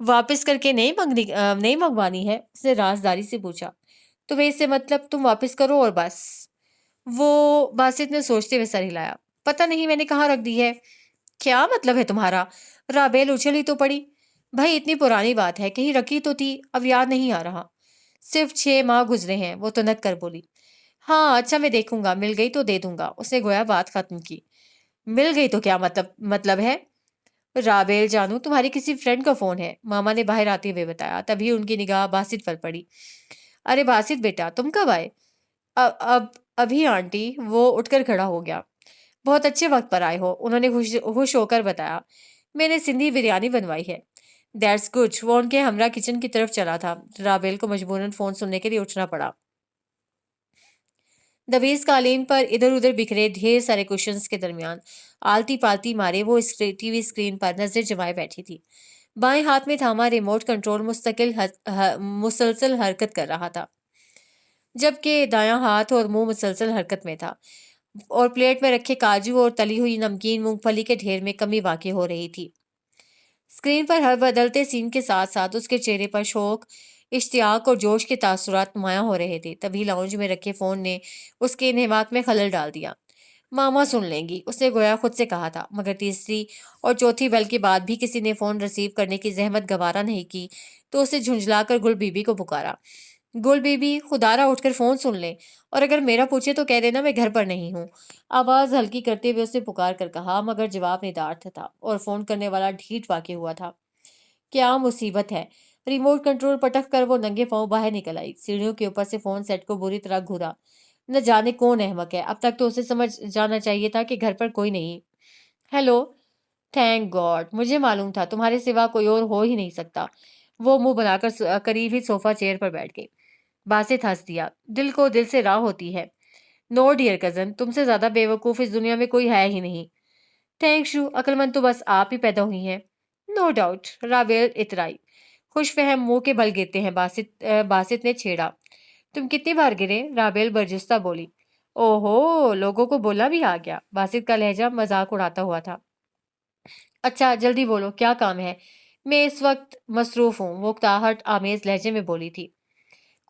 واپس کر کے نہیں منگوانی ہے؟ اس نے رازداری سے پوچھا۔ تمہیں اس سے مطلب تم واپس کرو اور بس؟ وہ باسط نے سوچتے ہوئے سر ہلایا۔ پتہ نہیں میں نے کہاں رکھ دی ہے۔ کیا مطلب ہے تمہارا؟ رابیل اچھلی تو پڑی۔ بھائی اتنی پرانی بات ہے، کہیں رکھی تو تھی، اب یاد نہیں آ رہا۔ صرف 6 ماہ گزرے ہیں، وہ تو نک کر بولی۔ ہاں اچھا میں دیکھوں گا، مل گئی تو دے دوں گا۔ اس نے گویا بات ختم کی۔ مل گئی تو کیا مطلب ہے؟ رابیل جانو تمہاری کسی فرینڈ کا فون ہے، ماما نے باہر آتے ہوئے بتایا۔ تبھی ان کی نگاہ باسط پر پڑی۔ ارے باسط بیٹا تم کب آئے؟ اب ابھی آنٹی، وہ اٹھ کر کھڑا ہو گیا۔ بہت اچھے وقت پر آئے ہو، انہوں نے خوش ہو کر بتایا۔ میں نے سندھی بریانی بنوائی ہے۔ That's good. وہ ان کے ہمراہ کچن کی طرف چلا تھا۔ رابیل کو مجبوراً فون سننے کے لیے اٹھنا پڑا۔ دویز قالین پر ادھر ادھر بکھرے ڈھیر سارے کوشنز کے درمیان آلتی پالتی مارے وہ ٹی وی اسکرین پر نظر جمائے بیٹھی تھی۔ بائیں ہاتھ میں تھاما ریموٹ کنٹرول مسلسل حرکت کر رہا تھا، جبکہ دایاں ہاتھ اور منہ مسلسل حرکت میں تھا، اور پلیٹ میں رکھے کاجو اور تلی ہوئی نمکین مونگ پھلی کے ڈھیر میں کمی واقع ہو رہی تھی۔ اسکرین پر ہر بدلتے سین کے ساتھ ساتھ اس کے چہرے پر شوق، اشتیاق اور جوش کے تاثرات نمایاں ہو رہے تھے۔ تبھی لاؤنج میں رکھے فون نے اس کے انہماک میں خلل ڈال دیا۔ ماما سن لیں گی، اس نے گویا خود سے کہا تھا، مگر تیسری اور چوتھی بیل کے بعد بھی کسی نے فون ریسیو کرنے کی زحمت گوارا نہیں کی تو اسے جھنجھلا کر گل بی بی کو پکارا۔ گل بی بی خدارا اٹھ کر فون سن لیں، اور اگر میرا پوچھے تو کہہ دینا میں گھر پر نہیں ہوں۔ آواز ہلکی کرتے ہوئے اسے پکار کر کہا، مگر جواب ندارت تھا اور فون کرنے والا ڈھیٹ واقع ہوا تھا۔ کیا مصیبت ہے؟ ریموٹ کنٹرول پٹک کر وہ ننگے پاؤں باہر نکل آئی، سیڑھیوں کے اوپر سے فون سیٹ کو بری طرح گھورا۔ نہ جانے کون احمق ہے، اب تک تو اسے سمجھ جانا چاہیے تھا کہ گھر پر کوئی نہیں۔ ہیلو، تھینک گاڈ، مجھے معلوم تھا تمہارے سوا کوئی اور ہو ہی نہیں سکتا۔ وہ منہ بنا کر قریب ہی صوفہ چیئر پر بیٹھ گئی۔ باسط ہنس دیا۔ دل کو دل سے راہ ہوتی ہے۔ نو ڈیئر کزن، تم سے زیادہ بے وقوف اس دنیا میں کوئی ہے ہی نہیں۔ تھینکس یو، عقل مند تو بس آپ ہی پیدا ہوئی ہیں۔ نو ڈاؤٹ، رابیل اترائی۔ خوش فہم منہ کے بل گرتے ہیں، باسط نے چھیڑا۔ تم کتنی بار گرے؟ رابیل برجستہ بولی۔ اوہو، لوگوں کو بولا بھی آ گیا۔ باسط کا لہجہ مذاق اڑاتا ہوا تھا۔ اچھا جلدی بولو، کیا کام ہے؟ میں اس وقت مصروف ہوں، وہ اکتاہٹ آمیز لہجے میں بولی تھی۔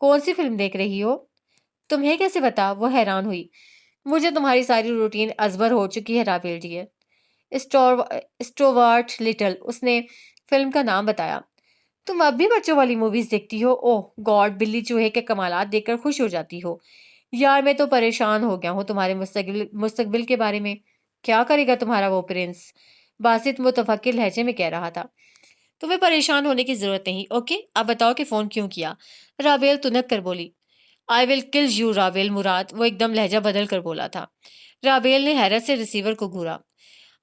کون سی فلم دیکھ رہی ہو؟ تمہیں کیسے بتا؟ وہ حیران ہوئی۔ مجھے تمہاری ساری روٹین ازبر ہو چکی ہے رابیل ڈیئر۔ اسٹوارٹ لٹل، اس نے فلم کا نام بتایا۔ تم اب بھی بچوں والی موویز دیکھتی ہو؟ اوہ گاڈ، بلی چوہے کے کمالات دیکھ کر خوش ہو جاتی ہو۔ یار میں تو پریشان ہو گیا ہوں تمہارے مستقبل کے بارے میں۔ کیا کرے گا تمہارا وہ پرنس؟ باسط متفکر لہجے میں کہہ رہا تھا۔ تمہیں پریشان ہونے کی ضرورت نہیں، اوکے؟ اب بتاؤ کہ فون کیوں کیا؟ رابیل تنک کر بولی۔ آئی ول کل یو رابیل مراد، وہ ایک دم لہجہ بدل کر بولا تھا۔ رابیل نے حیرت سے ریسیور کو گھورا۔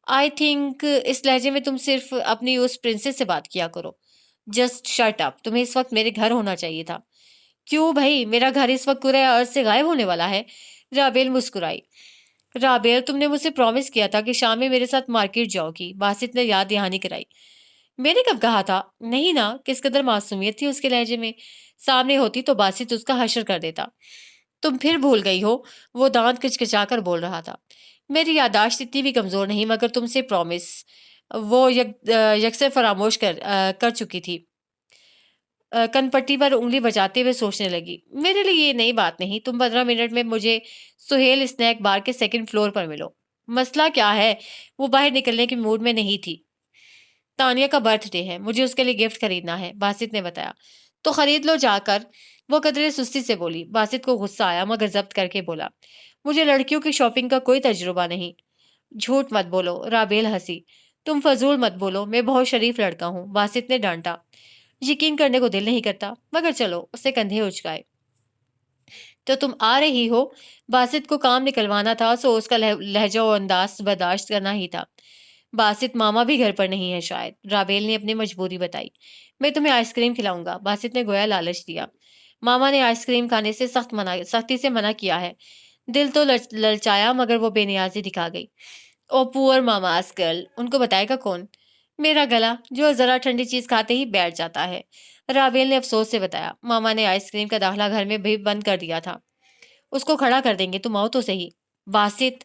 آئی تھنک اس لہجے میں تم صرف اپنی اس پرنسس سے بات کیا کرو۔ جسٹ شٹ اپ، تمہیں اس وقت میرے گھر ہونا چاہیے تھا۔ کیوں بھائی، میرا گھر اس وقت کرۂ ارض سے غائب ہونے والا ہے؟ رابیل مسکرائی۔ رابیل تم نے مجھ سے پرومس کیا تھا کہ شام میں میرے ساتھ مارکیٹ جاؤ گی، باسط نے یاد دہانی کرائی۔ میں نے کب کہا تھا؟ نہیں نا، کس قدر معصومیت تھی اس کے لہجے میں، سامنے ہوتی تو باسط اس کا حشر کر دیتا۔ تم پھر بھول گئی ہو، وہ دانت کچکچا کر بول رہا تھا۔ میری یادداشت اتنی بھی کمزور نہیں، مگر تم سے پرومس وہ یکسر فراموش کر چکی تھی۔ کن پٹی پر انگلی بجاتے ہوئے سوچنے لگی۔ میرے لیے یہ نئی بات نہیں، تم 15 منٹ میں مجھے سہیل اسنیک بار کے 2nd فلور پر ملو۔ مسئلہ کیا ہے؟ وہ باہر نکلنے کے موڈ میں نہیں تھی۔ تانیہ کا برتھ ڈے ہے، مجھے اس کے لیے گفٹ خریدنا ہے، باسط نے بتایا۔ تو خرید لو جا کر، وہ قدرے سستی سے بولی۔ باسط کو غصہ آیا، مگر ضبط کر کے بولا، مجھے لڑکیوں کی شاپنگ کا کوئی تجربہ نہیں۔ جھوٹ مت بولو، رابیل ہنسی۔ تم فضول مت بولو، میں بہت شریف لڑکا ہوں، باسط نے ڈانٹا۔ یقین کرنے کو دل نہیں کرتا، مگر چلو، اس نے کندھے اچکائے۔ تو تم آ رہی ہو؟ باسط کو کام نکلوانا تھا، سو اس کا لہجہ و انداز برداشت کرنا ہی تھا۔ باسط ماما بھی گھر پر نہیں ہے شاید، رابیل نے اپنی مجبوری بتائی۔ میں تمہیں آئس کریم کھلاؤں گا، باسط نے گویا لالچ دیا۔ ماما نے آئس کریم کھانے سے سختی سے منع کیا ہے۔ دل تو للچایا، مگر وہ بے نیازی دکھا گئی۔ او پور ماماز گرل، ان کو بتائے گا کون؟ میرا گلا، جو ذرا ٹھنڈی چیز کھاتے ہی بیٹھ جاتا ہے، رابیل نے افسوس سے بتایا۔ ماما نے آئس کریم کا داخلہ گھر میں بھی بند کر دیا تھا۔ اس کو کھڑا کر دیں گے، تم آؤ تو صحیح۔ باسط،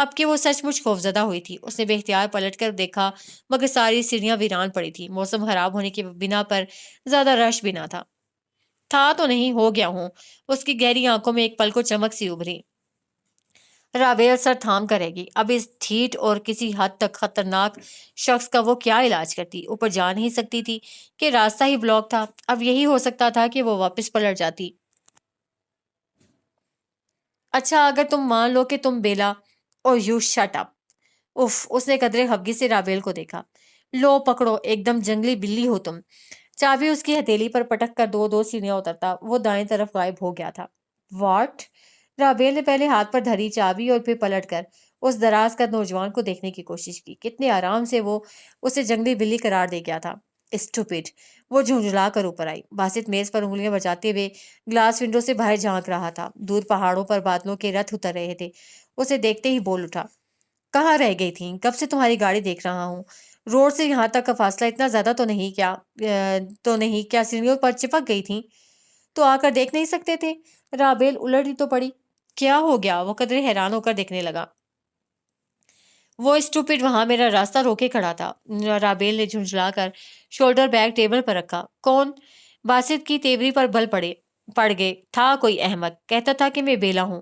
اب کہ وہ سچ مچ خوفزدہ ہوئی تھی۔ اس نے بے اختیار پلٹ کر دیکھا مگر ساری سیڑھیاں ویران پڑی تھی۔ موسم خراب ہونے کی بنا پر زیادہ رش بھی نہ تھا تو نہیں ہو گیا ہوں۔ اس کی گہری آنکھوں میں ایک پل کو چمک سی ابھری۔ راویل سر تھام کر رہ گئی۔ اب اس ڈھیٹ اور کسی حد تک خطرناک شخص کا وہ کیا علاج کرتی؟ اوپر جا نہیں سکتی تھی کہ راستہ ہی بلاک تھا۔ اب یہی ہو سکتا تھا کہ وہ واپس پلٹ جاتی۔ اچھا اگر تم مان لو کہ تم بیلا اور یو شٹ اپ۔ اف، اس نے قدرے خفگی سے رابیل کو دیکھا۔ لو پکڑو، ایک دم جنگلی بلی ہو تم۔ چابی اس کی ہتھیلی پر پٹک کر دو دو سیڑھیاں اترتا وہ دائیں طرف غائب ہو گیا تھا۔ واٹ؟ رابیل نے پہلے ہاتھ پر دھری چابی اور پھر پلٹ کر اس دراز قد نوجوان کو دیکھنے کی کوشش کی۔ کتنے آرام سے وہ اسے جنگلی بلی قرار دے گیا تھا۔ اسٹوپڈ! وہ جھنجھلا کر اوپر آئی۔ باسط میز پر انگلیاں بجاتے ہوئے گلاس ونڈو سے باہر جھانک رہا تھا۔ دور پہاڑوں پر بادلوں کے رتھ اتر رہے تھے۔ اسے دیکھتے ہی بول اٹھا، کہاں رہ گئی تھیں؟ کب سے تمہاری گاڑی دیکھ رہا ہوں۔ روڈ سے یہاں تک کا فاصلہ اتنا زیادہ تو نہیں کیا سیڑھیوں پر چپک گئی تھیں؟ تو آ کر دیکھ نہیں سکتے تھے؟ رابیل الٹ ہی تو پڑی۔ کیا ہو گیا؟ وہ قدرے حیران ہو کر دیکھنے لگا۔ وہ اسٹوپڈ وہاں میرا راستہ روکے کھڑا تھا۔ رابیل نے جھنجھلا کر شولڈر بیگ ٹیبل پر رکھا۔ کون؟ باسط کی تیوری پر بل پڑ گئے۔ تھا کوئی احمق، کہتا تھا کہ میں بیلا ہوں۔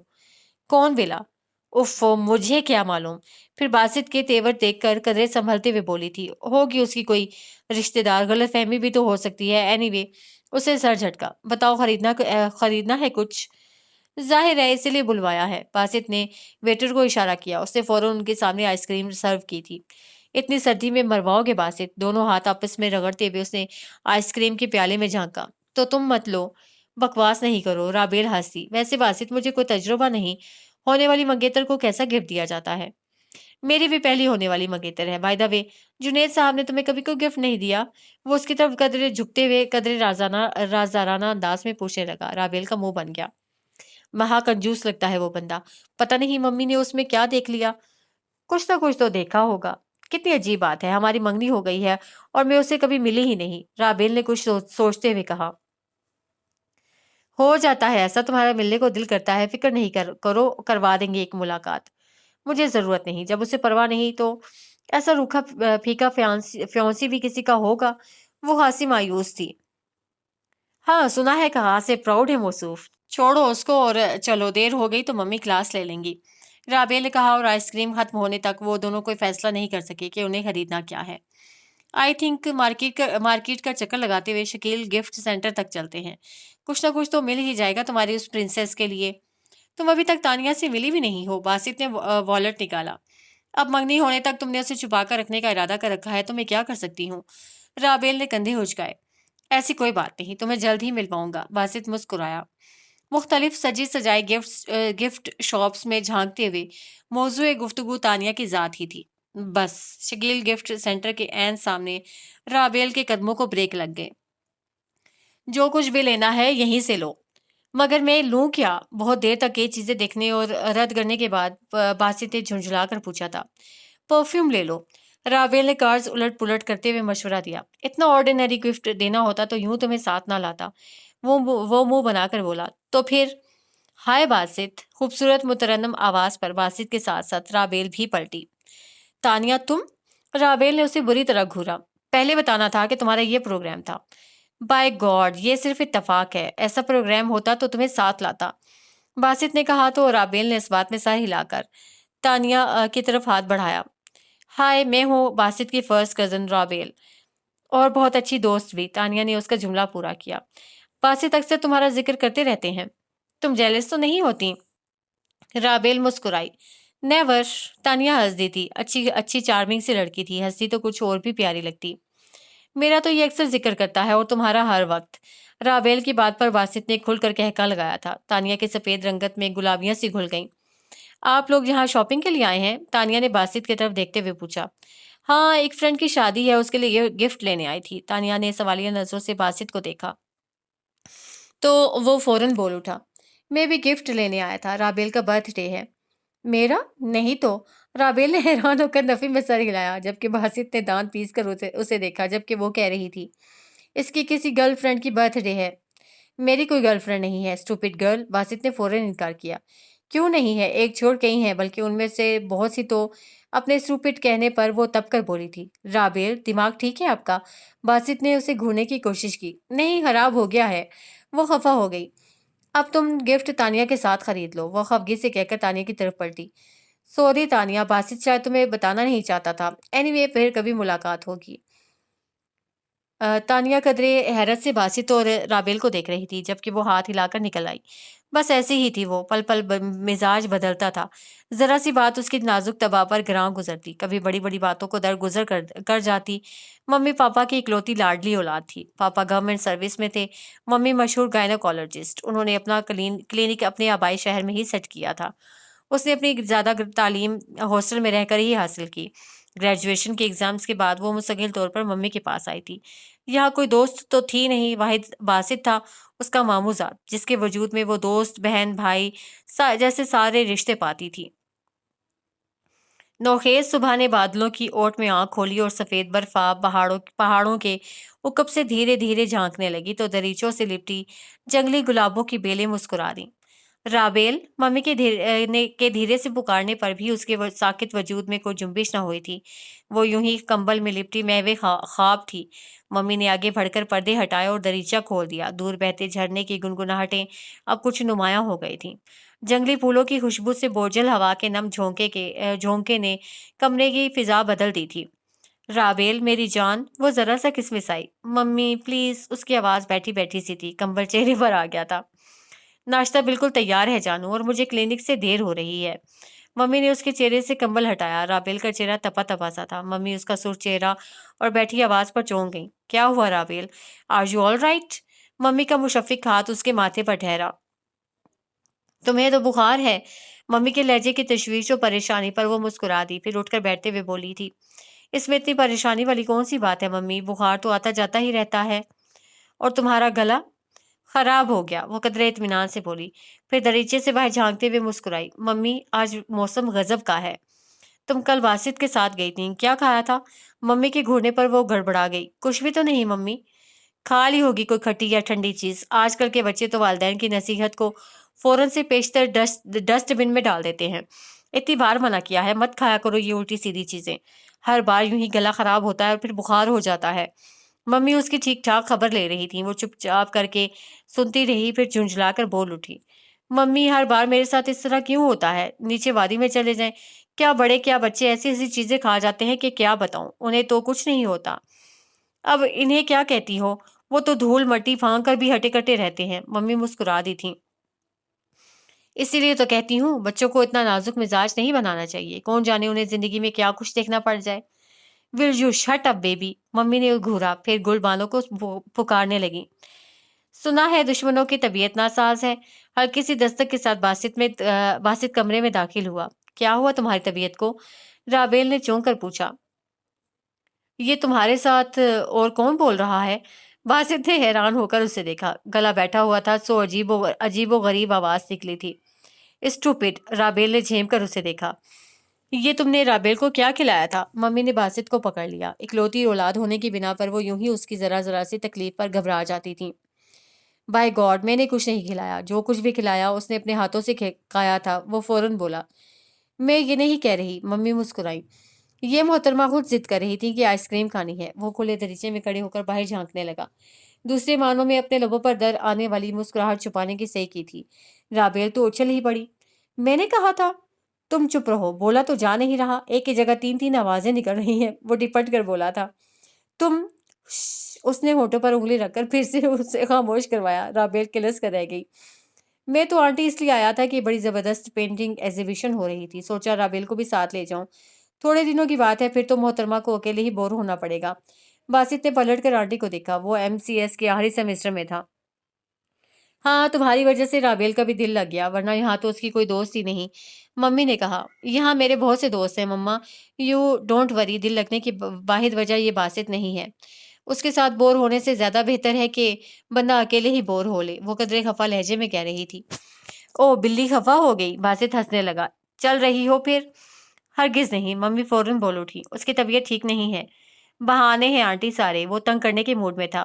کون بیلا؟ اف، مجھے کیا معلوم۔ پھر باسط کے تیور دیکھ کر قدرے سنبھلتے ہوئے بولی تھی، ہوگی اس کی کوئی رشتہ دار، غلط فہمی بھی تو ہو سکتی ہے۔ اینی وے، اسے سر جھٹکا۔ بتاؤ، خریدنا ہے کچھ؟ ظاہر ہے اسی لیے بلوایا ہے۔ باسط نے ویٹر کو اشارہ کیا۔ اس نے فوراً ان کے سامنے آئس کریم سرو کی تھی۔ اتنی سردی میں مرواؤ گے باسط؟ دونوں ہاتھ آپس میں رگڑتے ہوئے اس نے آئس کریم کے پیالے میں جھانکا۔ تو تم مت لو، بکواس نہیں کرو۔ رابیل ہنسی۔ ویسے باسط، مجھے کوئی تجربہ نہیں، ہونے والی منگیتر کو کیسا گفٹ دیا جاتا ہے؟ میری بھی پہلی ہونے والی منگیتر ہے۔ بائی دا وے، جنید صاحب نے تمہیں کبھی کوئی گفٹ نہیں دیا؟ وہ اس کی طرف قدرے جھکتے ہوئے قدرے رازدارانہ انداز میں پوچھنے لگا۔ رابیل کا منہ بن گیا۔ مہا کنجوس لگتا ہے وہ بندہ۔ پتہ نہیں ممی نے اس میں کیا دیکھ لیا۔ کچھ نہ کچھ تو دیکھا ہوگا۔ کتنی عجیب بات ہے، ہماری منگنی ہو گئی ہے اور میں اسے کبھی ملی ہی نہیں۔ رابیل نے کچھ سوچتے ہوئے کہا۔ ہو جاتا ہے ایسا، تمہارا ملنے کو دل کرتا ہے، فکر نہیں کرو، کروا دیں گے ایک ملاقات۔ مجھے ضرورت نہیں، جب اسے پرواہ نہیں تو ایسا روکھا پھیکا فیونسی بھی کسی کا ہوگا۔ وہ خاصی مایوس تھی۔ ہاں سنا ہے، کہاں سے پراؤڈ ہے موصوف۔ چھوڑو اس کو اور چلو، دیر ہو گئی تو ممی کلاس لے لیں گی، رابعہ نے کہا، اور آئس کریم ختم ہونے تک وہ دونوں کوئی فیصلہ نہیں کر سکے کہ انہیں خریدنا کیا ہے۔ آئی تھنک مارکیٹ کا چکر لگاتے ہوئے شکیل گفٹ سینٹر تک چلتے ہیں، کچھ نہ کچھ تو مل ہی جائے گا تمہاری اس پرنسس کے لیے۔ تم ابھی تک تانیہ سے ملی بھی نہیں ہو۔ باسط نے والٹ نکالا۔ اب منگنی ہونے تک تم نے اسے چھپا کر رکھنے کا ارادہ کر رکھا ہے تو میں کیا کر سکتی ہوں؟ رابیل نے کندھے اچکائے۔ ایسی کوئی بات نہیں، تمہیں جلد ہی مل پاؤں گا۔ باسط مسکرایا۔ مختلف سجی سجائی گفٹ شاپس میں جھانکتے ہوئے موضوع گفتگو تانیہ کی ذات ہی تھی۔ بس شکیل گفٹ سینٹر کے عین سامنے رابیل کے قدموں کو بریک لگ گئے۔ جو کچھ بھی لینا ہے یہیں سے لو۔ مگر میں لوں کیا؟ بہت دیر تک یہ چیزیں دیکھنے اور رد کرنے کے بعد باسط نے جھنجھلا کر پوچھا تھا۔ پرفیوم لے لو، رابیل نے کارڈز الٹ پلٹ کرتے ہوئے مشورہ دیا۔ اتنا آرڈینری گفٹ دینا ہوتا تو یوں تمہیں ساتھ نہ لاتا۔ وہ منہ بنا کر بولا۔ تو پھر؟ ہائے باسط! خوبصورت مترنم آواز پر باسط کے ساتھ ساتھ رابیل بھی پلٹی۔ تانیہ تم؟ رابیل نے اسے بری طرح گھورا۔ پہلے بتانا تھا کہ تمہارا یہ پروگرام تھا۔ بائی گاڈ، یہ صرف اتفاق ہے، ایسا پروگرام ہوتا تو تمہیں ساتھ لاتا، باسط نے کہا تو رابیل نے اس بات میں سر ہلا کر تانیہ کی طرف ہاتھ بڑھایا۔ ہائے، میں ہوں باسط کی فرسٹ کزن رابیل، اور بہت اچھی دوست بھی۔ تانیہ نے اس کا جملہ پورا کیا۔ باسط اکثر تمہارا ذکر کرتے رہتے ہیں، تم جیلس تو نہیں ہوتی؟ رابیل مسکرائی۔ نیور، تانیہ ہنس دی تھی۔ اچھی چارمنگ سی لڑکی تھی، ہنستی تو کچھ اور بھی پیاری لگتی۔ میرا تو یہ اکثر ذکر کرتا ہے اور تمہارا ہر وقت۔ رابیل کی بات پر باسط نے کھل کر کہکا لگایا تھا۔ تانیہ کے سفید رنگت میں گلابیاں سی گھل گئیں۔ آپ لوگ یہاں شاپنگ کے لیے آئے ہیں؟ تانیہ نے باسط کی طرف دیکھتے ہوئے پوچھا۔ ہاں، ایک فرینڈ کی شادی ہے، اس کے لیے گفٹ لینے آئی تھی۔ تانیہ نے سوالیہ نظروں سے باسط کو دیکھا تو وہ فوراً بول اٹھا۔ میں بھی گفٹ لینے آیا تھا، رابیل کا برتھ ڈے ہے۔ میرا؟ نہیں تو۔ رابیل نے حیران ہو کر نفی میں سر ہلایا، جبکہ باسط نے دانت پیس کر اسے دیکھا، جبکہ وہ کہہ رہی تھی اس کی کسی گرل فرینڈ کی برتھ ڈے ہے۔ میری کوئی گرل فرینڈ نہیں ہے، اسٹوپڈ گرل، باسط نے فوراً انکار کیا۔ کیوں نہیں ہے، ایک چھوڑ کئی ہیں، بلکہ ان میں سے بہت سی تو اپنے اسٹوپڈ کہنے پر وہ تب کر بولی تھی۔ رابیل، دماغ ٹھیک ہے آپ کا؟ باسط نے اسے گھورنے کی کوشش کی۔ نہیں، خراب ہو گیا ہے۔ وہ خفا ہو گئی۔ اب تم گفٹ تانیہ کے ساتھ خرید لو، وہ خفگی سے کہہ کر تانیہ کی طرف پلٹی۔ سوری تانیہ، باسط شاید تمہیں بتانا نہیں چاہتا تھا۔ اینی وے، پھر کبھی ملاقات ہوگی۔ تانیہ قدرے حیرت سے باسط اور رابیل کو دیکھ رہی تھی، جبکہ وہ ہاتھ ہلا کر نکل آئی۔ بس ایسی ہی تھی وہ، پل پل مزاج بدلتا تھا۔ ذرا سی بات اس کی نازک طبع پر گراں گزرتی، کبھی بڑی بڑی باتوں کو درگزر کر جاتی۔ ممی پاپا کی اکلوتی لاڈلی اولاد تھی۔ پاپا گورنمنٹ سروس میں تھے، ممی مشہور گائنوکالوجسٹ۔ انہوں نے اپنا کلینک اپنے آبائی شہر میں ہی سیٹ کیا تھا۔ اس نے اپنی زیادہ تعلیم ہاسٹل میں رہ کر ہی حاصل کی۔ گریجویشن کے ایگزامز کے بعد وہ مستقل طور پر ممی کے پاس آئی تھی۔ یہاں کوئی دوست تو تھی نہیں، واحد باسط تھا، اس کا ماموں زاد، جس کے وجود میں وہ دوست، بہن، بھائی جیسے سارے رشتے پاتی تھی۔ نوخیز صبح نے بادلوں کی اوٹ میں آنکھ کھولی اور سفید برفاب پہاڑوں کے اکب سے دھیرے دھیرے جھانکنے لگی تو دریچوں سے لپٹی جنگلی گلابوں کی بیلیں مسکرا دیں۔ رابیل، ممی کے دھیرے سے پکارنے پر بھی اس کے ساکت وجود میں کوئی جنبش نہ ہوئی تھی۔ وہ یوں ہی کمبل میں لپٹی محو خواب تھی۔ ممی نے آگے بڑھ کر پردے ہٹائے اور دریچہ کھول دیا۔ دور بہتے جھرنے کی گنگناہٹیں اب کچھ نمایاں ہو گئی تھیں۔ جنگلی پھولوں کی خوشبو سے بوجھل ہوا کے نم جھونکے نے کمرے کی فضا بدل دی تھی۔ رابیل میری جان، وہ ذرا سا کسمس آئی۔ ممی پلیز، اس کی آواز بیٹھی بیٹھی سی تھی، کمبل چہرے پر آ گیا تھا۔ ناشتہ بالکل تیار ہے جانو، اور مجھے کلینک سے دیر ہو رہی ہے۔ ممی نے اس کے چہرے سے کمبل ہٹایا۔ رابیل کا چہرہ تپا تپا سا تھا۔ ممی اس کا سرخ چہرہ اور بیٹھی آواز پر چونک گئی۔ کیا ہوا Rabail? Are you all right? Mummy کا مشفق ہاتھ اس کے ماتھے پر ٹھہرا۔ تمہیں تو بخار ہے۔ ممی کے لہجے کی تشویش و پریشانی پر وہ مسکرا دی، پھر اٹھ کر بیٹھتے ہوئے بولی تھی، اس میں اتنی پریشانی والی کون سی بات ہے ممی؟ بخار تو آتا جاتا ہی رہتا ہے۔ اور تمہارا گلا خراب ہو گیا، وہ قدرے اطمینان سے بولی، پھر دریچے سے باہر جھانکتے ہوئے مسکرائی۔ ممی، آج موسم غضب کا ہے۔ تم کل باسط کے ساتھ گئی تھی، کیا کھایا تھا؟ ممی کے گھورنے پر وہ گڑبڑا گئی۔ کچھ بھی تو نہیں ممی۔ کھا لی ہوگی کوئی کھٹی یا ٹھنڈی چیز۔ آج کل کے بچے تو والدین کی نصیحت کو فوراً سے پیشتر ڈسٹ بن میں ڈال دیتے ہیں۔ اتنی بار منع کیا ہے، مت کھایا کرو یہ الٹی سیدھی چیزیں۔ ہر بار یوں ہی گلا خراب ہوتا ہے اور پھر بخار ہو جاتا ہے۔ ممی اس کی ٹھیک ٹھاک خبر لے رہی تھی۔ وہ چپ چاپ کر کے سنتی رہی، پھر جھنجھلا کر بول اٹھی، ممی ہر بار میرے ساتھ اس طرح کیوں ہوتا ہے؟ نیچے وادی میں چلے جائیں، کیا بڑے کیا بچے ایسی ایسی چیزیں کھا جاتے ہیں کہ کیا بتاؤں، انہیں تو کچھ نہیں ہوتا۔ اب انہیں کیا کہتی ہو؟ وہ تو دھول مٹی پھانک کر بھی ہٹے کٹے رہتے ہیں۔ ممی مسکرا دی تھی۔ اسی لیے تو کہتی ہوں بچوں کو اتنا نازک مزاج نہیں بنانا چاہیے، کون جانے انہیں زندگی میں کیا کچھ دیکھنا پڑ جائے۔ Will you shut up baby, mummy نے گھورا، پھر گل بالوں کو پکارنے لگی۔ سنا ہے دشمنوں کی طبیعت ناساز ہے۔ ہلکی سی دستک کے ساتھ باسط کمرے میں داخل ہوا۔ کیا ہوا تمہاری طبیعت کو؟ رابیل نے چونک کر پوچھا۔ یہ تمہارے ساتھ اور کون بول رہا ہے؟ باسط نے حیران ہو کر اسے دیکھا۔ گلا بیٹھا ہوا تھا، سو عجیب و غریب آواز نکلی تھی۔ اسٹوپڈ، رابیل نے جھیم کر اسے دیکھا۔ یہ تم نے رابیل کو کیا کھلایا تھا؟ ممی نے باسط کو پکڑ لیا۔ اکلوتی اولاد ہونے کی بنا پر وہ یوں ہی اس کی ذرا ذرا سی تکلیف پر گھبرا جاتی تھی۔ بائی گاڈ، میں نے کچھ نہیں کھلایا۔ جو کچھ بھی کھلایا اس نے اپنے ہاتھوں سے کھایا تھا، وہ فوراً بولا۔ میں یہ نہیں کہہ رہی، ممی مسکرائی۔ یہ محترمہ خود ضد کر رہی تھی کہ آئس کریم کھانی ہے۔ وہ کھلے دریچے میں کھڑے ہو کر باہر جھانکنے لگا۔ دوسرے معنوں میں اپنے لبوں پر در آنے والی مسکراہٹ چھپانے کی صحیح کی تھی۔ رابیل تو اچھل ہی پڑی۔ میں نے کہا تھا تم چپ رہو، بولا تو جا نہیں رہا، ایک کی جگہ تین تین آوازیں نکل رہی ہیں۔ وہ ڈپٹ کر بولا تھا۔ تم اس نے ہونٹوں پر انگلی رکھ کر پھر سے اسے خاموش کروایا۔ رابیل کلس کر رہ گئی۔ میں تو آنٹی اس لیے آیا تھا کہ بڑی زبردست پینٹنگ ایگزیبیشن ہو رہی تھی، سوچا رابیل کو بھی ساتھ لے جاؤں، تھوڑے دنوں کی بات ہے، پھر تو محترمہ کو اکیلے ہی بور ہونا پڑے گا۔ باسط نے پلٹ کر آنٹی کو دیکھا۔ وہ MCS کے آخری سیمسٹر میں تھا۔ ہاں، تمہاری وجہ سے رابیل کا بھی دل لگ گیا، ورنہ یہاں تو اس کی کوئی دوست ہی نہیں، ممی نے کہا۔ یہاں میرے بہت سے دوست ہیں مما، یو ڈونٹ وری، دل لگنے کی واحد وجہ یہ باسط نہیں ہے۔ اس کے ساتھ بور ہونے سے زیادہ بہتر ہے کہ بندہ اکیلے ہی بور ہو لے، وہ قدرے خفا لہجے میں کہہ رہی تھی۔ او بلی خفا ہو گئی، باسط ہنسنے لگا۔ چل رہی ہو پھر؟ ہرگز نہیں، ممی فوراً بول اٹھی، اس کی طبیعت ٹھیک نہیں ہے۔ بہانے ہیں آنٹی سارے، وہ تنگ کرنے کے موڈ میں تھا۔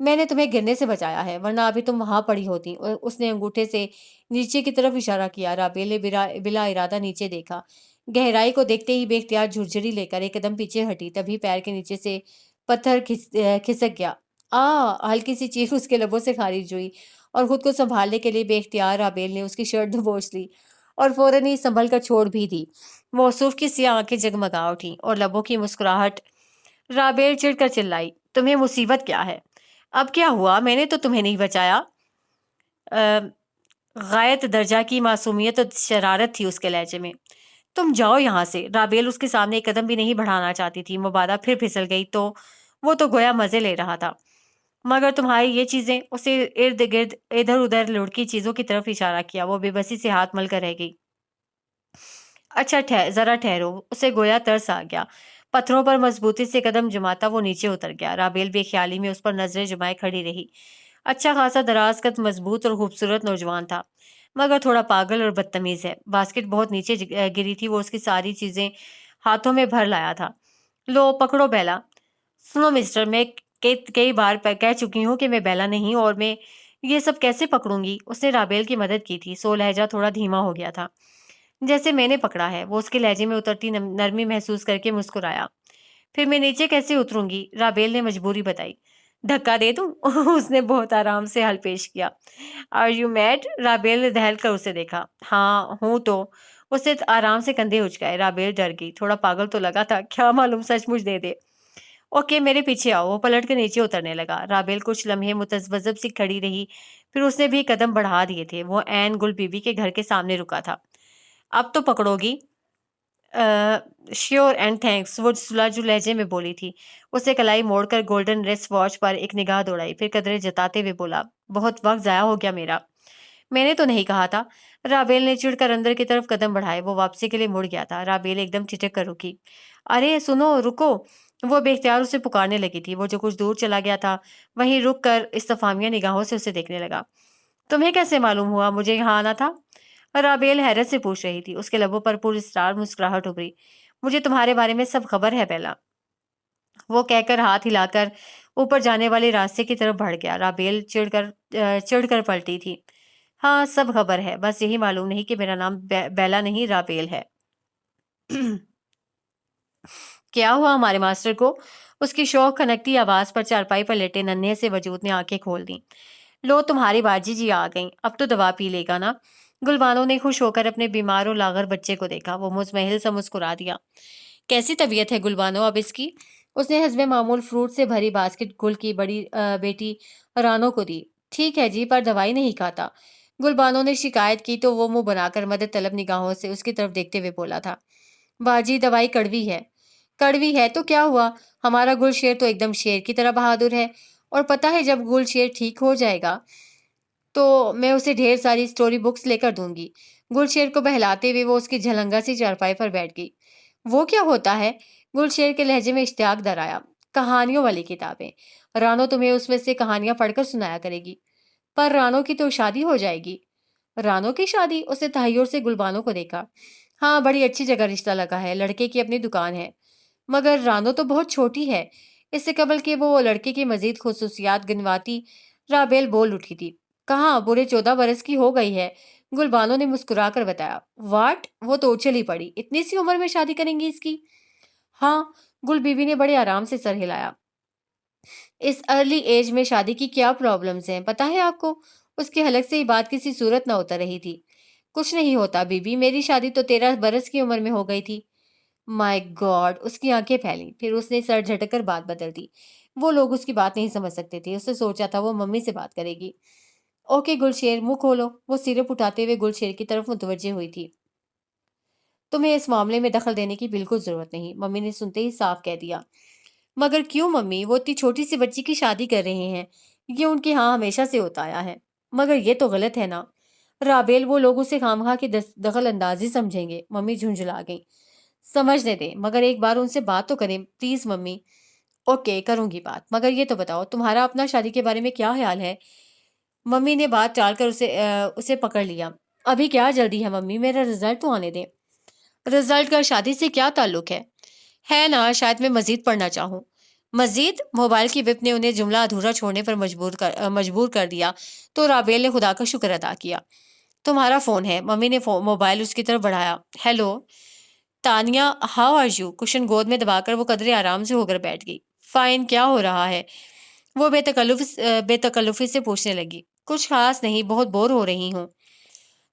میں نے تمہیں گرنے سے بچایا ہے، ورنہ ابھی تم وہاں پڑی ہوتی۔ اور اس نے انگوٹھے سے نیچے کی طرف اشارہ کیا۔ رابیل نے بلا ارادہ نیچے دیکھا۔ گہرائی کو دیکھتے ہی بے اختیار جھرجھری لے کر ایک قدم پیچھے ہٹی، تبھی پیر کے نیچے سے پتھر کھسک گیا۔ ہلکی سی چیخ اس کے لبوں سے خارج ہوئی، اور خود کو سنبھالنے کے لیے بے اختیار رابیل نے اس کی شرٹ دبوچ لی اور فوراً ہی سنبھل کر چھوڑ بھی دی۔ موصوف کی سیاہ آنکھیں جگمگا اٹھیں اور لبوں کی مسکراہٹ۔ رابیل چڑھ کر چلائی، تمہیں مصیبت کیا ہے؟ اب کیا ہوا؟ میں نے تو تمہیں نہیں بچایا۔ غایت درجہ کی معصومیت اور شرارت تھی اس کے لہجے میں۔ تم جاؤ یہاں سے۔ رابیل اس کے سامنے ایک قدم بھی نہیں بڑھانا چاہتی تھی۔ مبادہ پھر پھسل گئی تو وہ تو گویا مزے لے رہا تھا، مگر تمہاری یہ چیزیں، اسے ارد گرد ادھر ادھر لڑکی چیزوں کی طرف اشارہ کیا۔ وہ بے بسی سے ہاتھ مل کر رہ گئی۔ اچھا ذرا ٹھہرو۔ اسے گویا ترس آ گیا۔ پتھروں پر مضبوطی سے قدم جماتا وہ نیچے اتر گیا۔ رابیل بے خیالی میں اس پر نظریں جمائے کھڑی رہی۔ اچھا خاصا دراز قد، مضبوط اور خوبصورت نوجوان تھا، مگر تھوڑا پاگل اور بدتمیز ہے۔ باسکٹ بہت نیچے گری تھی، وہ اس کی ساری چیزیں ہاتھوں میں بھر لایا تھا۔ لو پکڑو بیلا۔ سنو مسٹر، میں کئی بار کہہ چکی ہوں کہ میں بیلا نہیں، اور میں یہ سب کیسے پکڑوں گی؟ اس نے رابیل کی مدد کی تھی۔ سو لہجہ تھوڑا دھیما ہو گیا تھا۔ جیسے میں نے پکڑا ہے۔ وہ اس کے لہجے میں اترتی نرمی محسوس کر کے مسکرایا۔ پھر میں نیچے کیسے اتروں گی؟ رابیل نے مجبوری بتائی۔ دھکا دے دوں؟ اس نے بہت آرام سے حل پیش کیا۔ Are you made? رابیل نے دہل کر اسے دیکھا۔ ہاں ہوں تو۔ اس نے آرام سے کندھے اچکائے۔ رابیل ڈر گئی۔ تھوڑا پاگل تو لگا تھا، کیا معلوم سچ مچ دے دے۔ اوکے میرے پیچھے آؤ۔ وہ پلٹ کے نیچے اترنے لگا۔ رابیل کچھ لمحے متذبذب سی کھڑی رہی، پھر اس نے بھی قدم بڑھا دیے تھے۔ وہ عین گل بی بی کے گھر کے سامنے رکا تھا۔ اب تو پکڑو گی؟ شیور اینڈ تھینکس، وہ سلاجو لہجے میں بولی تھی۔ اسے کلائی موڑ کر گولڈن ریسٹ واچ پر ایک نگاہ دوڑائی، پھر قدرے جتاتے ہوئے بولا، بہت وقت ضائع ہو گیا میرا۔ میں نے تو نہیں کہا تھا۔ رابیل نے چڑھ کر اندر کی طرف قدم بڑھائے۔ وہ واپسی کے لیے مڑ گیا تھا۔ رابیل ایک دم ٹھٹک کر رکی۔ ارے سنو، رکو۔ وہ بے اختیار اسے پکارنے لگی تھی۔ وہ جو کچھ دور چلا گیا تھا وہیں رک کر استفہامیہ نگاہوں سے اسے دیکھنے لگا۔ تمہیں کیسے معلوم ہوا مجھے یہاں آنا تھا؟ رابیل حیرت سے پوچھ رہی تھی۔ اس کے لبوں پر پر اسرار مسکراہٹ ابھری۔ مجھے تمہارے بارے میں سب خبر ہے بیلا، وہ کہہ کر ہاتھ ہلا کر اوپر جانے والے راستے کی طرف بڑھ گیا۔ رابیل چڑھ کر پلٹی تھی۔ ہاں سب خبر ہے، بس یہی معلوم نہیں کہ میرا نام بیلا نہیں رابیل ہے۔ کیا ہوا ہمارے ماسٹر کو؟ اس کی شوق کھنکتی آواز پر چارپائی پر لیٹے ننھے سے وجود نے آنکھیں کھول دیں۔ لو تمہاری باجی جی آ گئیں، اب تو دوا پی لے گا نا؟ گلبانو نے خوش ہو کر اپنے بیمار و لاغر بچے کو دیکھا۔ وہ مزمحل سا مسکرا دیا۔ کیسی طبیعت ہے گلبانو اب اس کی؟ اس نے حسب معمول فروٹ سے بھری باسکٹ گل کی بڑی بیٹی رانو کو دی۔ ٹھیک ہے جی، پر دوائی نہیں کھاتا۔ گلبانو نے شکایت کی تو وہ منہ بنا کر مدد طلب نگاہوں سے اس کی طرف دیکھتے ہوئے بولا تھا، باجی دوائی کڑوی ہے۔ کڑوی ہے تو کیا ہوا؟ ہمارا گل شیر تو ایک دم شیر کی طرح بہادر ہے، اور پتہ ہے جب گل شیر ٹھیک ہو جائے گا تو میں اسے ڈھیر ساری سٹوری بکس لے کر دوں گی۔ گل شیر کو بہلاتے ہوئے وہ اس کی جھلنگا سی چارپائی پر بیٹھ گئی۔ وہ کیا ہوتا ہے؟ گل شیر کے لہجے میں اشتیاق در آیا۔ کہانیوں والی کتابیں، رانو تمہیں اس میں سے کہانیاں پڑھ کر سنایا کرے گی۔ پر رانو کی تو شادی ہو جائے گی۔ رانو کی شادی؟ اس نے تحیر سے گلبانو کو دیکھا۔ ہاں بڑی اچھی جگہ رشتہ لگا ہے، لڑکے کی اپنی دکان ہے، مگر رانو تو بہت چھوٹی ہے۔ اس سے قبل کہ وہ لڑکے کی مزید خصوصیات گنواتی رابیل بول اٹھی تھی۔ کہاں، پورے 14 برس کی ہو گئی ہے، گلبانو نے مسکرا کر بتایا۔ واٹ؟ وہ تو اچھلی پڑی، اتنی سی عمر میں شادی کریں گی اس کی؟ ہاں، گل بیوی نے بڑے آرام سے سر ہلایا۔ اس ارلی ایج میں شادی کی کیا پرابلمز ہیں پتہ ہے آپ کو؟ اس کے حلق سے ہی بات کسی صورت نہ اتر رہی تھی۔ کچھ نہیں ہوتا بی بی، میری شادی تو 13 برس کی عمر میں ہو گئی تھی۔ مائی گاڈ! اس کی آنکھیں پھیلیں، پھر اس نے سر جھٹک کر بات بدل دی۔ وہ لوگ اس کی بات نہیں سمجھ سکتے تھے۔ اس نے سوچا تھا وہ ممی سے بات کرے گی۔ اوکے گلشیر، منہ کھولو۔ وہ سیرپ اٹھاتے ہوئے گلشیر کی طرف متوجہ ہوئی تھی۔ تمہیں اس معاملے میں دخل دینے کی بالکل ضرورت نہیں، ممی نے سنتے ہی صاف کہہ دیا۔ مگر کیوں ممی؟ وہ اتنی چھوٹی سی بچی کی شادی کر رہے ہیں، یہ ان کے ہاں ہمیشہ سے ہوتا آیا ہے۔ مگر یہ تو غلط ہے نا رابیل، وہ لوگ اسے خامخواہ کی دخل اندازی سمجھیں گے۔ ممی جھنجھلا گئیں۔ سمجھنے دیں، مگر ایک بار ان سے بات تو کریں پلیز ممی۔ اوکے کروں گی بات، مگر یہ تو بتاؤ تمہارا اپنا شادی کے بارے میں کیا خیال ہے؟ ممی نے بات ٹال کر اسے پکڑ لیا۔ ابھی کیا جلدی ہے ممی، میرا رزلٹ تو آنے دیں۔ رزلٹ کا شادی سے کیا تعلق ہے نا؟ شاید میں مزید پڑھنا چاہوں۔ مزید موبائل کی وپ نے انہیں جملہ ادھورا چھوڑنے پر مجبور کر دیا تو رابیل نے خدا کا شکر ادا کیا۔ تمہارا فون ہے۔ ممی نے موبائل اس کی طرف بڑھایا۔ Hello Tania, how are you? کشن گود میں دبا کر وہ قدرے آرام سے ہو کر بیٹھ گئی۔ فائن، کیا ہو رہا ہے؟ وہ بے تکلفی سے پوچھنے لگی۔ کچھ خاص نہیں، بہت بور ہو رہی ہوں۔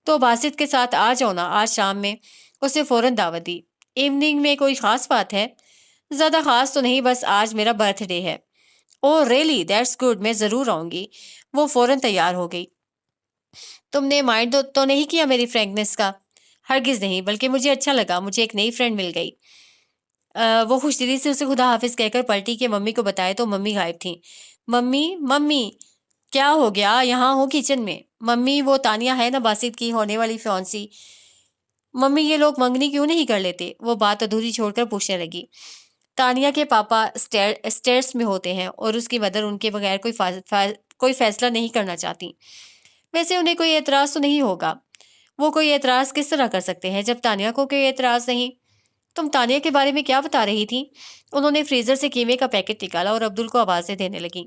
تو باسط کے ساتھ آ جاؤ نا آج شام میں۔ اسے فوراً دعوت دی۔ ایوننگ میں کوئی خاص بات ہے؟ زیادہ خاص تو نہیں، بس آج میرا برتھ ڈے ہے۔ اوہ ریئلی، دیٹس گڈ، میں ضرور آؤں گی۔ وہ فوراً تیار ہو گئی۔ تم نے مائنڈ تو نہیں کیا میری فرینکنس کا؟ ہرگز نہیں، بلکہ مجھے اچھا لگا، مجھے ایک نئی فرینڈ مل گئی۔ وہ خوش دلی سے اسے خدا حافظ کہہ کر پلٹی کہ ممی کو بتائے تو ممی غائب تھیں۔ ممی ممی کیا ہو گیا؟ یہاں ہوں کچن میں۔ ممی، وہ تانیہ ہے نا باسط کی ہونے والی فیونسی، ممی یہ لوگ منگنی کیوں نہیں کر لیتے؟ وہ بات ادھوری چھوڑ کر پوچھنے لگی۔ تانیہ کے پاپا اسٹیٹس میں ہوتے ہیں اور اس کی مدر ان کے بغیر کوئی فیصلہ نہیں کرنا چاہتی۔ ویسے انہیں کوئی اعتراض تو نہیں ہوگا۔ وہ کوئی اعتراض کس طرح کر سکتے ہیں جب تانیہ کو کوئی اعتراض نہیں؟ تم تانیہ کے بارے میں کیا بتا رہی تھی؟ انہوں نے فریزر سے کیمے کا پیکٹ نکالا اور عبدل کو آوازیں دینے لگی۔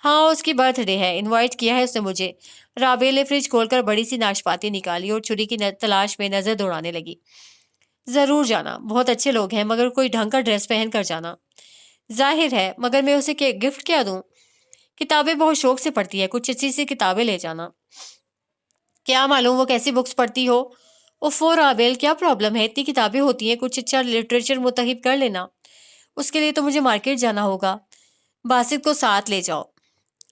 ہاں، اس کی برتھ ڈے ہے، انوائٹ کیا ہے اس نے مجھے۔ رابیل نے فریج کھول کر بڑی سی ناشپاتی نکالی اور چھری کی تلاش میں نظر دوڑانے لگی۔ ضرور جانا، بہت اچھے لوگ ہیں، مگر کوئی ڈھنگ کا ڈریس پہن کر جانا۔ ظاہر ہے، مگر میں اسے گفٹ کیا دوں؟ کتابیں بہت شوق سے پڑھتی ہے، کچھ اچھی سی کتابیں لے جانا۔ کیا معلوم وہ کیسی بکس پڑھتی ہو؟ اوفو رابیل، کیا پرابلم ہے؟ اتنی کتابیں ہوتی ہیں، کچھ اچھا لٹریچر منتخب کر لینا۔ اس کے لیے تو مجھے مارکیٹ جانا ہوگا۔ باسط کو ساتھ لے جاؤ۔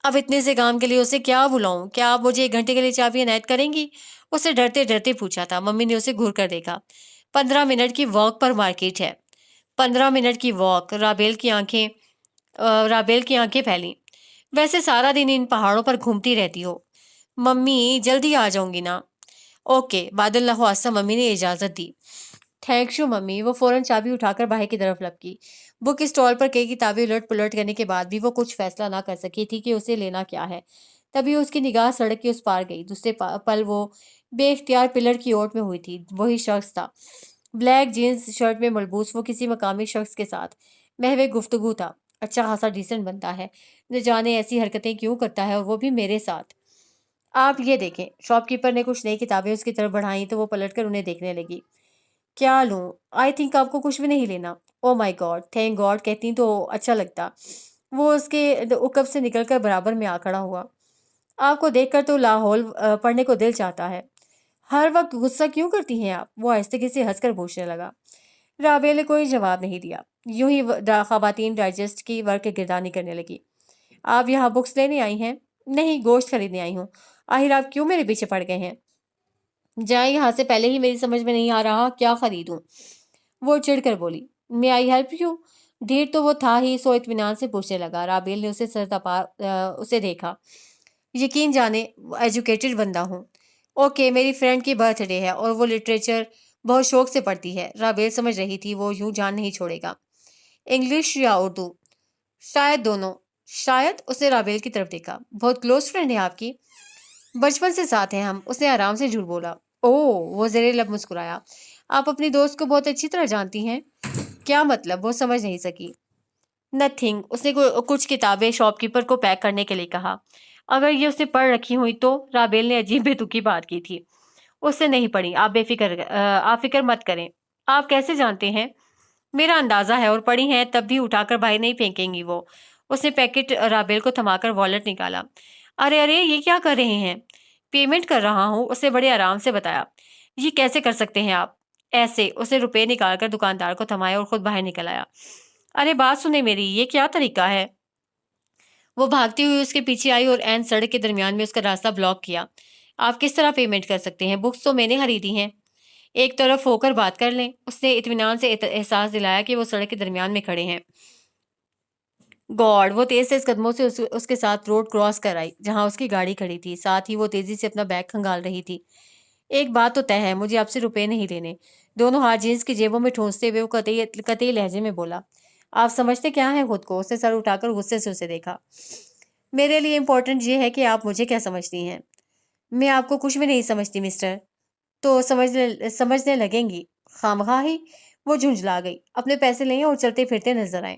اب اتنے سے کام کے لیے اسے کیا بلاؤں؟ کیا آپ مجھے 1 گھنٹے کے لیے چابی عنایت کریں گی؟ اسے ڈرتے ڈرتے پوچھا تھا۔ ممی نے اسے گھور کر دیکھا۔ 15 منٹ کی واک پر مارکیٹ ہے۔ 15 منٹ کی واک؟ رابیل کی آنکھیں پھیلیں۔ ویسے سارا دن ان پہاڑوں پر گھومتی رہتی ہو۔ ممی جلدی آ جاؤں گی نا؟ اوکے، بادل نخواستہ ممی نے اجازت دی۔ Thank you mummy. وہ فوراً چابی اٹھا کر باہر کی طرف لپکی۔ بک اسٹال پر کئی کتابیں الٹ پلٹ کرنے کے بعد بھی وہ کچھ فیصلہ نہ کر سکی تھی کہ اسے لینا کیا ہے۔ تبھی اس کی نگاہ سڑک کے اس پار گئی۔ دوسرے پل وہ بے اختیار پلر کی اوٹ میں ہوئی تھی۔ وہی شخص تھا، بلیک جینز شرٹ میں ملبوس۔ وہ کسی مقامی شخص کے ساتھ محو گفتگو تھا۔ اچھا خاصا ڈیسنٹ بنتا ہے، نہ جانے ایسی حرکتیں کیوں کرتا ہے، اور وہ بھی میرے ساتھ۔ آپ یہ دیکھیں۔ شاپ کیپر نے کچھ نئی کتابیں اس کی طرف بڑھائیں تو وہ پلٹ کر انہیں دیکھنے لگی۔ کیا لوں؟ آئی تھنک آپ کو کچھ بھی نہیں لینا۔ او مائی گاڈ، تھینک گاڈ کہتی تو اچھا لگتا۔ وہ اس کے عقب سے نکل کر برابر میں آ کھڑا ہوا۔ آپ کو دیکھ کر تو لاہور پڑھنے کو دل چاہتا ہے۔ ہر وقت غصہ کیوں کرتی ہیں آپ؟ وہ آہستگی سے ہنس کر پوچھنے لگا۔ رابیل نے کوئی جواب نہیں دیا، یوں ہی خواتین ڈائجسٹ کی ورک گردانی کرنے لگی۔ آپ یہاں بکس لینے آئی ہیں؟ نہیں، گوشت خریدنے آئی ہوں۔ آخر آپ کیوں میرے پیچھے پڑ گئے ہیں؟ جائیں یہاں سے، پہلے ہی میری سمجھ میں نہیں آ رہا کیا خریدوں۔ وہ چڑھ کر بولی۔ میں آئی ہیلپ یو؟ ڈھیر تو وہ تھا ہی، سو اطمینان سے پوچھنے لگا۔ رابیل نے اسے دیکھا۔ یقین جانے ایجوکیٹڈ بندہ ہوں۔ اوکے، میری فرینڈ کی برتھ ڈے ہے اور وہ لٹریچر بہت شوق سے پڑھتی ہے۔ رابیل سمجھ رہی تھی وہ یوں جان نہیں چھوڑے گا۔ انگلش یا اردو؟ شاید دونوں۔ شاید؟ اس نے رابیل کی طرف دیکھا۔ بہت کلوز فرینڈ ہے آپ کی؟ بچپن سے ساتھ ہیں ہم، اس نے آرام سے جھوٹ بولا۔ اوہ، وہ زیر لب مسکرایا۔ آپ اپنی دوست کو بہت اچھی طرح جانتی ہیں؟ کیا مطلب؟ وہ سمجھ نہیں سکی۔ نتھنگ۔ اس نے کچھ کتابیں شاپ کیپر کو پیک کرنے کے لیے کہا۔ اگر یہ اسے پڑھ رکھی ہوئی تو؟ رابیل نے عجیب بے تکی بات کی تھی۔ اس سے نہیں پڑھی، آپ فکر مت کریں۔ آپ کیسے جانتے ہیں؟ میرا اندازہ ہے، اور پڑھی ہیں تب بھی اٹھا کر باہر نہیں پھینکیں گی وہ۔ اس نے پیکٹ رابیل کو تھما کر والٹ نکالا۔ ارے ارے، یہ کیا کر رہے ہیں؟ پیمنٹ کر رہا ہوں، اس نے بڑے آرام سے بتایا۔ یہ کیسے کر سکتے ہیں آپ؟ ایسے۔ اس نے روپے نکال کر دکاندار کو تھمائے اور خود باہر نکل آیا۔ ارے بات سنیں میری، یہ کیا طریقہ ہے؟ وہ بھاگتی ہوئی اس کے پیچھے آئی اور عین سڑک کے درمیان میں اس کا راستہ بلاک کیا۔ آپ کس طرح پیمنٹ کر سکتے ہیں؟ بکس تو میں نے خریدی ہیں۔ ایک طرف ہو کر بات کر لیں۔ اس نے اطمینان سے احساس دلایا کہ وہ سڑک کے درمیان میں کھڑے ہیں۔ گاڈ! وہ تیز تیز قدموں سے اس کے ساتھ روڈ کراس کر آئی جہاں اس کی گاڑی کھڑی تھی۔ ساتھ ہی وہ تیزی سے اپنا بیگ کھنگال رہی تھی۔ ایک بات تو طے ہے، مجھے آپ سے روپے نہیں لینے۔ دونوں ہاتھ جینس کی جیبوں میں ٹھونستے ہوئے وہ قطعی لہجے میں بولا۔ آپ سمجھتے کیا ہیں خود کو؟ اس نے سر اٹھا کر غصے سے اسے دیکھا۔ میرے لیے امپورٹنٹ یہ ہے کہ آپ مجھے کیا سمجھتی ہیں۔ میں آپ کو کچھ بھی نہیں سمجھتی مسٹر۔ تو سمجھنے لگیں گی خواہ ہی۔ وہ جھنجھلا گئی۔ اپنے پیسے لیں اور چلتے پھرتے نظر آئیں۔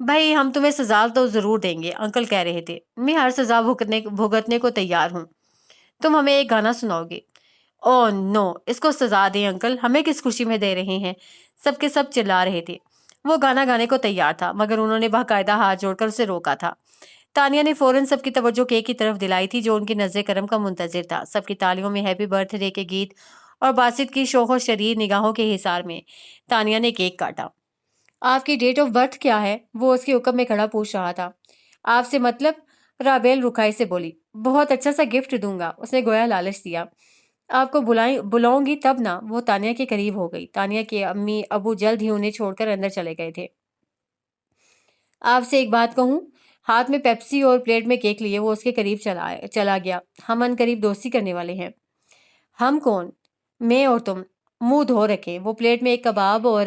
بھائی ہم تمہیں سزا تو ضرور دیں گے، انکل کہہ رہے تھے۔ میں ہر سزا بھگتنے کو تیار ہوں۔ تم ہمیں ایک گانا سناؤ گے؟ او نو، اس کو سزا دیں انکل، ہمیں کس خوشی میں دے رہے ہیں؟ سب کے سب چلا رہے تھے۔ وہ گانا گانے کو تیار تھا مگر انہوں نے باقاعدہ ہاتھ جوڑ کر اسے روکا تھا۔ تانیہ نے فوراً سب کی توجہ کیک کی طرف دلائی تھی جو ان کی نظر کرم کا منتظر تھا۔ سب کی تالیوں میں ہیپی برتھ ڈے کے گیت اور باسط کی شوق و شریر نگاہوں کے حصار میں تانیہ نے کیک کاٹا۔ آپ کی ڈیٹ آف برتھ کیا ہے؟ وہ اس کے حکم میں کھڑا پوچھ رہا تھا۔ آپ سے مطلب؟ رابیل رکائی سے بولی۔ بہت اچھا سا گفٹ دوں گا، اس نے گویا لالچ دیا۔ آپ کو بلاؤں گی تب نا۔ وہ تانیہ کے قریب ہو گئی۔ تانیہ کے امی ابو جلد ہی انہیں چھوڑ کر اندر چلے گئے تھے۔ آپ سے ایک بات کہوں؟ ہاتھ میں پیپسی اور پلیٹ میں کیک لیے وہ اس کے قریب چلا گیا۔ ہم ان قریب دوستی کرنے والے ہیں۔ ہم کون؟ میں اور تم۔ منہ دھو رکھے۔ وہ پلیٹ میں ایک کباب اور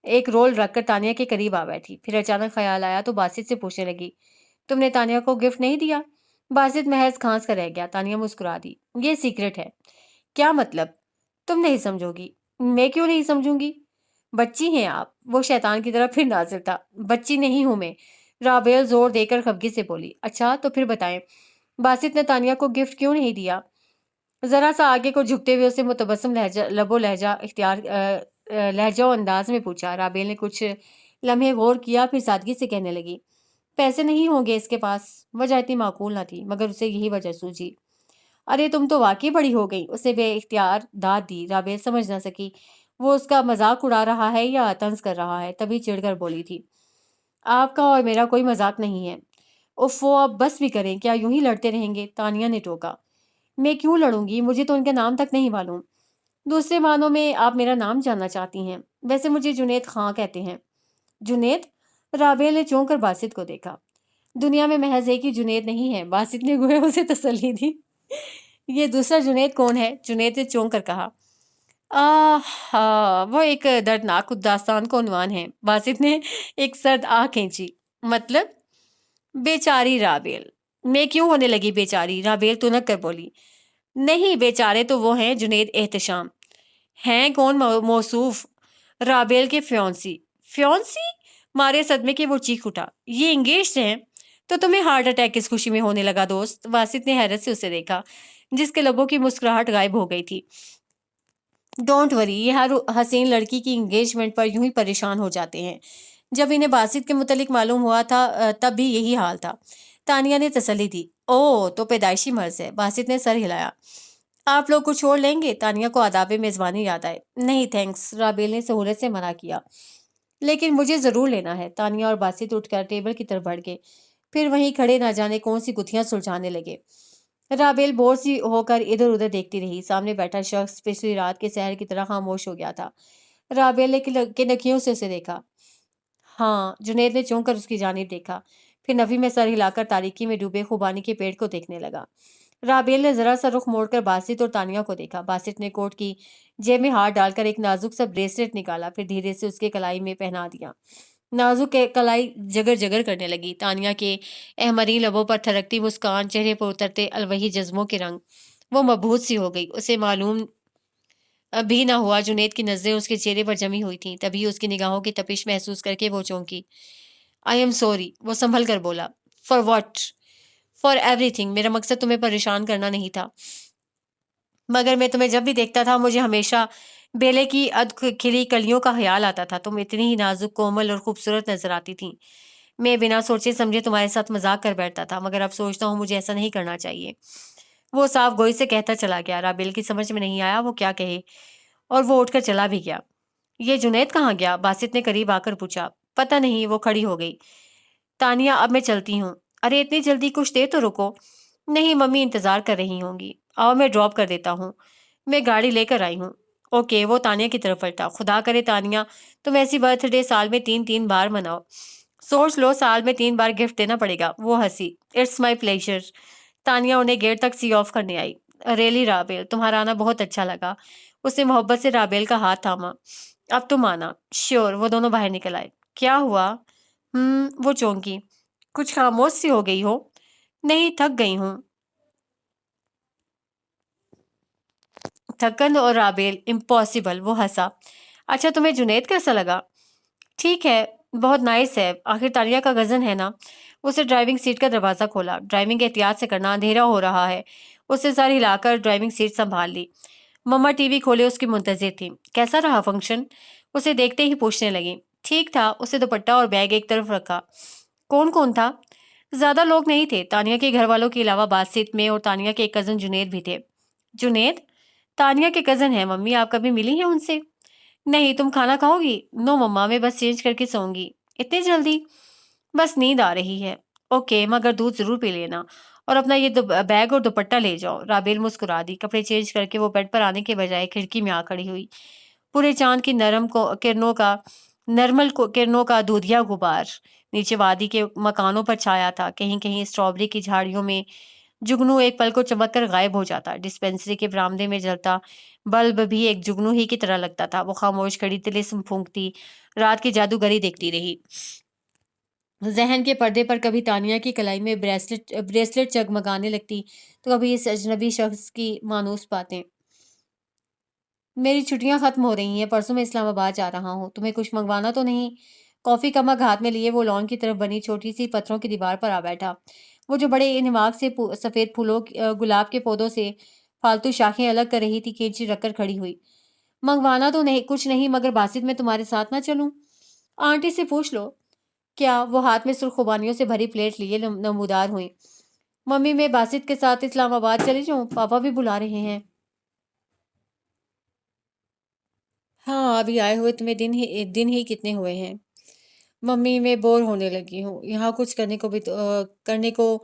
ایک رول رکھ کر تانیہ کے قریب آ بیٹھی۔ پھر اچانک خیال آیا تو باسط سے پوچھنے لگی، تم نے تانیہ کو گفٹ نہیں دیا؟ باسط محض کھانس کر رہ گیا۔ تانیہ مسکرا دی، یہ سیکرٹ ہے۔ کیا مطلب؟ تم نہیں سمجھو گی۔ میں کیوں نہیں سمجھوں گی؟ بچی ہیں آپ۔ وہ شیطان کی طرح پھر ناظر تھا۔ بچی نہیں ہوں میں، رابیل زور دے کر خفگی سے بولی۔ اچھا تو پھر بتائیں، باسط نے تانیہ کو گفٹ کیوں نہیں دیا؟ ذرا سا آگے کو جھکتے ہوئے اسے متبسم لہجہ و انداز میں پوچھا۔ رابیل نے کچھ لمحے غور کیا، پھر سادگی سے کہنے لگی، پیسے نہیں ہوں گے اس کے پاس۔ وجہ اتنی معقول نہ تھی مگر اسے یہی وجہ سوجی۔ ارے تم تو واقعی بڑی ہو گئی، اسے بے اختیار داد دی۔ رابیل سمجھ نہ سکی وہ اس کا مذاق اڑا رہا ہے یا طنز کر رہا ہے، تبھی چڑھ کر بولی تھی، آپ کا اور میرا کوئی مذاق نہیں ہے۔ اوفو اب بس بھی کریں، کیا یوں ہی لڑتے رہیں گے؟ تانیہ نے ٹوکا۔ میں کیوں لڑوں گی؟ مجھے تو ان کا نام تک نہیں معلوم۔ دوسرے معنوں میں آپ میرا نام جاننا چاہتی ہیں؟ ویسے مجھے جنید خاں کہتے ہیں۔ جنید؟ رابیل نے چونک کر باسط کو دیکھا۔ دنیا میں محض ایک ہی جنید نہیں ہے، باسط نے گویا اسے تسلی دی۔ یہ دوسرا جنید کون ہے؟ جنید نے چونک کر کہا۔ وہ ایک دردناک داستان کو عنوان ہے۔ باسط نے ایک سرد آہ کھینچی۔ مطلب؟ بیچاری رابیل۔ میں کیوں ہونے لگی بیچاری؟ رابیل تنک کر بولی۔ نہیں، بیچارے تو وہ ہیں جنید احتشام۔ ہیں کون موصوف؟ رابیل کے فیونسی۔ فیونسی؟ مارے صدمے کے وہ چیخ اٹھا، یہ انگیجڈ ہیں؟ تو تمہیں ہارٹ اٹیک کس خوشی میں ہونے لگا دوست؟ باسط نے حیرت سے اسے دیکھا جس کے لبوں کی مسکراہٹ غائب ہو گئی تھی۔ ڈونٹ وری، یہ ہر حسین لڑکی کی انگیجمنٹ پر یوں ہی پریشان ہو جاتے ہیں۔ جب انہیں باسط کے متعلق معلوم ہوا تھا تب بھی یہی حال تھا۔ تانیہ نے تسلی دی، او تو پیدائشی مرض ہے۔ باسط نے سر ہلایا۔ آپ لوگ کچھ اور لیں گے؟ تانیہ کو آداب میزبانی یاد آئے۔ نہیں تھینکس، رابیل نے سہولت سے منع کیا۔ لیکن مجھے ضرور لینا ہے۔ تانیہ اور باسط اٹھ کر ٹیبل کی طرف بڑھ گئے، پھر وہیں کھڑے نہ جانے کون سی گتھیاں سلجھانے لگے۔ رابیل بور سی ہو کر ادھر ادھر دیکھتی رہی۔ سامنے بیٹھا شخص پچھلی رات کے سحر کی طرح خاموش ہو گیا تھا۔ رابیل نے کنکھیوں سے اسے دیکھا۔ ہاں، جنید نے چونک کر اس کی جانب دیکھا، پھر نفی میں سر ہلا کر تاریکی میں ڈوبے خوبانی کے پیڑ کو دیکھنے لگا۔ رابیل نے ذرا سا رخ موڑ کر باسط اور تانیہ کو دیکھا۔ باسط نے کوٹ کی جیب میں ہاتھ ڈال کر ایک نازک سا بریسلٹ نکالا، پھر دھیرے سے اس کے کلائی میں پہنا دیا۔ نازک کلائی جگر جگر کرنے لگی۔ تانیہ کے احمرین لبوں پر تھرکتی مسکان، چہرے پر اترتے الوہی جذبوں کے رنگ، وہ مبہوت سی ہو گئی۔ اسے معلوم بھی نہ ہوا جنید کی نظریں اس کے چہرے پر جمی ہوئی تھیں، تبھی اس کی نگاہوں کی تپش محسوس کر کے وہ چونکی۔ آئی ایم سوری، وہ سنبھل کر بولا۔ For what? For every thing. میرا مقصد تمہیں پریشان کرنا نہیں تھا، مگر میں تمہیں جب بھی دیکھتا تھا مجھے ہمیشہ بیلے کی اد کھلی کلیوں کا خیال آتا تھا۔ تم اتنی ہی نازک، کومل اور خوبصورت نظر آتی تھیں۔ میں بنا سوچے سمجھے تمہارے ساتھ مذاق کر بیٹھتا تھا، مگر اب سوچتا ہوں مجھے ایسا نہیں کرنا چاہیے۔ وہ صاف گوئی سے کہتا چلا گیا۔ رابیل کی سمجھ میں نہیں آیا وہ کیا کہے، اور وہ اٹھ کر چلا بھی گیا۔ یہ جنید کہاں گیا؟ باسط نے قریب آ کر پوچھا۔ پتہ نہیں، وہ کھڑی ہو گئی۔ تانیہ اب میں چلتی ہوں۔ ارے اتنی جلدی، کچھ دیر تو رکو۔ نہیں، ممی انتظار کر رہی ہوں گی۔ آؤ میں ڈراپ کر دیتا ہوں، میں گاڑی لے کر آئی ہوں۔ اوکے، وہ تانیہ کی طرف پلٹا۔ خدا کرے تانیہ تم ایسی برتھ ڈے سال میں 3 بار مناؤ۔ سوچ لو، سال میں 3 بار گفٹ دینا پڑے گا۔ وہ ہنسی۔ It's my pleasure. تانیہ انہیں گیٹ تک سی آف کرنے آئی۔ ریلی رابیل، تمہارا آنا بہت اچھا لگا۔ اس نے محبت سے رابیل کا ہاتھ تھاما۔ اب تم آنا۔ شیور۔ وہ دونوں باہر نکل آئے۔ کیا ہوا؟ وہ چونکی۔ کچھ خاموش سی ہو گئی ہو؟ نہیں، تھک گئی ہوں۔ تھکن اور رابیل، امپاسبل۔ وہ ہنسا۔ اچھا تمہیں جنید کیسا لگا؟ ٹھیک ہے، بہت نائس ہے، آخر تانیہ کا کزن ہے نا۔ اسے ڈرائیونگ سیٹ کا دروازہ کھولا۔ ڈرائیونگ احتیاط سے کرنا، اندھیرا ہو رہا ہے۔ اسے سر ہلا کر ڈرائیونگ سیٹ سنبھال لی۔ مما ٹی وی کھولے اس کی منتظر تھی۔ کیسا رہا فنکشن؟ اسے دیکھتے ہی پوچھنے لگی۔ ٹھیک تھا، اسے دوپٹہ اور بیگ ایک طرف رکھا۔ کون کون تھا؟ زیادہ لوگ نہیں تھے، تانیہ کے گھر والوں کے علاوہ باسط میں اور تانیہ کے ایک کزن جنید بھی تھے۔ جنید؟ تانیہ کے کزن ہیں ممی، آپ کبھی ملی ہیں ان سے؟ نہیں، تم کھانا کھاؤ گی؟ نو مما، میں بس چینج کر کے سوؤں گی۔ اتنی جلدی؟ بس نیند آ رہی ہے۔ اوکے، مگر دودھ ضرور پی لینا، اور اپنا یہ بیگ اور دوپٹہ لے جاؤ۔ رابیل مسکرا دی۔ کپڑے چینج کر کے وہ بیڈ پر آنے کے بجائے کھڑکی میں آ کھڑی ہوئی۔ پورے چاند کی کرنوں کا دودھیا غبار نیچے وادی کے مکانوں پر چھایا تھا۔ کہیں کہیں اسٹرابری کی جھاڑیوں میں جگنو ایک پل کو چمک کر غائب ہو جاتا۔ ڈسپینسری کے برآمدے میں جلتا بلب بھی ایک جگنو ہی کی طرح لگتا تھا۔ وہ خاموش کھڑی طلسم پھونکتی رات کی جادوگری دیکھتی رہی۔ ذہن کے پردے پر کبھی تانیہ کی کلائی میں بریسلٹ جگمگانے لگتی تو کبھی اس اجنبی شخص کی مانوس باتیں۔ میری چھٹیاں ختم ہو رہی ہیں، پرسوں میں اسلام آباد جا رہا ہوں، تمہیں کچھ منگوانا تو نہیں؟ کافی کا مگ ہاتھ میں لیے وہ لان کی طرف بنی چھوٹی سی پتھروں کی دیوار پر آ بیٹھا۔ وہ جو بڑے انہماک سے سفید پھولوں گلاب کے پودوں سے فالتو شاخیں الگ کر رہی تھی، کینچی رکھ کر کھڑی ہوئی۔ منگوانا تو نہیں کچھ نہیں، مگر باسط میں تمہارے ساتھ نہ چلوں؟ آنٹی سے پوچھ لو۔ کیا؟ وہ ہاتھ میں سرخ خوبانیوں سے بھری پلیٹ لیے نمودار ہوئی۔ ممی، میں باسط کے ساتھ اسلام آباد چلی جاؤں؟ پاپا بھی بلا رہے ہیں۔ ہاں، ابھی آئے ہوئے تمہیں دن ہی کتنے ہوئے ہیں؟ ممی، میں بور ہونے لگی ہوں یہاں، کچھ کرنے کو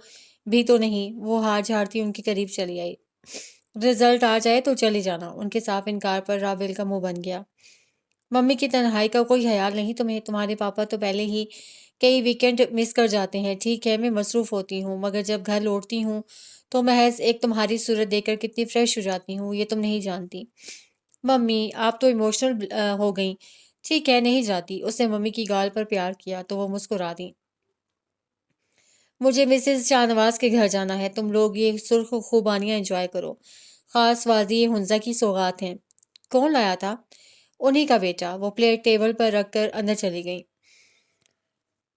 بھی تو نہیں۔ وہ ہاتھ جھاڑتی ان کے قریب چلی آئی۔ رزلٹ آ جائے تو چلی جانا۔ ان کے صاف انکار پر رابل کا منہ بن گیا۔ ممی کی تنہائی کا کوئی خیال نہیں تمہیں؟ تمہارے پاپا تو پہلے ہی کئی ویکینڈ مس کر جاتے ہیں۔ ٹھیک ہے، میں مصروف ہوتی ہوں، مگر جب گھر لوٹتی ہوں تو محض ایک تمہاری صورت دیکھ کر کتنی فریش ہو جاتی ہوں، یہ تم نہیں جانتی۔ ممی، آپ تو ایموشنل ہو گئیں۔ ٹھیک ہے، نہیں جاتی۔ اس نے ممی کی گال پر پیار کیا تو وہ مسکرا دیں۔ مجھے مسز شاہ نواز کے گھر جانا ہے، تم لوگ یہ سرخ خوبانیاں انجوائے کرو۔ خاص واضح ہنزا کی سوغات ہیں۔ کون لایا تھا؟ انہی کا بیٹا۔ وہ پلیٹ ٹیبل پر رکھ کر اندر چلی گئی۔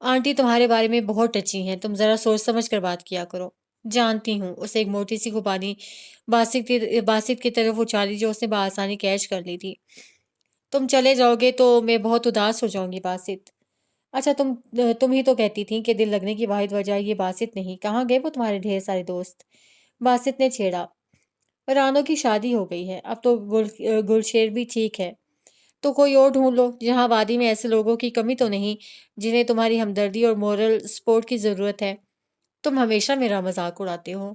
آنٹی تمہارے بارے میں بہت ٹچی ہیں، تم ذرا سوچ سمجھ کر بات کیا کرو۔ جانتی ہوں۔ اسے ایک موٹی سی خوبانی باسط کی طرف اچھالی جو اس نے بآسانی کیچ کر لی تھی۔ تم چلے جاؤ گے تو میں بہت اداس ہو جاؤں گی باسط۔ اچھا، تم ہی تو کہتی تھیں کہ دل لگنے کی واحد وجہ یہ باسط نہیں، کہاں گئے وہ تمہارے ڈھیر سارے دوست؟ باسط نے چھیڑا۔ رانو کی شادی ہو گئی ہے، اب تو گلشیر بھی ٹھیک ہے، تو کوئی اور ڈھونڈ لو۔ یہاں وادی میں ایسے لوگوں کی کمی تو نہیں جنہیں تمہاری ہمدردی اور مورل سپورٹ کی ضرورت ہے۔ تم ہمیشہ میرا مذاق اڑاتے ہو۔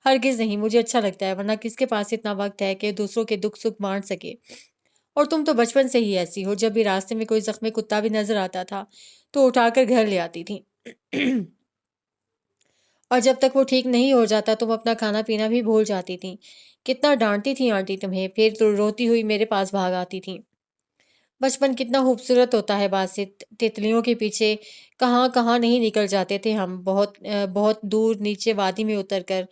ہرگز نہیں، مجھے اچھا لگتا ہے، ورنہ کس کے پاس اتنا وقت ہے کہ دوسروں کے دکھ سکھ بانٹ سکے؟ اور تم تو بچپن سے ہی ایسی ہو، جب بھی راستے میں کوئی زخمی کتا بھی نظر آتا تھا تو اٹھا کر گھر لے آتی تھی۔ اور جب تک وہ ٹھیک نہیں ہو جاتا تم اپنا کھانا پینا بھی بھول جاتی تھی۔ کتنا ڈانٹتی تھی آنٹی تمہیں، پھر تو روتی ہوئی میرے پاس بھاگ آتی تھی۔ بچپن کتنا خوبصورت ہوتا ہے باسط، تتلیوں کے پیچھے کہاں کہاں نہیں نکل جاتے تھے ہم، بہت دور نیچے وادی میں اتر کر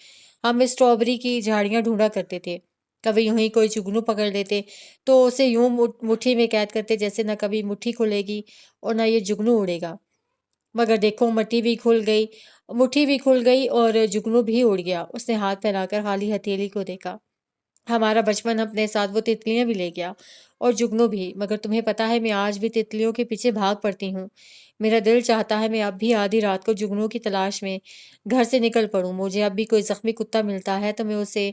ہم اسٹرابری کی جھاڑیاں ڈھونڈا کرتے تھے۔ کبھی یوں ہی کوئی جگنو پکڑ لیتے تو اسے یوں مٹھی میں قید کرتے جیسے نہ کبھی مٹھی کھلے گی اور نہ یہ جگنو اڑے گا۔ مگر دیکھو، مٹھی بھی کھل گئی اور جگنو بھی اڑ گیا۔ اس نے ہاتھ پھیلا کر خالی ہتھیلی کو دیکھا۔ ہمارا بچپن اپنے ساتھ وہ تتلیاں بھی لے گیا اور جگنو بھی، مگر تمہیں پتا ہے میں آج بھی تتلیوں کے پیچھے بھاگ پڑتی ہوں۔ میرا دل چاہتا ہے میں اب بھی آدھی رات کو جگنو کی تلاش میں گھر سے نکل پڑوں۔ مجھے اب بھی کوئی زخمی کتا ملتا ہے تو میں اسے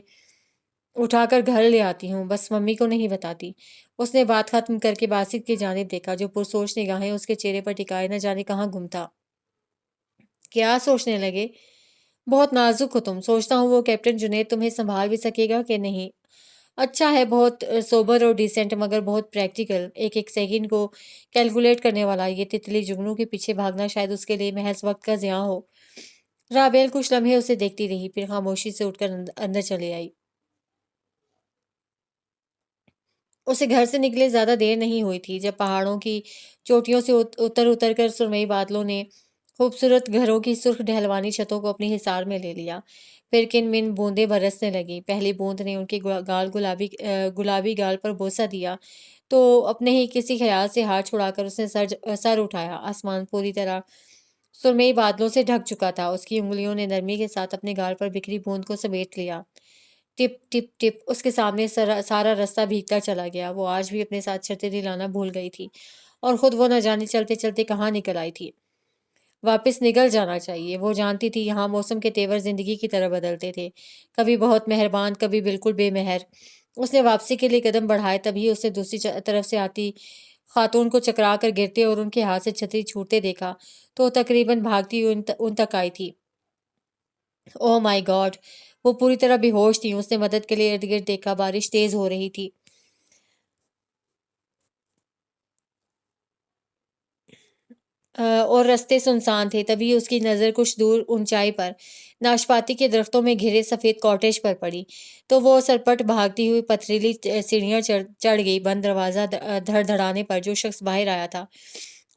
اٹھا کر گھر لے آتی ہوں، بس ممی کو نہیں بتاتی۔ اس نے بات ختم کر کے باسط کی جانب دیکھا جو پرسوچ نگاہیں اس کے چہرے پر ٹکائے نہ جانے کہاں گم تھا۔ کیا سوچنے لگے؟ بہت نازک ہو تم، سوچتا ہوں وہ کیپٹن جنید تمہیں سنبھال بھی سکے گا کہ نہیں۔ اچھا ہے، بہت سوبر اور ڈیسنٹ، مگر بہت پریکٹیکل، ایک ایک سیکنڈ کو کیلکولیٹ کرنے والا۔ یہ تتلی جگنو کے پیچھے بھاگنا شاید اس کے لیے محض وقت کا ضیاع ہو۔ رابیل کچھ لمحے اسے دیکھتی رہی، پھر خاموشی سے اٹھ کر اندر چلی آئی۔ اسے گھر سے نکلے زیادہ دیر نہیں ہوئی تھی جب پہاڑوں کی چوٹیوں سے اتر کر سرمئی بادلوں نے خوبصورت گھروں کی سرخ ڈھلوانی چھتوں کو اپنی حصار میں لے لیا۔ پھر کن من بوندیں برسنے لگیں۔ پہلی بوند نے ان کے گلابی گال پر بوسہ دیا تو اپنے ہی کسی خیال سے ہاتھ چھڑا کر اس نے سر اٹھایا۔ آسمان پوری طرح سرمئی بادلوں سے ڈھک چکا تھا۔ اس کی انگلیوں نے نرمی کے ساتھ اپنے گال پر بکھری بوند کو سمیٹ لیا۔ ٹپ ٹپ ٹپ اس کے سامنے سارا رستہ بھیگتا چلا گیا۔ وہ آج بھی اپنے ساتھ چھتری لانا بھول گئی تھی اور خود وہ نہ جانے چلتے چلتے کہاں نکل آئی تھی۔ واپس نکل جانا چاہیے۔ وہ جانتی تھی یہاں موسم کے تیور زندگی کی طرح بدلتے تھے، کبھی بہت مہربان، کبھی بالکل بے مہر۔ اس نے واپسی کے لیے قدم بڑھائے، تبھی اسے دوسری طرف سے آتی خاتون کو چکرا کر گرتے اور ان کے ہاتھ سے چھتری چھوٹتے دیکھا تو تقریباً بھاگتی ان تک آئی تھی۔ اوہ مائی گاڈ! وہ پوری طرح بے ہوش تھی۔ اس نے مدد کے لیے ارد گرد دیکھا۔ بارش تیز ہو رہی تھی اور رستے سنسان تھے۔ تبھی اس کی نظر کچھ دور اونچائی پر ناشپاتی کے درختوں میں گھرے سفید کاٹیج پر پڑی تو وہ سرپٹ بھاگتی ہوئی پتھریلی سیڑھیاں چڑھ گئی۔ بند دروازہ دھڑ دھڑانے پر جو شخص باہر آیا تھا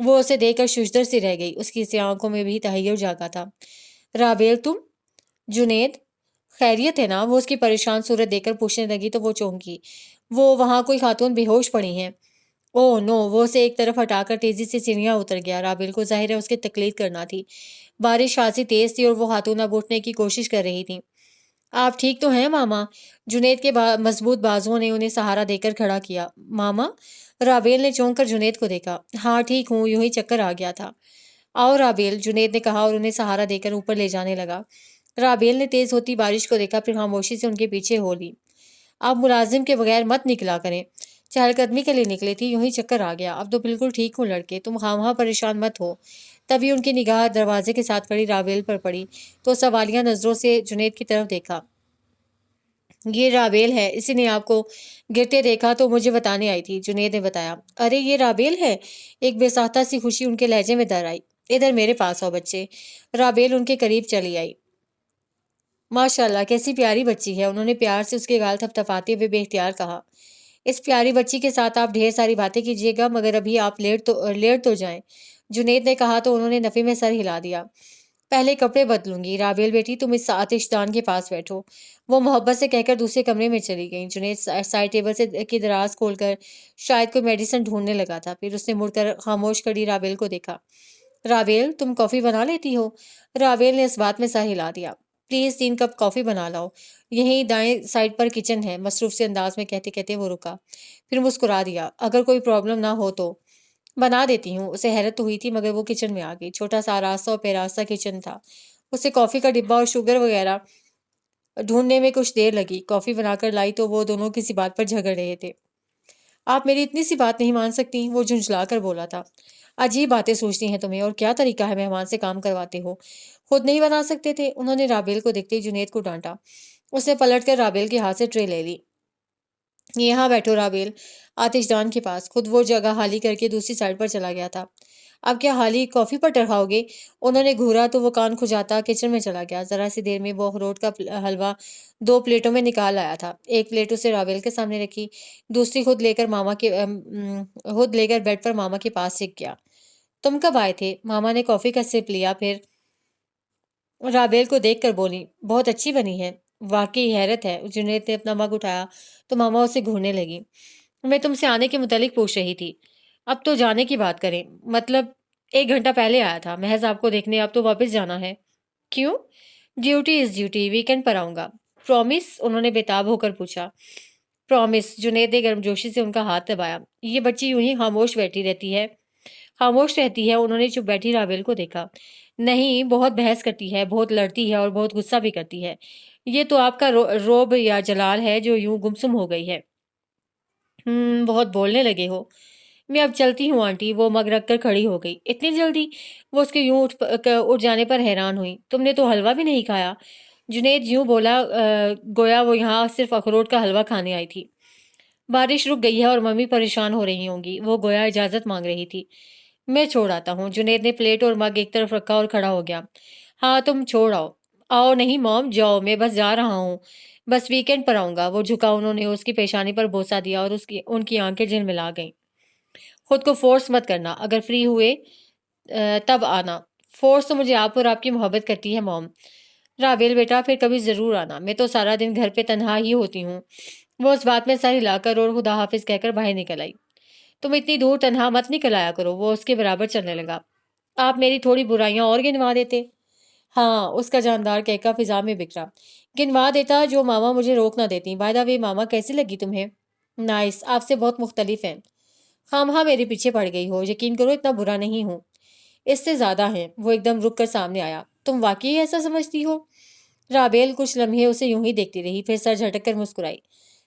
وہ اسے دیکھ کر ششدر سی رہ گئی۔ اس کی سی آنکھوں میں بھی تحیر جاگا تھا۔ رابیل تم؟ جنید خیریت ہے نا؟ وہ اس کی پریشان صورت دیکھ کر پوچھنے لگی تو وہ چونکی۔ وہ وہاں کوئی خاتون بے ہوش پڑی ہیں؟ اوہ نو! وہ اسے ایک طرف ہٹا کر تیزی سے سیڑھیاں اتر گیا۔ رابیل کو ظاہر ہے اس کی تقلید کرنا تھی۔ بارش خاصی تیز تھی اور وہ خاتون اب اٹھنے کی کوشش کر رہی تھی۔ آپ ٹھیک تو ہیں ماما؟ جنید کے مضبوط بازوؤں نے انہیں سہارا دے کر کھڑا کیا۔ ماما؟ رابیل نے چونک کر جنید کو دیکھا۔ ہاں ٹھیک ہوں، یوں ہی چکر آ گیا تھا۔ آؤ رابیل، جنید نے کہا اور انہیں سہارا دے کر اوپر لے جانے لگا۔ رابیل نے تیز ہوتی بارش کو دیکھا، پھر خاموشی سے ان کے پیچھے ہو لی۔ آپ ملازم کے بغیر مت نکلا کریں۔ چہل قدمی کے لیے نکلے تھی، یوں ہی چکر آ گیا۔ اب تو بالکل ٹھیک ہوں لڑکے، تم خواہاں پریشان مت ہو۔ تبھی ان کی نگاہ دروازے کے ساتھ کھڑی رابیل پر پڑی تو سوالیہ نظروں سے جنید کی طرف دیکھا۔ یہ رابیل ہے، اسی نے آپ کو گرتے دیکھا تو مجھے بتانے آئی تھی، جنید نے بتایا۔ ارے یہ رابیل ہے؟ ایک بے ساختہ سی خوشی ان کے لہجے میں در آئی۔ ادھر میرے پاس آؤ بچے۔ رابیل ان کے قریب چلی آئی۔ ماشاءاللہ کیسی پیاری بچی ہے، انہوں نے پیار سے اس کے گال تھپتھپاتے ہوئے بے اختیار کہا۔ اس پیاری بچی کے ساتھ آپ ڈھیر ساری باتیں کیجیے گا، مگر ابھی آپ لیٹ تو جائیں، جنید نے کہا تو انہوں نے نفی میں سر ہلا دیا۔ پہلے کپڑے بدلوں گی، رابیل بیٹی تم اس آتش دان کے پاس بیٹھو، وہ محبت سے کہہ کر دوسرے کمرے میں چلی گئیں۔ جنید سائڈ ٹیبل سے کی دراز کھول کر شاید کوئی میڈیسن ڈھونڈنے لگا تھا، پھر اس نے مڑ کر خاموش کھڑی رابیل کو دیکھا۔ رابیل تم کافی بنا لیتی ہو؟ رابیل نے اس بات میں سر ہلا دیا۔ پلیز 3 کپ کافی بنا لاؤ، یہیں دائیں سائڈ پر کچن ہے، مصروف سے انداز میں کہتے کہتے وہ رکا، پھر مسکرا دیا۔ اگر کوئی پرابلم نہ ہو تو بنا دیتی ہوں۔ اسے حیرت تو ہوئی تھی مگر وہ کچن میں آ گئی۔ چھوٹا سا آراستہ اور پیراستہ کچن تھا۔ اسے کافی کا ڈبہ اور شوگر وغیرہ ڈھونڈنے میں کچھ دیر لگی۔ کافی بنا کر لائی تو وہ دونوں کسی بات پر جھگڑ رہے تھے۔ آپ میری اتنی سی بات نہیں مان سکتی؟ وہ جھنجھلا کر بولا تھا۔ عجیب باتیں سوچتی ہیں تمہیں، اور کیا طریقہ ہے مہمان سے کام کرواتے ہو؟ خود نہیں بنا سکتے تھے؟ انہوں نے رابیل کو دیکھتے ہی جنید کو ڈانٹا۔ اس نے پلٹ کر رابیل کے ہاتھ سے ٹرے لے لی۔ یہاں بیٹھو رابیل، آتش دان کے پاس۔ خود وہ جگہ خالی کر کے دوسری سائڈ پر چلا گیا تھا۔ اب کیا حالی کافی پر ٹرکاؤ گے؟ انہوں نے گھورا تو وہ کان کھجاتا کچن میں چلا گیا۔ ذرا سی دیر میں وہ اخروٹ کا حلوہ 2 پلیٹوں میں نکال آیا تھا۔ ایک پلیٹ اسے رابیل کے سامنے رکھی، دوسری خود لے کر بیڈ پر ماما کے پاس سیک گیا۔ تم کب آئے تھے؟ ماما نے کافی کا سپ لیا، پھر رابیل کو دیکھ کر بولی، بہت اچھی بنی ہے۔ واقعی حیرت ہے۔ جنید نے اپنا مگ اٹھایا تو ماما اسے گھورنے لگی۔ میں تم سے آنے کے متعلق پوچھ رہی تھی۔ اب تو جانے کی بات کریں، مطلب 1 گھنٹہ پہلے آیا تھا، محض آپ کو دیکھنے، اب تو واپس جانا ہے۔ کیوں؟ ڈیوٹی از ڈیوٹی، ویکنڈ پر آؤں گا۔ پرومس؟ انہوں نے بےتاب ہو کر پوچھا۔ پرومس، جنید نے گرمجوشی سے ان کا ہاتھ دبایا۔ یہ بچی یوں ہی خاموش رہتی ہے؟ انہوں نے چپ بیٹھی رابیل کو دیکھا۔ نہیں، بہت بحث کرتی ہے، بہت لڑتی ہے اور بہت غصہ بھی کرتی ہے۔ یہ تو آپ کا روب یا جلال ہے جو یوں گمسم ہو گئی ہے۔ بہت بولنے لگے ہو۔ میں اب چلتی ہوں آنٹی۔ وہ مگ رکھ کر کھڑی ہو گئی۔ اتنی جلدی؟ وہ اس کے یوں اٹھ جانے پر حیران ہوئی۔ تم نے تو حلوہ بھی نہیں کھایا؟ جنید یوں بولا گویا وہ یہاں صرف اخروٹ کا حلوہ کھانے آئی تھی۔ بارش رک گئی ہے اور ممی پریشان ہو رہی ہوں گی، وہ گویا اجازت مانگ رہی تھی۔ میں چھوڑ آتا ہوں۔ جنید نے پلیٹ اور مگ ایک طرف رکھا اور کھڑا ہو گیا۔ ہاں تم چھوڑ آؤ۔ آؤ نہیں موم، جاؤ، میں بس جا رہا ہوں، بس ویکنڈ پر آؤں گا۔ وہ جھکا، انہوں نے اس کی پیشانی پر بوسہ دیا اور ان کی آنکھیں جھلملا گئیں۔ خود کو فورس مت کرنا، اگر فری ہوئے تب آنا، فورس تو مجھے آپ اور آپ کی محبت کرتی ہے موم۔ رابیل بیٹا پھر کبھی ضرور آنا، میں تو سارا دن گھر پہ تنہا ہی ہوتی ہوں۔ وہ اس بات میں سر ہلا کر اور خدا حافظ کہہ کر باہر نکل آئی۔ تم اتنی دور تنہا مت نکل آیا کرو، وہ اس کے برابر چلنے لگا۔ آپ میری تھوڑی برائیاں اور گنوا دیتے۔ ہاں، اس کا جاندار کہکا فضا میں بکھرا۔ گنوا دیتا جو ماما مجھے روک نہ دیتی۔ بائی دا وے ماما کیسی لگی تمہیں؟ نائس، آپ سے بہت مختلف ہیں۔ خواہ میرے پیچھے پڑ گئی ہو، یقین کرو اتنا برا نہیں ہوں، اس سے زیادہ ہیں۔ وہ ایک دم رک کر سامنے آیا۔ تم واقعی ایسا سمجھتی ہو؟ رابیل کچھ لمحے اسے یوں ہی دیکھتی رہی، پھر سر جھٹک کر مسکرائی۔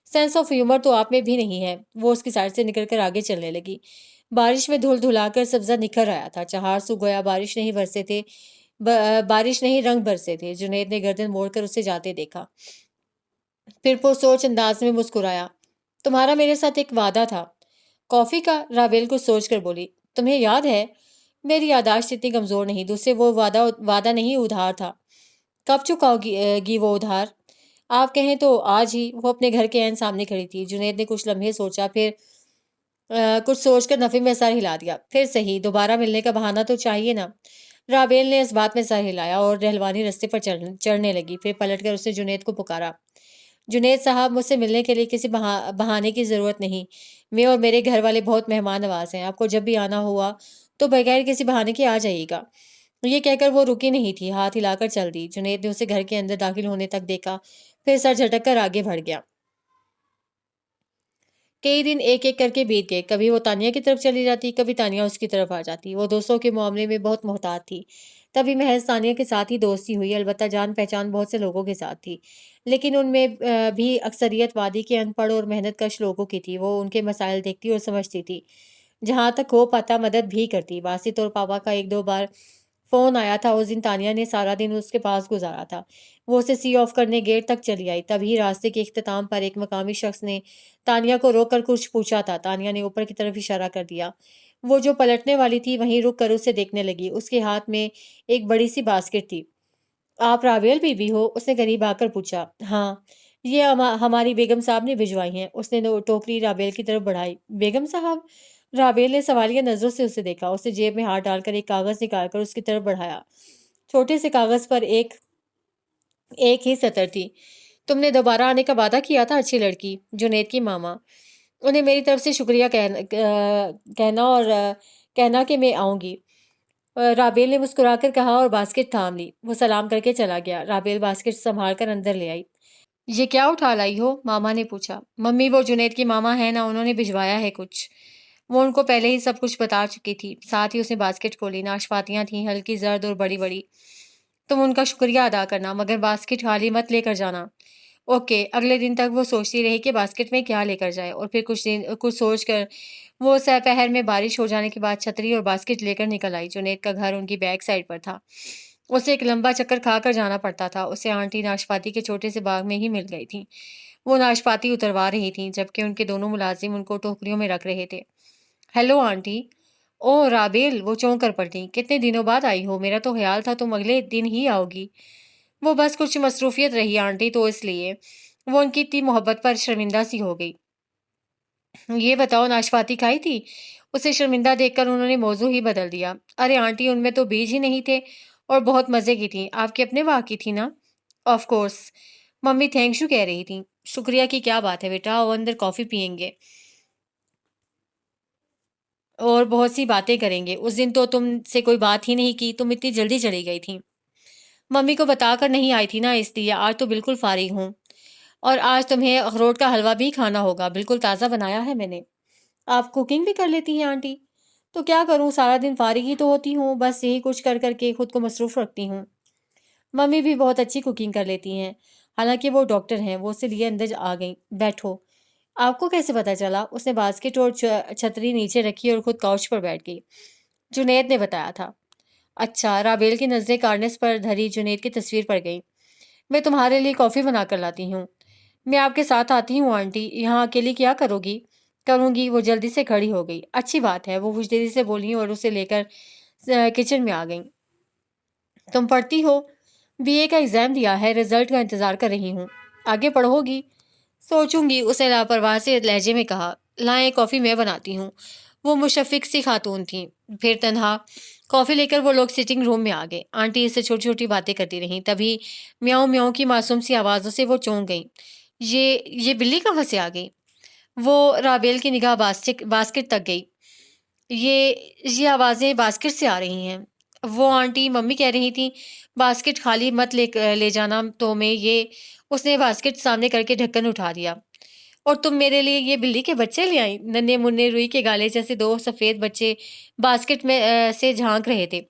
سینس آف ہیومر تو آپ میں بھی نہیں ہے۔ وہ اس کی سائڈ سے نکل کر آگے چلنے لگی۔ بارش میں دھل دھلا کر سبزہ نکھر آیا تھا، چہار سو گویا بارش نہیں رنگ برسے تھے۔ جنید نے گردن موڑ کر اسے جاتے دیکھا، پھر پرسوچ انداز میں مسکرایا۔ تمہارا میرے ساتھ ایک وعدہ تھا۔ کافی کا؟ رابیل کو سوچ کر بولی۔ تمہیں یاد ہے؟ میری یادداشت اتنی کمزور نہیں، دوسرے وہ وعدہ نہیں ادھار تھا۔ کب چکاؤ گی وہ ادھار؟ آپ کہیں تو آج ہی۔ وہ اپنے گھر کے عین سامنے کھڑی تھی۔ جنید نے کچھ لمحے سوچا، پھر کچھ سوچ کر نفی میں سر ہلا دیا۔ پھر صحیح، دوبارہ ملنے کا بہانہ تو چاہیے نا۔ رابیل نے اس بات میں سر ہلایا اور رہلوانی رستے پر چڑھنے لگی، پھر پلٹ کر اسے جنید کو پکارا۔ جنید صاحب، مجھ سے ملنے کے لیے کسی بہانے کی ضرورت نہیں۔ میں اور میرے گھر والے بہت مہمان نواز ہیں، آپ کو جب بھی آنا ہوا تو بغیر کسی بہانے کے آ جائیے گا۔ یہ کہہ کر وہ رکی نہیں تھی، ہاتھ ہلا کر چل دی۔ جنید نے اسے گھر کے اندر داخل ہونے تک دیکھا، پھر سر جھٹک کر آگے بڑھ گیا۔ کئی دن ایک ایک کر کے بیت گئے، کبھی وہ تانیہ کی طرف چلی جاتی، کبھی تانیہ اس کی طرف آ جاتی۔ وہ دوستوں کے معاملے میں بہت محتاط تھی، تبھی محض تانیہ کے ساتھ ہی دوستی ہوئی، البتہ جان پہچان بہت سے لوگوں کے ساتھ تھی، لیکن ان میں بھی اکثریت وادی کے ان پڑھ اور محنت کش لوگوں کی تھی۔ وہ ان کے مسائل دیکھتی اور سمجھتی تھی، جہاں تک ہو پاتا مدد بھی کرتی۔ باسط اور پاپا کا ایک دو بار فون آیا تھا، اس دن تانیہ نے سارا دن اس کے پاس گزارا تھا۔ وہ اسے سی آف کرنے گیٹ تک چلی آئی، تبھی راستے کے اختتام پر ایک مقامی شخص نے تانیہ کو روک کر کچھ پوچھا تھا۔ تانیہ نے اوپر کی طرف اشارہ کر دیا۔ وہ جو پلٹنے والی تھی وہیں رک کر اسے دیکھنے لگی۔ اس کے ہاتھ میں ایک بڑی سی باسکٹ تھی۔ آپ رابیل بی بی ہو؟ اس نے قریب آ کر پوچھا۔ ہاں، یہ ہماری بیگم صاحب نے بھجوائی ہیں۔ اس نے ٹوکری رابیل کی طرف بڑھائی۔ بیگم صاحب؟ رابیل نے سوالیہ نظروں سے اسے دیکھا، اسے جیب میں ہاتھ ڈال کر ایک کاغذ نکال کر اس کی طرف بڑھایا۔ چھوٹے سے کاغذ پر ایک ہی سطر تھی۔ تم نے دوبارہ آنے کا وعدہ کیا تھا، اچھی لڑکی۔ جنید کی ماما، انہیں میری طرف سے شکریہ کہنا اور کہنا کہ میں آؤں گی۔ رابیل نے مسکرا کر کہا اور باسکٹ تھام لی۔ وہ سلام کر کے چلا گیا۔ رابیل باسکٹ سنبھال کر اندر لے آئی۔ یہ کیا اٹھا لائی ہو؟ ماما نے پوچھا۔ ممی، وہ جنید کی ماما ہے نا، انہوں نے بھجوایا ہے کچھ۔ وہ ان کو پہلے ہی سب کچھ بتا چکی تھی۔ ساتھ ہی اس نے باسکٹ کھولی۔ ناشپاتیاں تھیں، ہلکی زرد اور بڑی بڑی۔ تم ان کا شکریہ ادا کرنا، مگر باسکٹ خالی مت لے کر جانا۔ اوکے۔ اگلے دن تک وہ سوچتی رہی کہ باسکٹ میں کیا لے کر جائے، اور پھر کچھ سوچ کر وہ سپہر میں بارش ہو جانے کے بعد چھتری اور باسکٹ لے کر نکل آئی۔ جنید کا گھر ان کی بیک سائڈ پر تھا، اسے ایک لمبا چکر کھا کر جانا پڑتا تھا۔ اسے آنٹی ناشپاتی کے چھوٹے سے باغ میں ہی مل گئی تھی۔ وہ ناشپاتی اتروا رہی تھیں، جبکہ ان کے دونوں ملازم ان کو ٹوکریوں میں رکھ رہے تھے۔ Hello aunty. او رابیل، وہ چونک کر پڑتی۔ کتنے دنوں بعد آئی ہو؟ میرا تو خیال تھا تم اگلے دن ہی آؤ گی۔ وہ بس کچھ مصروفیت رہی آنٹی، تو اس لیے۔ وہ ان کی اتنی محبت پر شرمندہ سی ہو گئی۔ یہ بتاؤ، ناشپاتی کھائی تھی؟ اسے شرمندہ دیکھ کر انہوں نے موضوع ہی بدل دیا۔ ارے آنٹی، ان میں تو بیج ہی نہیں تھے، اور بہت مزے کی تھیں۔ آپ کے اپنے باغ کی تھی نا؟ Of course. Mummy thank you کہہ رہی تھیں۔ شکریہ کی کیا بات ہے بیٹا، آؤ اندر کافی پئیں گے اور بہت سی باتیں کریں گے۔ اس دن تو تم سے کوئی بات ہی نہیں کی، تم اتنی جلدی چلی گئی تھی۔ ممی کو بتا کر نہیں آئی تھی نا، اس لیے آج تو بالکل فارغ ہوں، اور آج تمہیں اخروٹ کا حلوہ بھی کھانا ہوگا، بالکل تازہ بنایا ہے میں نے۔ آپ کوکنگ بھی کر لیتی ہیں آنٹی؟ تو کیا کروں، سارا دن فارغ ہی تو ہوتی ہوں، بس یہی کچھ کر کر کے خود کو مصروف رکھتی ہوں۔ ممی بھی بہت اچھی کوکنگ کر لیتی ہیں، حالانکہ وہ ڈاکٹر ہیں۔ وہ اسے لیے اندر آ گئیں۔ بیٹھو۔ آپ کو کیسے پتا چلا؟ اس نے باسکٹ اور چھتری نیچے رکھی اور خود کاؤچ پر بیٹھ گئی۔ جنید نے بتایا تھا۔ اچھا۔ رابیل کی نظریں کارنس پر دھری جنید کی تصویر پر گئیں۔ میں تمہارے لیے کافی بنا کر لاتی ہوں۔ میں آپ کے ساتھ آتی ہوں آنٹی، یہاں اکیلی کیا کروں گی؟ وہ جلدی سے کھڑی ہو گئی۔ اچھی بات ہے، وہ خوش دلی سے بولی اور اسے لے کر کچن میں آ گئیں۔ تم پڑھتی ہو؟ بی اے کا ایگزام دیا ہے، رزلٹ کا انتظار کر رہی ہوں۔ آگے پڑھو گی؟ سوچوں گی، اسے لاپرواہ سے لہجے میں کہا۔ لائیں، کافی میں بناتی ہوں۔ وہ مشفق سی خاتون تھیں، پھر تنہا کافی لے کر وہ لوگ سٹنگ روم میں آ گئے۔ آنٹی اس سے چھوٹی چھوٹی باتیں کرتی رہیں، تبھی میاؤں میاؤں کی معصوم سی آوازوں سے وہ چونک گئیں۔ یہ بلی کہاں سے آ گئی؟ وہ رابیل کی نگاہ باسکٹ تک گئی۔ یہ آوازیں باسکٹ سے آ رہی ہیں۔ وہ آنٹی ممی کہہ رہی تھیں باسکٹ خالی مت لے جانا تو میں یہ اس نے باسکٹ سامنے کر کے ڈھکن اٹھا دیا۔ اور تم میرے لیے یہ بلی کے بچے لے آئی؟ ننھے منھے روئی کے گالے جیسے دو سفید بچے باسکٹ میں سے جھانک رہے تھے۔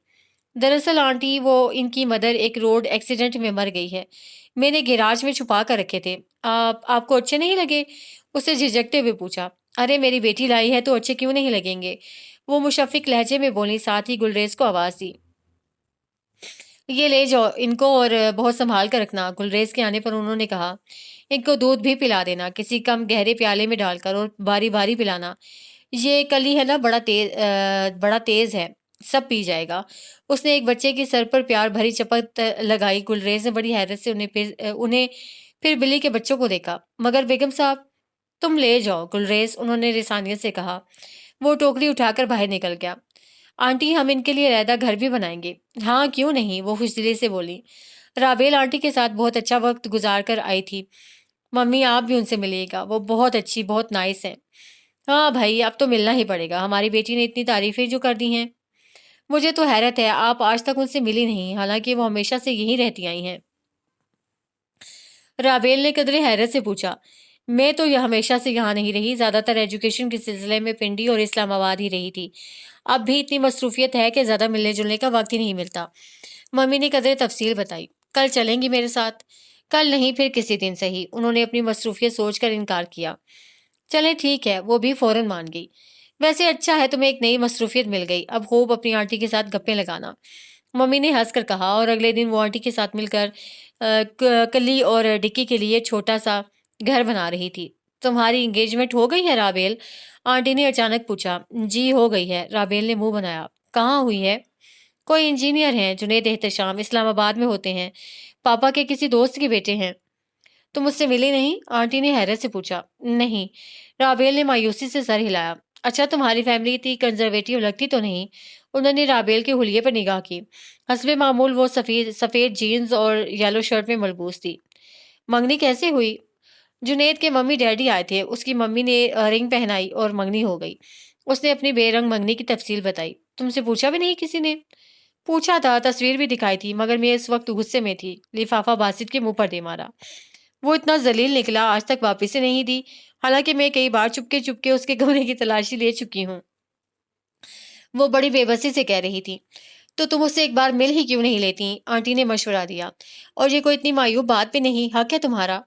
دراصل آنٹی وہ ان کی مدر ایک روڈ ایکسیڈنٹ میں مر گئی ہے۔ میں نے گیراج میں چھپا کر رکھے تھے۔ آپ کو اچھے نہیں لگے؟ اسے جھجکتے ہوئے پوچھا۔ ارے میری بیٹی لائی ہے تو اچھے کیوں نہیں لگیں گے؟ وہ مشفق لہجے میں بولی، ساتھ ہی گلریز کو آواز دی، یہ لے جاؤ ان کو اور بہت سنبھال کر رکھنا۔ گلریز کے آنے پر انہوں نے کہا، ان کو دودھ بھی پلا دینا، کسی کم گہرے پیالے میں ڈال کر، اور باری باری پلانا۔ یہ کلی ہے نا، بڑا تیز ہے، سب پی جائے گا۔ اس نے ایک بچے کے سر پر پیار بھری چپت لگائی۔ گلریز نے بڑی حیرت سے انہیں پھر بلی کے بچوں کو دیکھا۔ مگر بیگم صاحب تم لے جاؤ گلریز، انہوں نے رسانیت سے کہا۔ وہ ٹوکری اٹھا کر باہر نکل گیا۔ آنٹی ہم ان کے لیے علیحدہ گھر بھی بنائیں گے۔ ہاں کیوں نہیں، وہ خوش دلی سے بولی۔ رابیل آنٹی کے ساتھ بہت اچھا وقت گزار کر آئی تھی۔ ممی آپ بھی ان سے ملیے گا، وہ بہت اچھی، بہت نائس ہیں۔ ہاں بھائی اب تو ملنا ہی پڑے گا، ہماری بیٹی نے اتنی تعریفیں جو کر دی ہیں۔ مجھے تو حیرت ہے آپ آج تک ان سے ملی نہیں، حالانکہ وہ ہمیشہ سے یہیں رہتی آئی ہیں۔ رابیل نے قدرے حیرت سے پوچھا، میں تو یہ ہمیشہ سے یہاں نہیں رہی، زیادہ تر ایجوکیشن کے سلسلے میں پنڈی اور اسلام آباد ہی رہی تھی۔ اب بھی اتنی مصروفیت ہے کہ زیادہ ملنے جلنے کا وقت ہی نہیں ملتا۔ ممی نے قدرے تفصیل بتائی۔ کل چلیں گی میرے ساتھ؟ کل نہیں پھر کسی دن صحیح، انہوں نے اپنی مصروفیت سوچ کر انکار کیا۔ چلیں ٹھیک ہے، وہ بھی فوراً مان گئی۔ ویسے اچھا ہے تمہیں ایک نئی مصروفیت مل گئی، اب خوب اپنی آنٹی کے ساتھ گپیں لگانا، ممی نے ہنس کر کہا۔ اور اگلے دن وہ آنٹی کے ساتھ مل کر کلی اور ڈکی کے لیے چھوٹا سا گھر بنا رہی تھی۔ تمہاری انگیجمنٹ ہو گئی ہے رابیل؟ آنٹی نے اچانک پوچھا۔ جی ہو گئی ہے، رابیل نے منہ بنایا۔ کہاں ہوئی ہے؟ کوئی انجینئر ہیں، جنید احتشام، اسلام آباد میں ہوتے ہیں، پاپا کے کسی دوست کے بیٹے ہیں۔ تم اس سے ملی نہیں؟ آنٹی نے حیرت سے پوچھا۔ نہیں، رابیل نے مایوسی سے سر ہلایا۔ اچھا تمہاری فیملی اتنی کنزرویٹو لگتی تو نہیں؟ انہوں نے رابیل کے حلیے پر نگاہ کی۔ حسب معمول وہ سفید جینز اور یلو شرٹ میں ملبوس تھی۔ منگنی کیسے ہوئی؟ جنید کے ممی ڈیڈی آئے تھے، اس کی ممی نے رنگ پہنائی اور منگنی ہو گئی۔ اس نے اپنی بے رنگ منگنی کی تفصیل بتائی۔ تم سے پوچھا بھی نہیں کسی نے؟ پوچھا تھا، تصویر بھی دکھائی تھی، مگر میں اس وقت غصے میں تھی۔ لفافہ باسط کے منہ پر دے مارا۔ وہ اتنا ذلیل نکلا، آج تک واپس ہی نہیں دی، حالانکہ میں کئی بار چپکے اس کے کمرے کی تلاشی لے چکی ہوں۔ وہ بڑی بے بسی سے کہہ رہی تھی۔ تو تم اس سے ایک بار مل ہی کیوں نہیں لیتی؟ آنٹی نے مشورہ دیا۔ اور یہ کوئی اتنی مایوب بات بھی نہیں، حق ہے تمہارا۔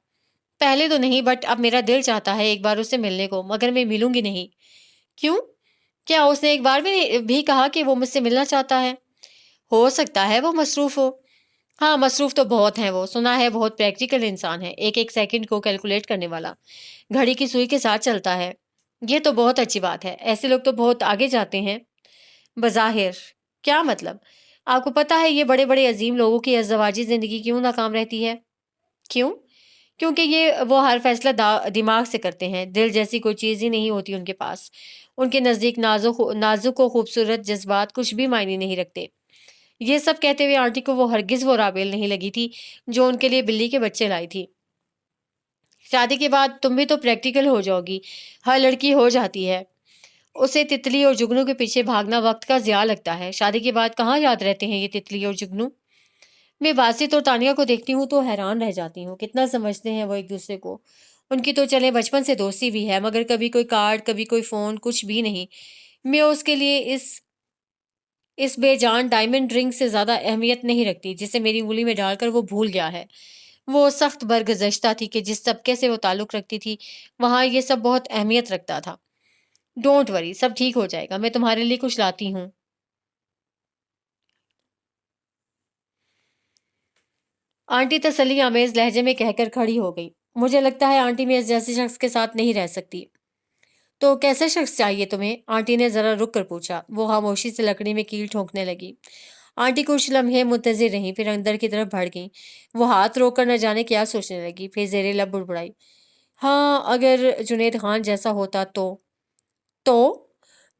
پہلے تو نہیں، بٹ اب میرا دل چاہتا ہے ایک بار اس سے ملنے کو، مگر میں ملوں گی نہیں۔ کیوں؟ کیا اس نے ایک بار بھی کہا کہ وہ مجھ سے ملنا چاہتا ہے؟ ہو سکتا ہے وہ مصروف ہو۔ ہاں مصروف تو بہت ہیں، وہ سنا ہے بہت پریکٹیکل انسان ہے، ایک ایک سیکنڈ کو کیلکولیٹ کرنے والا، گھڑی کی سوئی کے ساتھ چلتا ہے۔ یہ تو بہت اچھی بات ہے، ایسے لوگ تو بہت آگے جاتے ہیں۔ بظاہر کیا مطلب؟ آپ کو پتا ہے یہ بڑے بڑے عظیم لوگوں کی ازدواجی زندگی کیوں ناکام رہتی ہے؟ کیوں؟ کیونکہ وہ ہر فیصلہ دماغ سے کرتے ہیں، دل جیسی کوئی چیز ہی نہیں ہوتی ان کے پاس۔ ان کے نزدیک نازک و خوبصورت جذبات کچھ بھی معنی نہیں رکھتے۔ یہ سب کہتے ہوئے آنٹی کو ہرگز وہ رابیل نہیں لگی تھی جو ان کے لیے بلی کے بچے لائی تھی۔ شادی کے بعد تم بھی تو پریکٹیکل ہو جاؤ گی، ہر لڑکی ہو جاتی ہے۔ اسے تتلی اور جگنو کے پیچھے بھاگنا وقت کا ضیاع لگتا ہے، شادی کے بعد کہاں یاد رہتے ہیں یہ تتلی اور جگنو؟ میں باسط اور تانیہ کو دیکھتی ہوں تو حیران رہ جاتی ہوں، کتنا سمجھتے ہیں وہ ایک دوسرے کو۔ ان کی تو چلے بچپن سے دوستی بھی ہے، مگر کبھی کوئی کارڈ، کبھی کوئی فون، کچھ بھی نہیں۔ میں اس کے لیے اس بے جان ڈائمنڈ رنگ سے زیادہ اہمیت نہیں رکھتی جسے میری انگلی میں ڈال کر وہ بھول گیا ہے۔ وہ سخت برگزشتہ تھی کہ جس طبقے سے وہ تعلق رکھتی تھی وہاں یہ سب بہت اہمیت رکھتا تھا۔ ڈونٹ وری، سب ٹھیک ہو جائے گا، میں تمہارے لیے کچھ لاتی ہوں۔ آنٹی تسلی آمیز لہجے میں کہہ کر کھڑی ہو گئی۔ مجھے لگتا ہے آنٹی میں اس جیسے شخص کے ساتھ نہیں رہ سکتی۔ تو کیسے شخص چاہیے تمہیں؟ آنٹی نے ذرا رک کر پوچھا۔ وہ خاموشی سے لکڑی میں کیل ٹھونکنے لگی۔ آنٹی کچھ لمحے منتظر رہیں، پھر اندر کی طرف بڑھ گئیں۔ وہ ہاتھ روک کر نہ جانے کیا سوچنے لگی، پھر زیر لب بڑبڑائی۔ ہاں اگر جنید خان جیسا ہوتا تو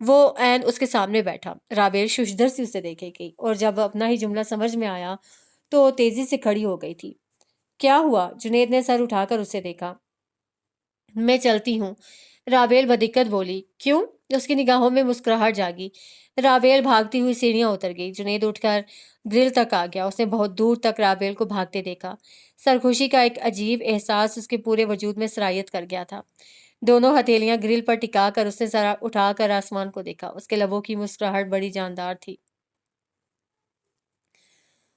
وہ عین اس کے سامنے بیٹھا۔ رابعہ ششدر سے اسے دیکھے گئی اور جب اپنا ہی جملہ سمجھ میں آیا تو تیزی سے کھڑی ہو گئی تھی۔ کیا ہوا؟ جنید نے سر اٹھا کر اسے دیکھا۔ میں چلتی ہوں، رابعہ بدقت بولی۔ کیوں؟ اس کی نگاہوں میں مسکراہٹ جاگی۔ رابعہ بھاگتی ہوئی سیڑھیاں اتر گئی۔ جنید اٹھ کر گرل تک آ گیا۔ اس نے بہت دور تک رابعہ کو بھاگتے دیکھا۔ سرخوشی کا ایک عجیب احساس اس کے پورے وجود میں سرایت کر گیا تھا۔ دونوں ہتھیلیاں گرل پر ٹکا کر اس نے ذرا اٹھا کر آسمان کو دیکھا۔ اس کے لبوں کی مسکراہٹ بڑی جاندار تھی۔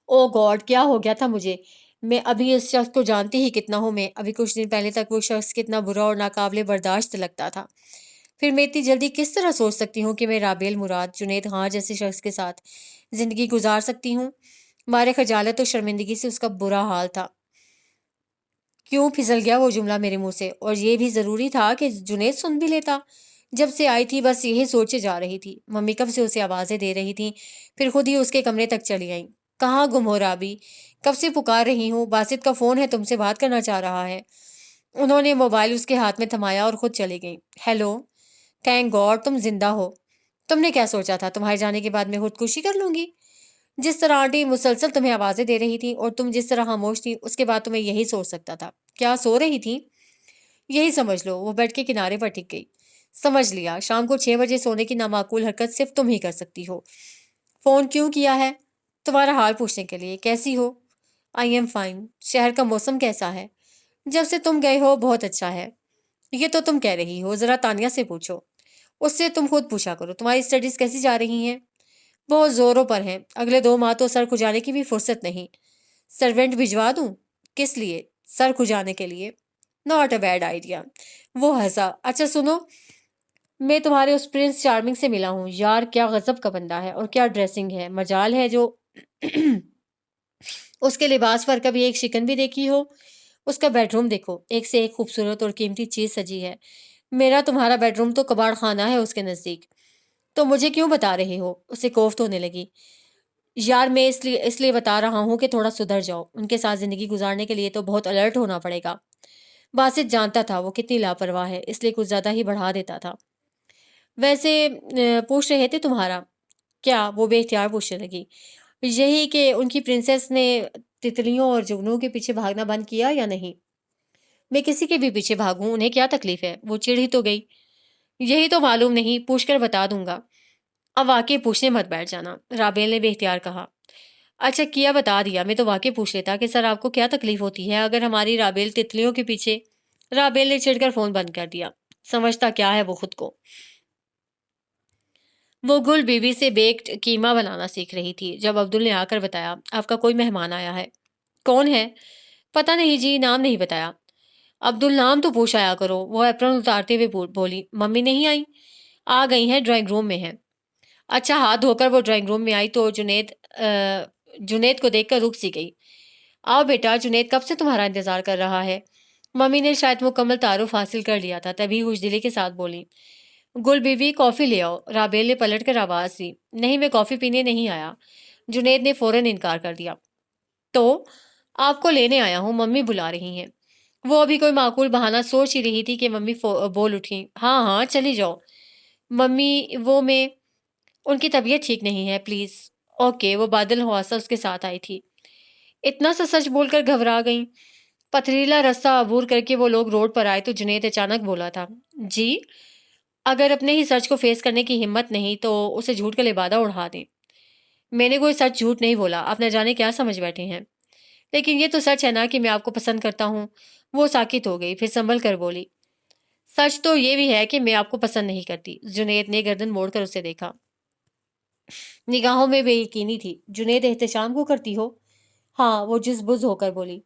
او گاڈ، کیا ہو گیا تھا مجھے؟ میں ابھی اس شخص کو جانتی ہی کتنا ہوں۔ میں ابھی کچھ دن پہلے تک وہ شخص کتنا برا اور ناقابل برداشت لگتا تھا۔ پھر میں اتنی جلدی کس طرح سوچ سکتی ہوں کہ میں رابعہ مراد جنید خان جیسے شخص کے ساتھ زندگی گزار سکتی ہوں؟ مارے خجالت اور شرمندگی سے اس کا برا حال تھا۔ کیوں پھسل گیا وہ جملہ میرے منہ سے؟ اور یہ بھی ضروری تھا کہ جنید سن بھی لیتا۔ جب سے آئی تھی بس یہی سوچے جا رہی تھی۔ ممی کب سے اسے آوازیں دے رہی تھیں، پھر خود ہی اس کے کمرے تک چلی آئیں۔ کہاں گم ہو رابی؟ کب سے پکار رہی ہوں، باسط کا فون ہے، تم سے بات کرنا چاہ رہا ہے۔ انہوں نے موبائل اس کے ہاتھ میں تھمایا اور خود چلی گئیں۔ ہیلو، تھینک گاڈ تم زندہ ہو۔ تم نے کیا سوچا تھا تمہارے جانے کے بعد میں خودکشی کر لوں گی؟ جس طرح آنٹی مسلسل تمہیں آوازیں دے رہی تھی اور تم جس طرح خاموش تھی، اس کے بعد تمہیں یہی سوچ سکتا تھا۔ کیا سو رہی تھی؟ یہی سمجھ لو۔ وہ بیڈ کے کنارے پر ٹک گئی۔ سمجھ لیا، شام کو 6 بجے سونے کی نامعقول حرکت صرف تم ہی کر سکتی ہو۔ فون کیوں کیا ہے؟ تمہارا حال پوچھنے کے لیے۔ کیسی ہو؟ I am fine. شہر کا موسم کیسا ہے؟ جب سے تم گئے ہو بہت اچھا ہے۔ یہ تو تم کہہ رہی ہو، ذرا تانیہ سے پوچھو۔ اس سے تم خود پوچھا کرو۔ تمہاری اسٹڈیز کیسی جا رہی ہیں؟ بہت زوروں پر ہیں۔ اگلے 2 ماہ تو سر کھجانے کی بھی فرصت نہیں۔ سرونٹ بھجوا دوں؟ کس لیے؟ سر کھجانے کے لیے۔ Not a bad idea. وہ ہنسا۔ اچھا سنو، میں تمہارے اس پرنس چارمنگ سے ملا ہوں۔ یار کیا غضب کا بندہ ہے، اور کیا ڈریسنگ ہے۔ مجال ہے جو اس کے لباس پر کبھی ایک شکن بھی دیکھی ہو۔ اس کا بیڈ روم دیکھو، ایک سے ایک خوبصورت اور قیمتی چیز سجی ہے۔ میرا تمہارا بیڈ روم تو کباڑ خانہ ہے اس کے نزدیک۔ تو مجھے کیوں بتا رہے ہو؟ اسے کوفت ہونے لگی۔ یار میں اس لیے بتا رہا ہوں کہ تھوڑا سدھر جاؤ۔ ان کے ساتھ زندگی گزارنے کے لیے تو بہت الرٹ ہونا پڑے گا۔ باسط جانتا تھا وہ کتنی لاپرواہ ہے، اس لیے کچھ زیادہ ہی بڑھا دیتا تھا۔ ویسے پوچھ رہے تھے تمہارا کیا؟ وہ بے اختیار پوچھنے لگی۔ یہی کہ ان کی پرنسس نے تتلیوں اور جگنوں کے پیچھے بھاگنا بند کیا یا نہیں؟ میں کسی کے بھی پیچھے بھاگوں، انہیں کیا تکلیف ہے؟ وہ چڑ ہی تو گئی۔ یہی تو معلوم نہیں، پوچھ کر بتا دوں گا۔ اب واقعی پوچھنے مت بیٹھ جانا، رابعہ نے بے اختیار کہا۔ اچھا کیا بتا دیا، میں تو واقعی پوچھ لیتا کہ سر آپ کو کیا تکلیف ہوتی ہے اگر ہماری رابعہ تتلیوں کے پیچھے۔ رابعہ نے چڑھ کر فون بند کر دیا۔ سمجھتا کیا ہے وہ خود کو؟ وہ گل بی بی سے بیکڈ قیمہ بنانا سیکھ رہی تھی جب عبدل نے آ کر بتایا آپ کا کوئی مہمان آیا ہے۔ کون ہے؟ پتہ نہیں جی، نام نہیں بتایا۔ عبدل نام تو پوچھ آیا کرو۔ وہ اپرن اتارتے ہوئے بولی۔ ممی نہیں آئی؟ آ گئی ہیں، ڈرائنگ روم میں ہیں۔ اچھا، ہاتھ دھو کر وہ ڈرائنگ روم میں آئی تو جنید کو دیکھ کر رک سی گئی۔ آؤ بیٹا، جنید کب سے تمہارا انتظار کر رہا ہے۔ ممی نے شاید مکمل تعارف حاصل کر لیا تھا، تبھی خوش دلی کے ساتھ بولی۔ گل بیوی کافی لے آؤ۔ رابعہ نے پلٹ کر آواز دی۔ نہیں، میں کافی پینے نہیں آیا۔ جنید نے فوراً انکار کر دیا۔ تو آپ کو لینے آیا ہوں، ممی بلا رہی ہیں۔ وہ ابھی کوئی معقول بہانہ سوچ ہی رہی تھی کہ ممی بول اٹھی۔ ہاں ہاں چلی جاؤ ممی، میں ان کی طبیعت ٹھیک نہیں ہے، پلیز۔ اوکے۔ وہ بادل حواسہ اس کے ساتھ آئی تھی۔ اتنا سا سچ بول کر گھبرا گئیں۔ پتھریلا راستہ عبور کر کے وہ لوگ روڈ پر آئے تو جنید اچانک بولا تھا۔ جی، اگر اپنے ہی سچ کو فیس کرنے کی ہمت نہیں تو اسے جھوٹ کا لبادہ اڑا دیں۔ میں نے کوئی سچ جھوٹ نہیں بولا، آپ نہ جانے کیا سمجھ بیٹھے ہیں۔ لیکن یہ تو سچ ہے نا کہ میں آپ کو پسند کرتا ہوں۔ وہ ساکت ہو گئی، پھر سنبھل کر بولی۔ سچ تو یہ بھی ہے کہ میں آپ کو پسند نہیں کرتی۔ جنید نے گردن موڑ کر اسے دیکھا۔ نگاہوں میں بے یقینی تھی۔ جنید احتشام کو کرتی ہو؟ ہاں، وہ جز بز ہو کر بولی۔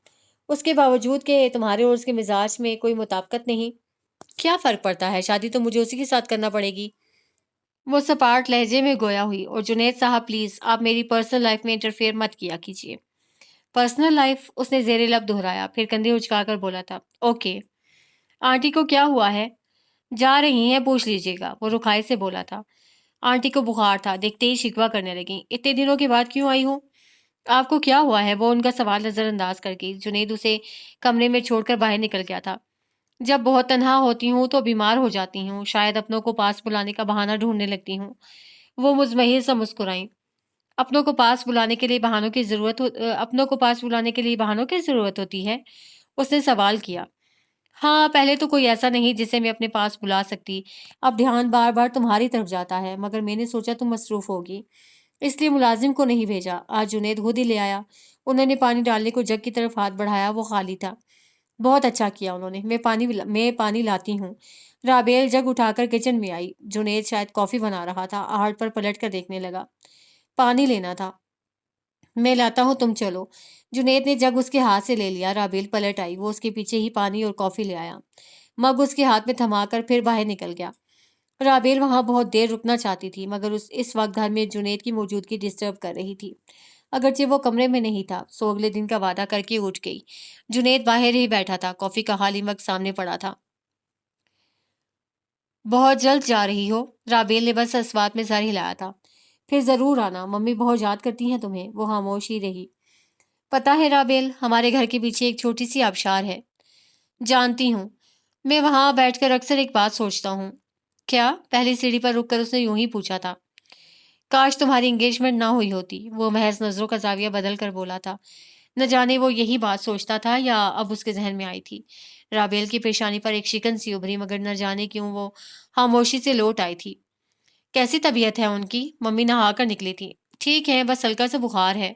اس کے باوجود کہ تمہارے اور اس کے مزاج میں کوئی مطابقت نہیں؟ کیا فرق پڑتا ہے، شادی تو مجھے اسی کے ساتھ کرنا پڑے گی۔ وہ سپاٹ لہجے میں گویا ہوئی۔ اور جنید صاحب پلیز، آپ میری پرسنل لائف میں انٹرفیئر مت کیا کیجیے۔ Personal life? اس نے زیر لب دہرایا، پھر کندھے اچکا کر بولا تھا۔ اوکے۔ آنٹی کو کیا ہوا ہے؟ جا رہی ہیں، پوچھ لیجیے گا، وہ رکھائی سے بولا تھا۔ آنٹی کو بخار تھا، دیکھتے ہی شکوہ کرنے لگیں۔ اتنے دنوں کے بعد کیوں آئی ہو؟ آپ کو کیا ہوا ہے؟ وہ ان کا سوال نظر انداز کر گئی۔ جنید اسے کمرے میں چھوڑ کر باہر نکل گیا تھا۔ جب بہت تنہا ہوتی ہوں تو بیمار ہو جاتی ہوں، شاید اپنوں کو پاس بلانے کا بہانہ ڈھونڈنے لگتی ہوں۔ وہ مزمحل سا مسکرائیں۔ اپنوں کو پاس بلانے کے لیے بہانوں کی اپنوں کو پاس بلانے کے لیے بہانوں کی ضرورت ہوتی ہے؟ اس نے سوال کیا۔ ہاں، پہلے تو کوئی ایسا نہیں جسے میں اپنے پاس بلا سکتی۔ اب دھیان بار بار تمہاری طرف جاتا ہے، مگر میں نے سوچا تم مصروف ہوگی، اس لیے ملازم کو نہیں بھیجا۔ آج جنید خود ہی لے آیا۔ انہوں نے پانی ڈالنے کو جگ کی طرف ہاتھ بڑھایا، وہ خالی تھا۔ بہت اچھا کیا انہوں نے، میں پانی لاتی ہوں۔ رابیل جگ اٹھا کر کچن میں آئی۔ جنید شاید کافی بنا رہا تھا، آہٹ پر پلٹ کر دیکھنے لگا۔ پانی لینا تھا؟ میں لاتا ہوں، تم چلو۔ جنید نے جگ اس کے ہاتھ سے لے لیا۔ رابیل پلٹ آئی، وہ اس کے پیچھے ہی پانی اور کافی لے آیا۔ مگ اس کے ہاتھ میں تھما کر پھر باہر نکل گیا۔ رابیل وہاں بہت دیر رکنا چاہتی تھی، مگر اس وقت گھر میں جنید کی موجودگی ڈسٹرب کر رہی تھی۔ اگرچہ وہ کمرے میں نہیں تھا، سو اگلے دن کا وعدہ کر کے اٹھ گئی۔ جنید باہر ہی بیٹھا تھا، کافی کا خالی مگ سامنے پڑا تھا۔ بہت جلد جا رہی ہو؟ رابیل نے بس اس بات میں سر ہلایا تھا۔ پھر ضرور آنا، ممی بہت یاد کرتی ہیں تمہیں۔ وہ خاموش ہی رہی۔ پتہ ہے رابیل، ہمارے گھر کے پیچھے ایک چھوٹی سی آبشار ہے۔ جانتی ہوں، میں وہاں بیٹھ کر اکثر ایک بات سوچتا ہوں۔ کیا؟ پہلی سیڑھی پر رک کر اس نے یوں ہی پوچھا تھا۔ کاش تمہاری انگیجمنٹ نہ ہوئی ہوتی، وہ محض نظروں کا زاویہ بدل کر بولا تھا۔ نہ جانے وہ یہی بات سوچتا تھا یا اب اس کے ذہن میں آئی تھی۔ رابیل کی پیشانی پر ایک شکن سی ابھری، مگر نہ جانے کیوں وہ خاموشی سے لوٹ آئی تھی۔ کیسی طبیعت ہے ان کی؟ ممی نہا کر نکلی تھی۔ ٹھیک ہے، بس ہلکا سا بخار ہے۔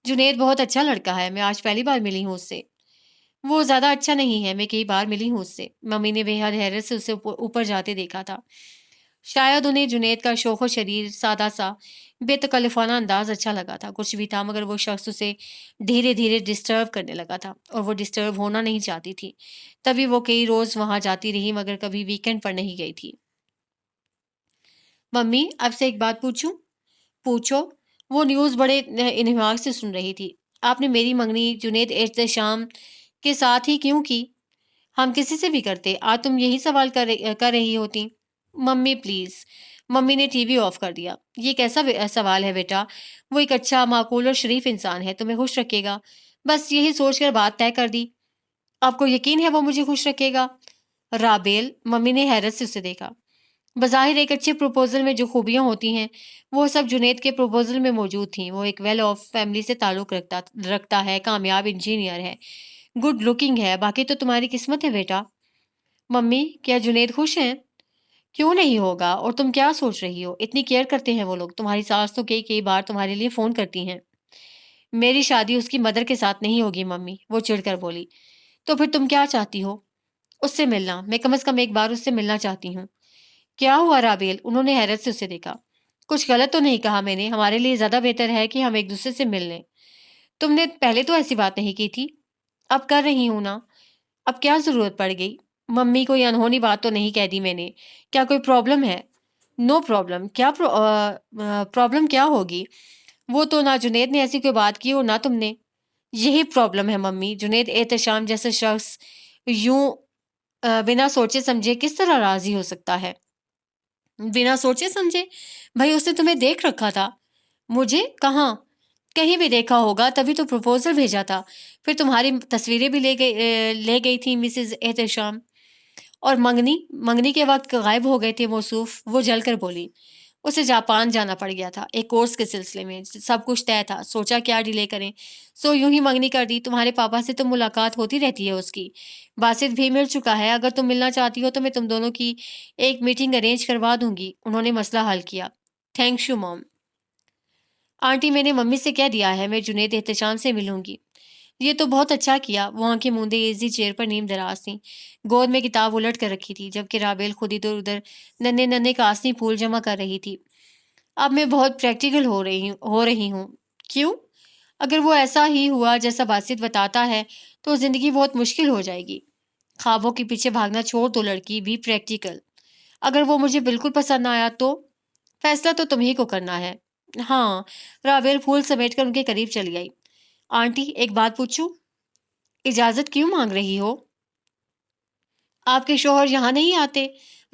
جنید بہت اچھا لڑکا ہے، میں آج پہلی بار ملی ہوں اس سے۔ وہ زیادہ اچھا نہیں ہے، میں کئی بار ملی ہوں اس سے۔ ممی نے بے حد حیرت سے اسے اوپر جاتے دیکھا تھا۔ شاید انہیں جنید کا شوخ و شریر، سادہ سا بے تکلفانہ انداز اچھا لگا تھا۔ کچھ بھی تھا، مگر وہ شخص اسے دھیرے دھیرے ڈسٹرب کرنے لگا تھا، اور وہ ڈسٹرب ہونا نہیں چاہتی تھی۔ تبھی وہ کئی روز وہاں جاتی رہی، مگر کبھی ویکینڈ پر نہیں گئی تھی۔ ممی، اب سے ایک بات پوچھوں؟ پوچھو۔ وہ نیوز بڑے انہماک سے سن رہی تھی۔ آپ نے میری منگنی جنید احتشام کے ساتھ ہی کیوں کی؟ ہم کسی سے بھی کرتے، آج تم یہی سوال کر رہی ہوتی۔ Mummy please. ممی نے ٹی وی آف کر دیا۔ یہ کیسا سوال ہے بیٹا؟ وہ ایک اچھا، معقول اور شریف انسان ہے، تمہیں خوش رکھے گا۔ بس یہی سوچ کر بات طے کر دی۔ آپ کو یقین ہے وہ مجھے خوش رکھے گا؟ رابیل، ممی نے حیرت سے اسے دیکھا۔ بظاہر ایک اچھے پروپوزل میں جو خوبیاں ہوتی ہیں وہ سب جنید کے پروپوزل میں موجود تھیں۔ وہ ایک ویل آف فیملی سے تعلق رکھتا ہے، کامیاب انجینئر ہے، گڈ لکنگ ہے، باقی تو تمہاری قسمت ہے بیٹا۔ ممی، کیا جنید خوش ہیں؟ کیوں نہیں ہوگا؟ اور تم کیا سوچ رہی ہو؟ اتنی کیئر کرتے ہیں وہ لوگ، تمہاری ساس تو کئی بار تمہارے لیے فون کرتی ہیں۔ میری شادی اس کی مدر کے ساتھ نہیں ہوگی ممی، وہ چڑھ کر بولی۔ تو پھر تم کیا چاہتی ہو؟ اس سے ملنا، میں کم از کم ایک بار اس سے ملنا چاہتی ہوں۔ کیا ہوا رابیل؟ انہوں نے حیرت سے اسے دیکھا۔ کچھ غلط تو نہیں کہا میں نے؟ ہمارے لیے زیادہ بہتر ہے کہ ہم ایک دوسرے سے مل لیں۔ تم نے پہلے تو ایسی بات نہیں کی تھی۔ اب کر رہی ہوں نا، اب کیا ضرورت پڑ گئی؟ ممی، کوئی انہونی بات تو نہیں کہہ دی میں نے؟ کیا کوئی پرابلم ہے؟ No problem. کیا پرابلم کیا ہوگی؟ وہ تو نہ جنید نے ایسی کوئی بات کی اور نہ تم نے۔ یہی پرابلم ہے ممی۔ جنید احتشام جیسا شخص یوں بنا سوچے سمجھے کس طرح راضی ہو سکتا ہے؟ بنا سوچے سمجھے؟ بھائی اس نے تمہیں دیکھ رکھا تھا۔ مجھے؟ کہاں؟ کہیں بھی دیکھا ہوگا تبھی تو پروپوزل بھیجا تھا۔ پھر تمہاری تصویریں بھی لے گئی تھی مسز احتشام۔ اور منگنی کے وقت غائب ہو گئے تھے موصوف، وہ جل کر بولی۔ اسے جاپان جانا پڑ گیا تھا ایک کورس کے سلسلے میں، سب کچھ طے تھا، سوچا کیا ڈیلے کریں، سو یوں ہی منگنی کر دی۔ تمہارے پاپا سے تو ملاقات ہوتی رہتی ہے اس کی، باسط بھی مل چکا ہے، اگر تم ملنا چاہتی ہو تو میں تم دونوں کی ایک میٹنگ ارینج کروا دوں گی۔ انہوں نے مسئلہ حل کیا۔ Thanks you mom. آنٹی، میں نے ممی سے کہہ دیا ہے میں جنید احتشام سے ملوں گی۔ یہ تو بہت اچھا کیا۔ وہ آنکھیں موندے ایزی چیئر پر نیم دراز تھیں، گود میں کتاب الٹ کر رکھی تھی، جبکہ رابیل خود ادھر ادھر ننے ننے کاسنی پھول جمع کر رہی تھی۔ اب میں بہت پریکٹیکل ہو رہی ہوں۔ کیوں؟ اگر وہ ایسا ہی ہوا جیسا باسط بتاتا ہے تو زندگی بہت مشکل ہو جائے گی۔ خوابوں کے پیچھے بھاگنا چھوڑ دو لڑکی، بھی پریکٹیکل۔ اگر وہ مجھے بالکل پسند نہ آیا تو؟ فیصلہ تو تمہیں کو کرنا ہے۔ ہاں۔ رابیل پھول سمیٹ کر ان کے قریب چلی آئی۔ آنٹی، ایک بات پوچھوں؟ اجازت کیوں مانگ رہی ہو؟ آپ کے شوہر یہاں نہیں آتے؟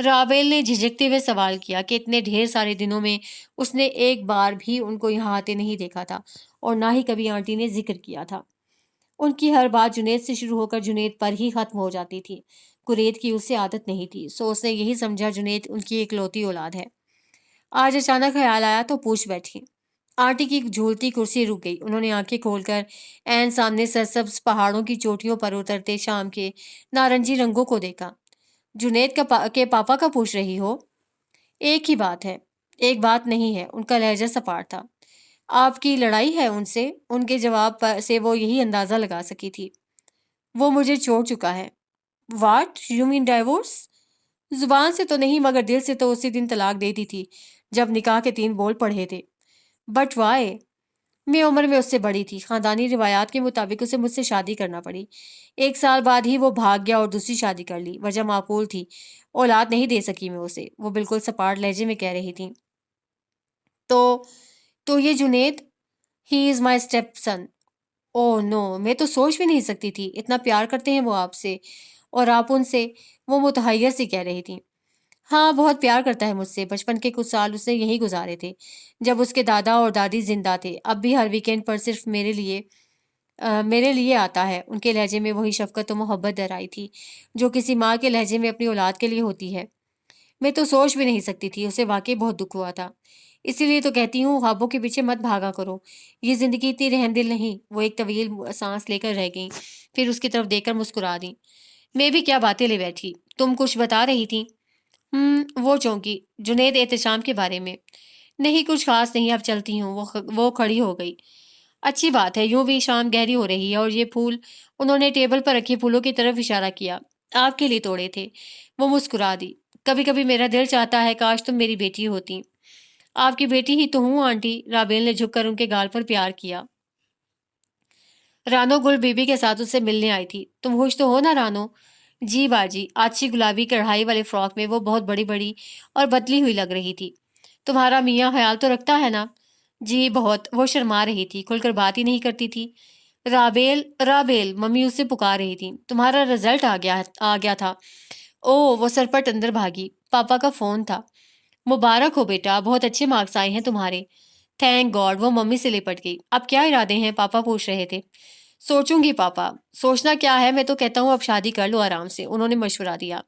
رابیل نے جھجکتے ہوئے سوال کیا کہ اتنے ڈھیر سارے دنوں میں اس نے ایک بار بھی ان کو یہاں آتے نہیں دیکھا تھا، اور نہ ہی کبھی آنٹی نے ذکر کیا تھا۔ ان کی ہر بات جنید سے شروع ہو کر جنید پر ہی ختم ہو جاتی تھی۔ قریت کی اسے عادت نہیں تھی، سو اس نے یہی سمجھا جنید ان کی اکلوتی اولاد ہے۔ آج اچانک خیال آیا تو پوچھ بیٹھی۔ آنٹی کی جھولتی کرسی رک گئی۔ انہوں نے آنکھیں کھول کر عین سامنے سرسبز پہاڑوں کی چوٹیوں پر اترتے شام کے نارنجی رنگوں کو دیکھا۔ جنید کے پاپا کا پوچھ رہی ہو؟ ایک ہی بات ہے۔ ایک بات نہیں ہے، ان کا لہجہ سپاٹ تھا۔ آپ کی لڑائی ہے ان سے؟ ان کے جواب سے وہ یہی اندازہ لگا سکی تھی۔ وہ مجھے چھوڑ چکا ہے۔ What you mean divorce? زبان سے تو نہیں مگر دل سے تو اسی دن طلاق دے دی تھی جب نکاح کے 3 بول پڑھے تھے۔ But why? میں عمر میں اس سے بڑی تھی، خاندانی روایات کے مطابق اسے مجھ سے شادی کرنا پڑی۔ 1 سال بعد ہی وہ بھاگ گیا اور دوسری شادی کر لی۔ وجہ معقول تھی، اولاد نہیں دے سکی میں اسے، وہ بالکل سپاٹ لہجے میں کہہ رہی تھی۔ تو یہ جنید، ہی از مائی اسٹیپ سن۔ اوہ نو، میں تو سوچ بھی نہیں سکتی تھی، اتنا پیار کرتے ہیں وہ آپ سے اور آپ ان سے، وہ متحیر سی کہہ رہی تھی۔ ہاں بہت پیار کرتا ہے مجھ سے، بچپن کے کچھ سال اس نے یہی گزارے تھے جب اس کے دادا اور دادی زندہ تھے۔ اب بھی ہر ویکینڈ پر صرف میرے لیے آتا ہے۔ ان کے لہجے میں وہی شفقت و محبت در آئی تھی جو کسی ماں کے لہجے میں اپنی اولاد کے لیے ہوتی ہے۔ میں تو سوچ بھی نہیں سکتی تھی، اسے واقعی بہت دکھ ہوا تھا۔ اسی لیے تو کہتی ہوں خوابوں کے پیچھے مت بھاگا کرو، یہ زندگی اتنی رحم دل نہیں۔ وہ ایک طویل سانس لے کر رہ گئیں، پھر اس کی طرف دیکھ کر مسکرا دیں۔ میں بھی کیا باتیں لے بیٹھی، تم کچھ بتا رہی تھی؟ وہ چونکی جنید احتشام کے بارے میں۔ نہیں کچھ خاص نہیں، اب چلتی ہوں۔ وہ کھڑی ہو گئی۔ اچھی بات ہے، یوں بھی شام گہری ہو رہی ہے، اور یہ پھول، انہوں نے ٹیبل پر رکھے پھولوں کی طرف اشارہ کیا، آپ کے لیے توڑے تھے۔ وہ مسکرا دی۔ کبھی کبھی میرا دل چاہتا ہے کاش تم میری بیٹی ہوتی۔ آپ کی بیٹی ہی تو ہوں آنٹی، رابیل نے جھک کر ان کے گال پر پیار کیا۔ رانو گل بی بی کے ساتھ اس سے ملنے آئی تھی۔ تم خوش تو ہو نا رانو؟ جی باجی، اچھی گلابی کڑھائی والے فراک میں وہ بہت بڑی بڑی اور بدلی ہوئی لگ رہی تھی۔ تمہارا میاں خیال تو رکھتا ہے نا؟ جی بہت، وہ شرما رہی تھی، کھل کر بات ہی نہیں کرتی تھی۔ رابیل رابیل، ممی اس سے پکار رہی تھی۔ تمہارا رزلٹ آ گیا تھا۔ اوہ، وہ سرپٹ اندر بھاگی۔ پاپا کا فون تھا۔ مبارک ہو بیٹا، بہت اچھے مارکس آئے ہیں تمہارے۔ تھینک گاڈ، وہ ممی سے لپٹ گئی۔ اب کیا ارادے ہیں؟ پاپا پوچھ رہے تھے۔ سوچوں گی پاپا۔ سوچنا کیا ہے، میں تو کہتا ہوں اب شادی کر لو آرام سے، انہوں نے مشورہ دیا۔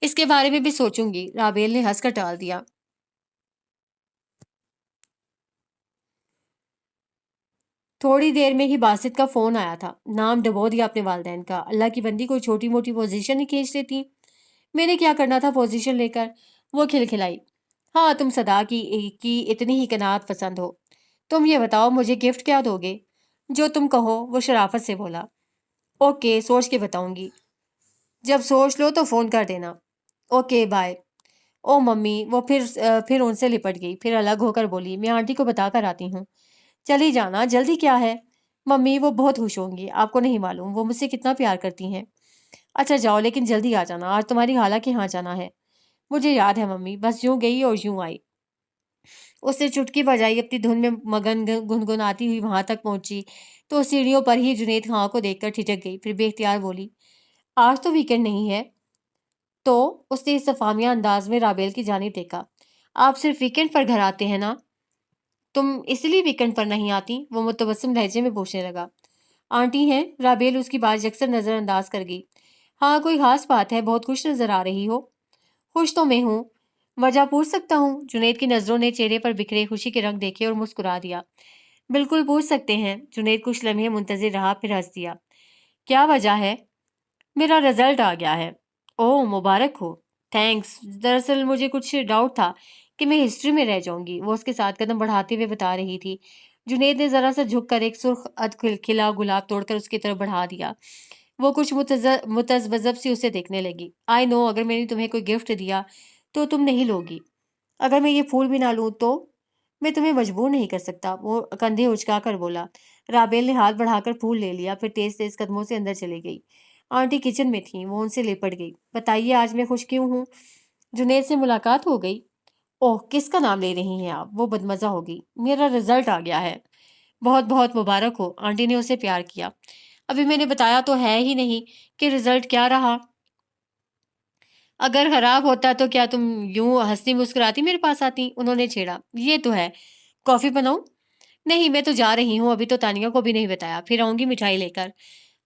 اس کے بارے میں بھی سوچوں گی، رابیل نے ہنس کر ٹال دیا۔ تھوڑی دیر میں ہی باسط کا فون آیا تھا۔ نام ڈبو دیا اپنے والدین کا۔ اللہ کی بندی کوئی چھوٹی موٹی پوزیشن ہی کھینچ لیتی۔ میں نے کیا کرنا تھا پوزیشن لے کر؟ وہ کھلکھلائی۔ ہاں تم صدا کی اتنی ہی قناعت پسند ہو۔ تم یہ بتاؤ مجھے گفٹ کیا دو گے؟ جو تم کہو، وہ شرافت سے بولا۔ اوکے، سوچ کے بتاؤں گی۔ جب سوچ لو تو فون کر دینا۔ Okay bye. او ممی، وہ پھر ان سے لپٹ گئی، پھر الگ ہو کر بولی، میں آنٹی کو بتا کر آتی ہوں۔ چلی جانا، جلدی کیا ہے؟ ممی وہ بہت خوش ہوں گی، آپ کو نہیں معلوم وہ مجھ سے کتنا پیار کرتی ہیں۔ اچھا جاؤ، لیکن جلدی آ جانا، آج تمہاری خالہ کے یہاں جانا ہے۔ مجھے یاد ہے ممی، بس یوں گئی اور یوں آئی۔ اس نے چٹکی بجائی، اپنی دھن میں مگن گنگناتی ہوئی وہاں تک پہنچی تو سیڑھیوں پر ہی جنید خان کو دیکھ کر ٹھٹک گئی، پھر بے اختیار بولی، آج تو ویکینڈ نہیں ہے؟ تو اس نے استفہامیہ انداز میں رابیل کی جانب دیکھا۔ آپ صرف ویکینڈ پر گھر آتے ہیں نا؟ تم اس لیے ویکینڈ پر نہیں آتی؟ وہ متبسم لہجے میں پوچھنے لگا۔ آنٹی ہیں؟ رابیل اس کی بات یکسر نظر انداز کر گئی۔ ہاں کوئی خاص بات ہے؟ بہت خوش نظر آ رہی ہو۔ خوش تو میں ہوں، وجہ پوچھ سکتا ہوں؟ جنید کی نظروں نے چہرے پر بکھرے خوشی کے رنگ دیکھے اور مسکرا دیا۔ بالکل پوچھ سکتے ہیں۔ جنید کچھ لمحے منتظر رہا، پھر ہنس دیا۔ کیا وجہ ہے؟ میرا رزلٹ آ گیا ہے۔ اوہ مبارک ہو۔ تھینکس، دراصل مجھے کچھ ڈاؤٹ تھا کہ میں ہسٹری میں رہ جاؤں گی، وہ اس کے ساتھ قدم بڑھاتے ہوئے بتا رہی تھی۔ جنید نے ذرا سا جھک کر ایک سرخ کھلا گلاب توڑ کر اس کی طرف بڑھا دیا۔ وہ کچھ متذبذب سی اسے دیکھنے لگی۔ آئی نو، اگر میں نے تمہیں کوئی گفٹ دیا تو تم نہیں لوگی۔ اگر میں یہ پھول بھی نہ لوں تو؟ میں تمہیں مجبور نہیں کر سکتا، وہ کندھے اچکا کر بولا۔ رابیل نے ہاتھ بڑھا کر پھول لے لیا، پھر تیز تیز قدموں سے اندر چلی گئی۔ آنٹی کچن میں تھیں، وہ ان سے لپٹ گئی۔ بتائیے آج میں خوش کیوں ہوں؟ جنید سے ملاقات ہو گئی؟ اوہ کس کا نام لے رہی ہیں آپ؟ وہ بدمزہ ہو گئی۔ میرا رزلٹ آ گیا ہے۔ بہت بہت مبارک ہو، آنٹی نے اسے پیار کیا۔ ابھی میں نے بتایا تو ہے ہی نہیں کہ رزلٹ کیا رہا۔ اگر خراب ہوتا تو کیا تم یوں ہنستی مسکراتی میرے پاس آتی؟ انہوں نے چھیڑا۔ یہ تو ہے، کافی بناؤں؟ نہیں میں تو جا رہی ہوں، ابھی تو تانیہ کو بھی نہیں بتایا، پھر آؤں گی مٹھائی لے کر۔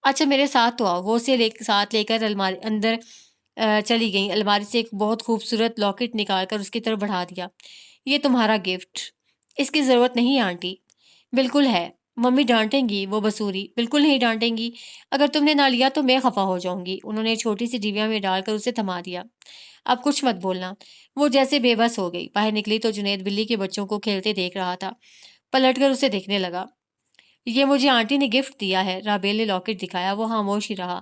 اچھا میرے ساتھ تو آؤ۔ وہ اسے ساتھ لے کر الماری اندر چلی گئی۔ الماری سے ایک بہت خوبصورت لاکٹ نکال کر اس کی طرف بڑھا دیا۔ یہ تمہارا گفٹ، اس کی ضرورت نہیں آنٹی۔ بالکل ہے، ممی ڈانٹیں گی، وہ بسوری۔ بالکل نہیں ڈانٹیں گی، اگر تم نے نہ لیا تو میں خفا ہو جاؤں گی۔ انہوں نے چھوٹی سی ڈیویا میں ڈال کر اسے تھما دیا۔ اب کچھ مت بولنا۔ وہ جیسے بے بس ہو گئی۔ باہر نکلی تو جنید بلی کے بچوں کو کھیلتے دیکھ رہا تھا۔ پلٹ کر اسے دیکھنے لگا۔ یہ مجھے آنٹی نے گفٹ دیا ہے۔ رابیل نے لاکٹ دکھایا۔ وہ خاموش ہی رہا۔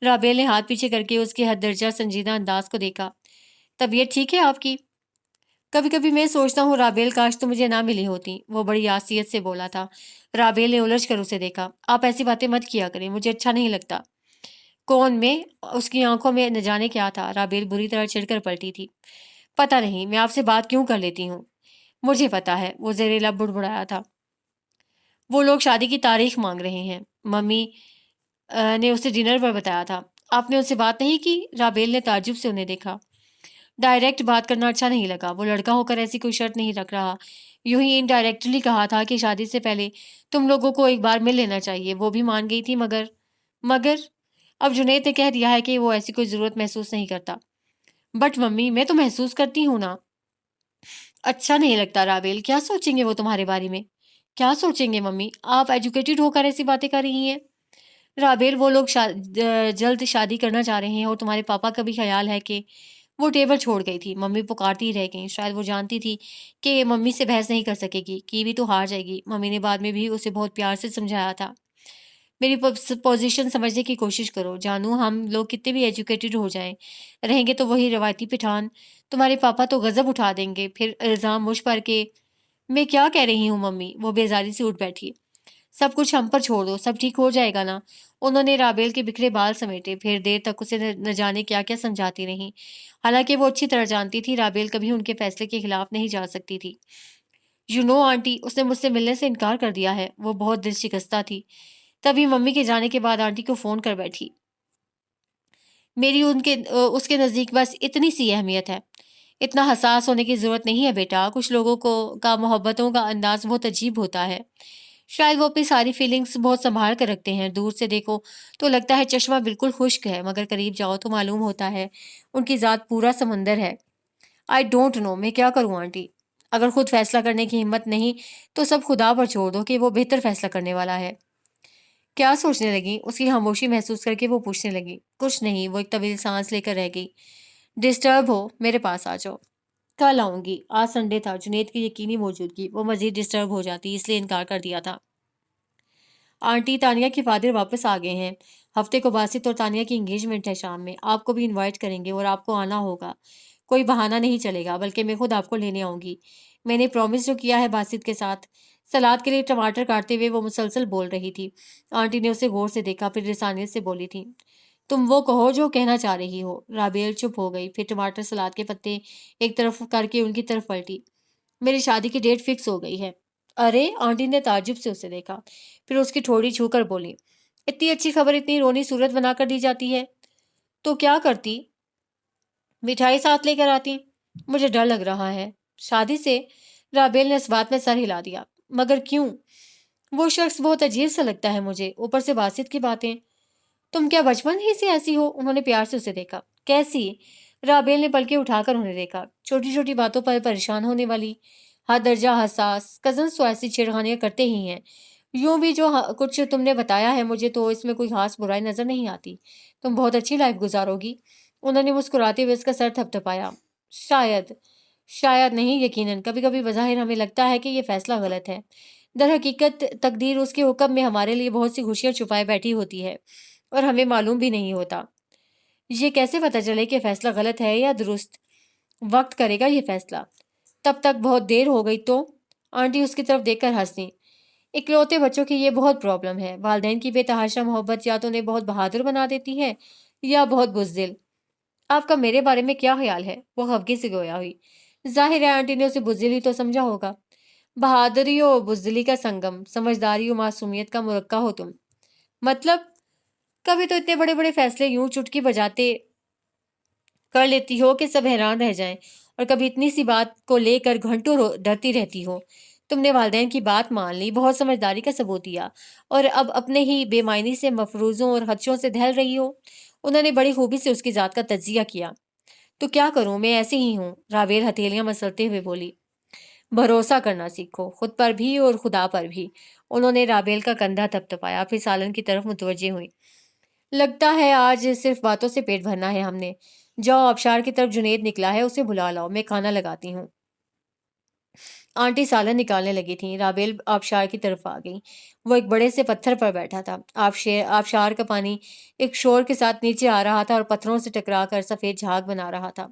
رابیل نے ہاتھ پیچھے کر کے اس کے حد درجہ سنجیدہ انداز کو دیکھا۔ طبیعت ٹھیک ہے آپ کی؟ کبھی کبھی میں سوچتا ہوں رابیل کاش تو مجھے نہ ملی ہوتی، وہ بڑی آسیت سے بولا تھا۔ رابیل نے الجھ کر اسے دیکھا۔ آپ ایسی باتیں مت کیا کریں، مجھے اچھا نہیں لگتا۔ کون میں؟ اس کی آنکھوں میں نہ جانے کیا تھا۔ رابیل بری طرح چڑھ کر پلٹی تھی۔ پتہ نہیں میں آپ سے بات کیوں کر لیتی ہوں۔ مجھے پتا ہے، وہ زیر لب بڑبڑایا تھا۔ وہ لوگ شادی کی تاریخ مانگ رہے ہیں، ممی نے اسے ڈنر پر بتایا تھا۔ آپ نے اس سے بات نہیں کی؟ رابیل نے تعجب سے انہیں دیکھا۔ ڈائریکٹ بات کرنا اچھا نہیں لگا، وہ لڑکا ہو کر ایسی کوئی شرط نہیں رکھ رہا۔ یوں ہی انڈائریکٹلی کہا تھا کہ شادی سے پہلے تم لوگوں کو ایک بار مل لینا چاہیے، وہ بھی مان گئی تھی مگر اب جنید نے کہہ دیا ہے کہ وہ ایسی کوئی ضرورت محسوس نہیں کرتا۔ بٹ ممی میں تو محسوس کرتی ہوں نا۔ اچھا نہیں لگتا رابیل، کیا سوچیں گے وہ تمہارے بارے میں؟ کیا سوچیں گے ممی؟ آپ ایجوکیٹڈ ہو کر ایسی باتیں کر رہی ہیں۔ رابیل وہ لوگ جلد شادی کرنا چاہ رہے ہیں اور تمہارے پاپا کا بھی خیال ہے کہ… وہ ٹیبل چھوڑ گئی تھی۔ ممی پکارتی رہ گئیں۔ شاید وہ جانتی تھی کہ ممی سے بحث نہیں کر سکے گی، کیوی تو ہار جائے گی۔ ممی نے بعد میں بھی اسے بہت پیار سے سمجھایا تھا۔ میری پوزیشن سمجھنے کی کوشش کرو جانو، ہم لوگ کتنے بھی ایجوکیٹڈ ہو جائیں رہیں گے تو وہی روایتی پٹھان۔ تمہارے پاپا تو غضب اٹھا دیں گے، پھر الزام مجھ پر کہ… میں کیا کہہ رہی ہوں ممی؟ وہ بیزاری سے اٹھ بیٹھی۔ سب کچھ ہم پر چھوڑ دو، سب ٹھیک ہو جائے گا نا؟ انہوں نے رابیل کے بکھرے بال سمیٹے، پھر دیر تک اسے نہ جانے کیا کیا سمجھاتی رہیں۔ حالانکہ وہ اچھی طرح جانتی تھی رابیل کبھی ان کے فیصلے کے خلاف نہیں جا سکتی تھی۔ آنٹی، اس نے مجھ سے ملنے سے انکار کر دیا ہے۔ وہ بہت دل شکستہ تھی۔ تبھی ممی کے جانے کے بعد آنٹی کو فون کر بیٹھی۔ میری اس کے نزدیک بس اتنی سی اہمیت ہے۔ اتنا حساس ہونے کی ضرورت نہیں ہے بیٹا۔ کچھ لوگوں کا محبتوں کا انداز بہت عجیب ہوتا ہے۔ شاید وہ اپنی ساری فیلنگز بہت سنبھال کر رکھتے ہیں۔ دور سے دیکھو تو لگتا ہے چشمہ بالکل خشک ہے، مگر قریب جاؤ تو معلوم ہوتا ہے ان کی ذات پورا سمندر ہے۔ آئی ڈونٹ نو، میں کیا کروں آنٹی؟ اگر خود فیصلہ کرنے کی ہمت نہیں تو سب خدا پر چھوڑ دو کہ وہ بہتر فیصلہ کرنے والا ہے۔ کیا سوچنے لگی؟ اس کی خاموشی محسوس کر کے وہ پوچھنے لگی۔ کچھ نہیں، وہ ایک طویل سانس لے کر رہ گئی۔ ڈسٹرب ہو میرے پاس آ جاؤ۔ کل آؤں گی۔ آج سنڈے تھا، جنید کی یقینی موجودگی، وہ مزید ڈسٹرب ہو جاتی، اس لیے انکار کر دیا تھا۔ آنٹی، تانیہ کے فادر واپس آ گئے ہیں۔ ہفتے کو باسط اور تانیہ کی انگیجمنٹ ہے شام میں۔ آپ کو بھی انوائٹ کریں گے اور آپ کو آنا ہوگا۔ کوئی بہانہ نہیں چلے گا، بلکہ میں خود آپ کو لینے آؤں گی۔ میں نے پرومس جو کیا ہے باسط کے ساتھ۔ سلاد کے لیے ٹماٹر کاٹتے ہوئے وہ مسلسل بول رہی تھی۔ آنٹی نے اسے غور سے دیکھا، پھر لسانیت سے بولی تھی، تم وہ کہو جو کہنا چاہ رہی ہو۔ رابیل چپ ہو گئی، پھر ٹماٹر سلاد کے پتے ایک طرف کر کے ان کی طرف پلٹی۔ میری شادی کی ڈیٹ فکس ہو گئی ہے۔ ارے! آنٹی نے تعجب سے اسے دیکھا، پھر اس کی ٹھوڑی چھو کر بولی، اتنی اچھی خبر اتنی رونی صورت بنا کر دی جاتی ہے تو کیا کرتی؟ مٹھائی ساتھ لے کر آتی؟ مجھے ڈر لگ رہا ہے شادی سے۔ رابیل نے اس بات میں سر ہلا دیا۔ مگر کیوں؟ وہ شخص بہت عجیب سا لگتا ہے مجھے، اوپر سے باسط کی باتیں۔ تم کیا بچپن ہی سے ایسی ہو؟ انہوں نے پیار سے اسے دیکھا۔ کیسی؟ رابیل نے پلکیں اٹھا کر انہیں دیکھا۔ چھوٹی چھوٹی باتوں پر پریشان ہونے والی، حد درجہ حساس۔ کزنس تو ایسی چھیڑخانیاں کرتے ہی ہیں۔ یوں بھی جو کچھ تم نے بتایا ہے مجھے تو اس میں کوئی خاص برائی نظر نہیں آتی۔ تم بہت اچھی لائف گزارو گی۔ انہوں نے مسکراتے ہوئے اس کا سر تھپتھپایا۔ شاید نہیں، یقیناً کبھی کبھی بظاہر ہمیں لگتا ہے کہ یہ فیصلہ غلط ہے، در حقیقت تقدیر اس کے حکم میں ہمارے لیے بہت سی خوشیاں چھپائے بیٹھی ہوتی ہے اور ہمیں معلوم بھی نہیں ہوتا۔ یہ کیسے پتہ چلے کہ فیصلہ غلط ہے یا درست؟ وقت کرے گا یہ فیصلہ۔ تب تک بہت دیر ہو گئی تو… آنٹی اس کی طرف دیکھ کر ہنس دیں۔ اکلوتے بچوں کی یہ بہت پرابلم ہے۔ والدین کی بے تحاشا محبت یا تو انہیں بہت بہادر بنا دیتی ہے یا بہت بزدل۔ آپ کا میرے بارے میں کیا خیال ہے؟ وہ خفگی سے گویا ہوئی۔ ظاہر ہے آنٹی نے اسے بزدل ہی تو سمجھا ہوگا۔ بہادری و بزدلی کا سنگم، سمجھداری و معصومیت کا مرکہ ہو تم۔ مطلب؟ کبھی تو اتنے بڑے بڑے فیصلے یوں چٹکی بجاتے کر لیتی ہو کہ سب حیران رہ جائیں، اور کبھی اتنی سی بات کو لے کر گھنٹوں ڈرتی رہتی ہو۔ تم نے والدین کی بات مان لی، بہت سمجھداری کا ثبوت دیا، اور اب اپنے ہی بے معنی سے مفروضوں اور خدشوں سے دہل رہی ہو۔ انہوں نے بڑی خوبی سے اس کی ذات کا تجزیہ کیا۔ تو کیا کروں، میں ایسی ہی ہوں، رابیل ہتھیلیاں مسلتے ہوئے بولی۔ بھروسہ کرنا سیکھو، خود پر بھی اور خدا پر بھی۔ انہوں نے رابیل کا کندھا تھپتھپایا، پھر سالن کی طرف متوجہ ہوئی۔ لگتا ہے آج صرف باتوں سے پیٹ بھرنا ہے ہم نے۔ جاؤ، آبشار کی طرف جنید نکلا ہے، اسے بلا لاؤ، میں کھانا لگاتی ہوں۔ آنٹی سالن نکالنے لگی تھیں، رابیل آبشار کی طرف آ گئی۔ وہ ایک بڑے سے پتھر پر بیٹھا تھا۔ آبشار کا پانی ایک شور کے ساتھ نیچے آ رہا تھا اور پتھروں سے ٹکرا کر سفید جھاگ بنا رہا تھا۔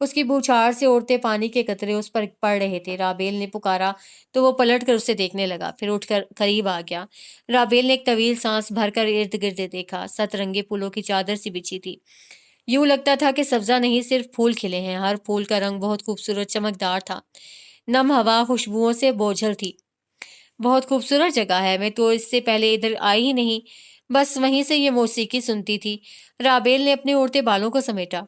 اس کی بوچھار سے اڑتے پانی کے قطرے اس پر پڑ رہے تھے۔ رابیل نے پکارا تو وہ پلٹ کر اسے دیکھنے لگا، پھر اٹھ کر قریب آ گیا۔ رابیل نے ایک طویل سانس بھر کر ارد گرد دیکھا۔ 7 رنگے پھولوں کی چادر سی بچھی تھی۔ یوں لگتا تھا کہ سبزہ نہیں، صرف پھول کھلے ہیں۔ ہر پھول کا رنگ بہت خوبصورت چمکدار تھا۔ نم ہوا خوشبوؤں سے بوجھل تھی۔ بہت خوبصورت جگہ ہے، میں تو اس سے پہلے ادھر آئی ہی نہیں، بس وہیں سے یہ موسیقی سنتی تھی۔ رابیل نے اپنے اڑتے بالوں کو سمیٹا۔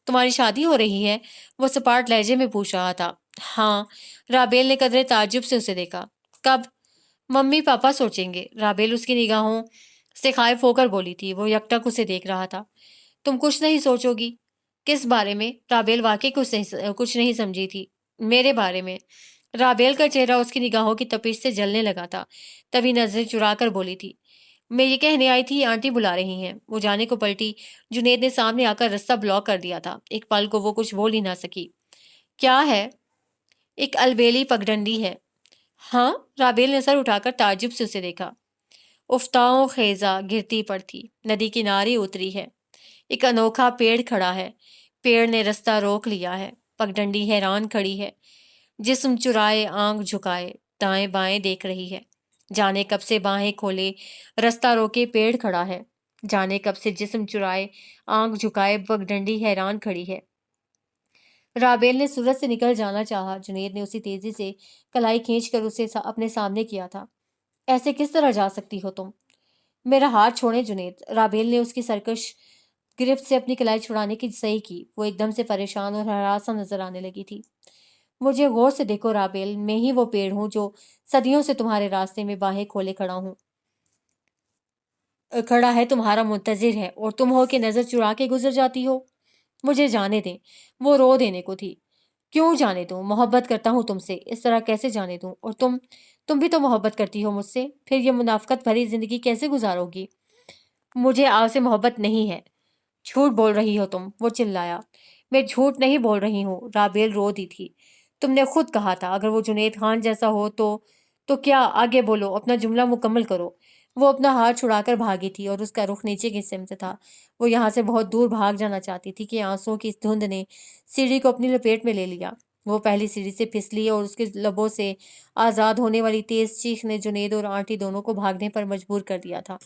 تمہاری شادی ہو رہی ہے؟ وہ سپاٹ لہجے میں پوچھ رہا تھا۔ ہاں، رابیل نے قدرے تعجب سے اسے دیکھا۔ کب؟ ممی پاپا سوچیں گے۔ رابیل اس کی نگاہوں سے خائف ہو کر بولی تھی۔ وہ یکٹک اسے دیکھ رہا تھا۔ تم کچھ نہیں سوچو گی؟ کس بارے میں؟ رابیل واقعی کچھ نہیں سمجھی تھی۔ میرے بارے میں۔ رابیل کا چہرہ اس کی نگاہوں کی تپش سے جلنے لگا تھا۔ تبھی نظر چرا کر بولی تھی، میں یہ کہنے آئی تھی، آنٹی بلا رہی ہیں۔ وہ جانے کو پلٹی۔ جنید نے سامنے آ کر رستہ بلاک کر دیا تھا۔ ایک پل کو وہ کچھ بول ہی نہ سکی۔ کیا ہے؟ ایک البیلی پگڈنڈی ہے۔ ہاں؟ رابیل نے سر اٹھا کر تعجب سے اسے دیکھا۔ افتاؤں خیزہ گرتی پڑتی ندی کنارے اتری ہے۔ ایک انوکھا پیڑ کھڑا ہے۔ پیڑ نے رستہ روک لیا ہے۔ پگڈنڈی حیران کھڑی ہے، جسم چرائے، آنکھ جھکائے دائیں بائیں دیکھ رہی ہے۔ جانے کب سے باہیں کھولے رستہ روکے پیڑ کھڑا ہے، جانے کب سے جسم چرائے آنکھ جھکائے پگڈنڈی حیران کھڑی ہے۔ رابیل نے سورج سے نکل جانا چاہا۔ جنید نے اسی تیزی سے کلائی کھینچ کر اسے اپنے سامنے کیا تھا۔ ایسے کس طرح جا سکتی ہو تم؟ میرا ہاتھ چھوڑیں جنید۔ رابیل نے اس کی سرکش گرفت سے اپنی کلائی چھڑانے کی صحیح کی۔ وہ ایک دم سے پریشان اور ہراساں نظر آنے لگی تھی۔ مجھے غور سے دیکھو رابیل، میں ہی وہ پیڑ ہوں جو صدیوں سے تمہارے راستے میں باہیں کھولے کھڑا ہے، تمہارا منتظر ہے، اور تم ہو کہ نظر چرا کے گزر جاتی ہو۔ مجھے جانے دیں۔ وہ رو دینے کو تھی۔ کیوں جانے دوں؟ محبت کرتا ہوں تم سے، اس طرح کیسے جانے دوں؟ اور تم بھی تو محبت کرتی ہو مجھ سے، پھر یہ منافقت بھری زندگی کیسے گزارو گی؟ مجھے آپ سے محبت نہیں ہے۔ جھوٹ بول رہی ہو تم، وہ چلایا۔ میں جھوٹ نہیں بول رہی ہوں، رابیل رو دی تھی۔ تم نے خود کہا تھا اگر وہ جنید خان جیسا ہو تو کیا؟ آگے بولو، اپنا جملہ مکمل کرو۔ وہ اپنا ہاتھ چھڑا کر بھاگی تھی اور اس کا رخ نیچے کی سمت تھا۔ وہ یہاں سے بہت دور بھاگ جانا چاہتی تھی کہ آنسوؤں کی دھند نے سیڑھی کو اپنی لپیٹ میں لے لیا۔ وہ پہلی سیڑھی سے پھسلی اور اس کے لبوں سے آزاد ہونے والی تیز چیخ نے جنید اور آنٹی دونوں کو بھاگنے پر مجبور کر دیا تھا۔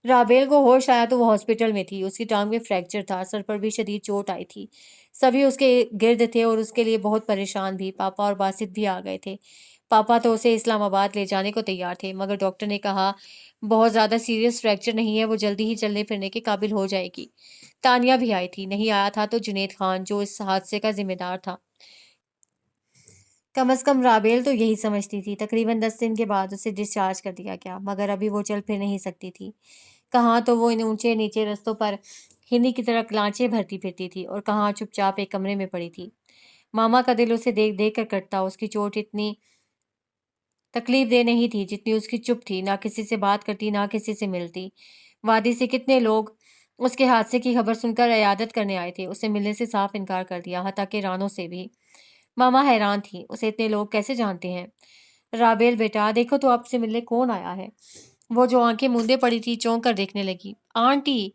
رابیل کو ہوش آیا تو وہ ہاسپٹل میں تھی۔ اس کی ٹانگ میں فریکچر تھا، سر پر بھی شدید چوٹ آئی تھی۔ سبھی اس کے گرد تھے اور اس کے لیے بہت پریشان بھی۔ پاپا اور باسط بھی آ گئے تھے۔ پاپا تو اسے اسلام آباد لے جانے کو تیار تھے، مگر ڈاکٹر نے کہا بہت زیادہ سیریس فریکچر نہیں ہے، وہ جلدی ہی چلنے پھرنے کے قابل ہو جائے گی۔ تانیہ بھی آئی تھی۔ نہیں آیا تھا تو جنید خان، جو اس حادثے کا ذمہ دار تھا۔ کم از کم رابیل تو یہی سمجھتی تھی۔ تقریباً 10 دن کے بعد اسے ڈسچارج کر دیا گیا، مگر ابھی وہ چل پھر نہیں سکتی تھی۔ کہاں تو وہ ان اونچے نیچے رستوں پر ہندی کی طرح کلانچے بھرتی پھرتی تھی، اور کہاں چپ چاپ ایک کمرے میں پڑی تھی۔ ماما کا دل اسے دیکھ دیکھ کر کٹتا۔ اس کی چوٹ اتنی تکلیف دہ نہیں تھی جتنی اس کی چپ تھی۔ نہ کسی سے بات کرتی، نہ کسی سے ملتی۔ وادی سے کتنے لوگ اس کے حادثے کی خبر سن کر عیادت کرنے آئے تھے، اسے ملنے سے صاف انکار کر دیا، حتیٰ کہ رانو سے بھی۔ ماما حیران تھی، اسے اتنے لوگ کیسے جانتے ہیں؟ رابیل بیٹا دیکھو تو آپ سے ملنے کون آیا ہے؟ وہ جو آنکھیں موندے پڑی تھی چونک کر دیکھنے لگی۔ آنٹی،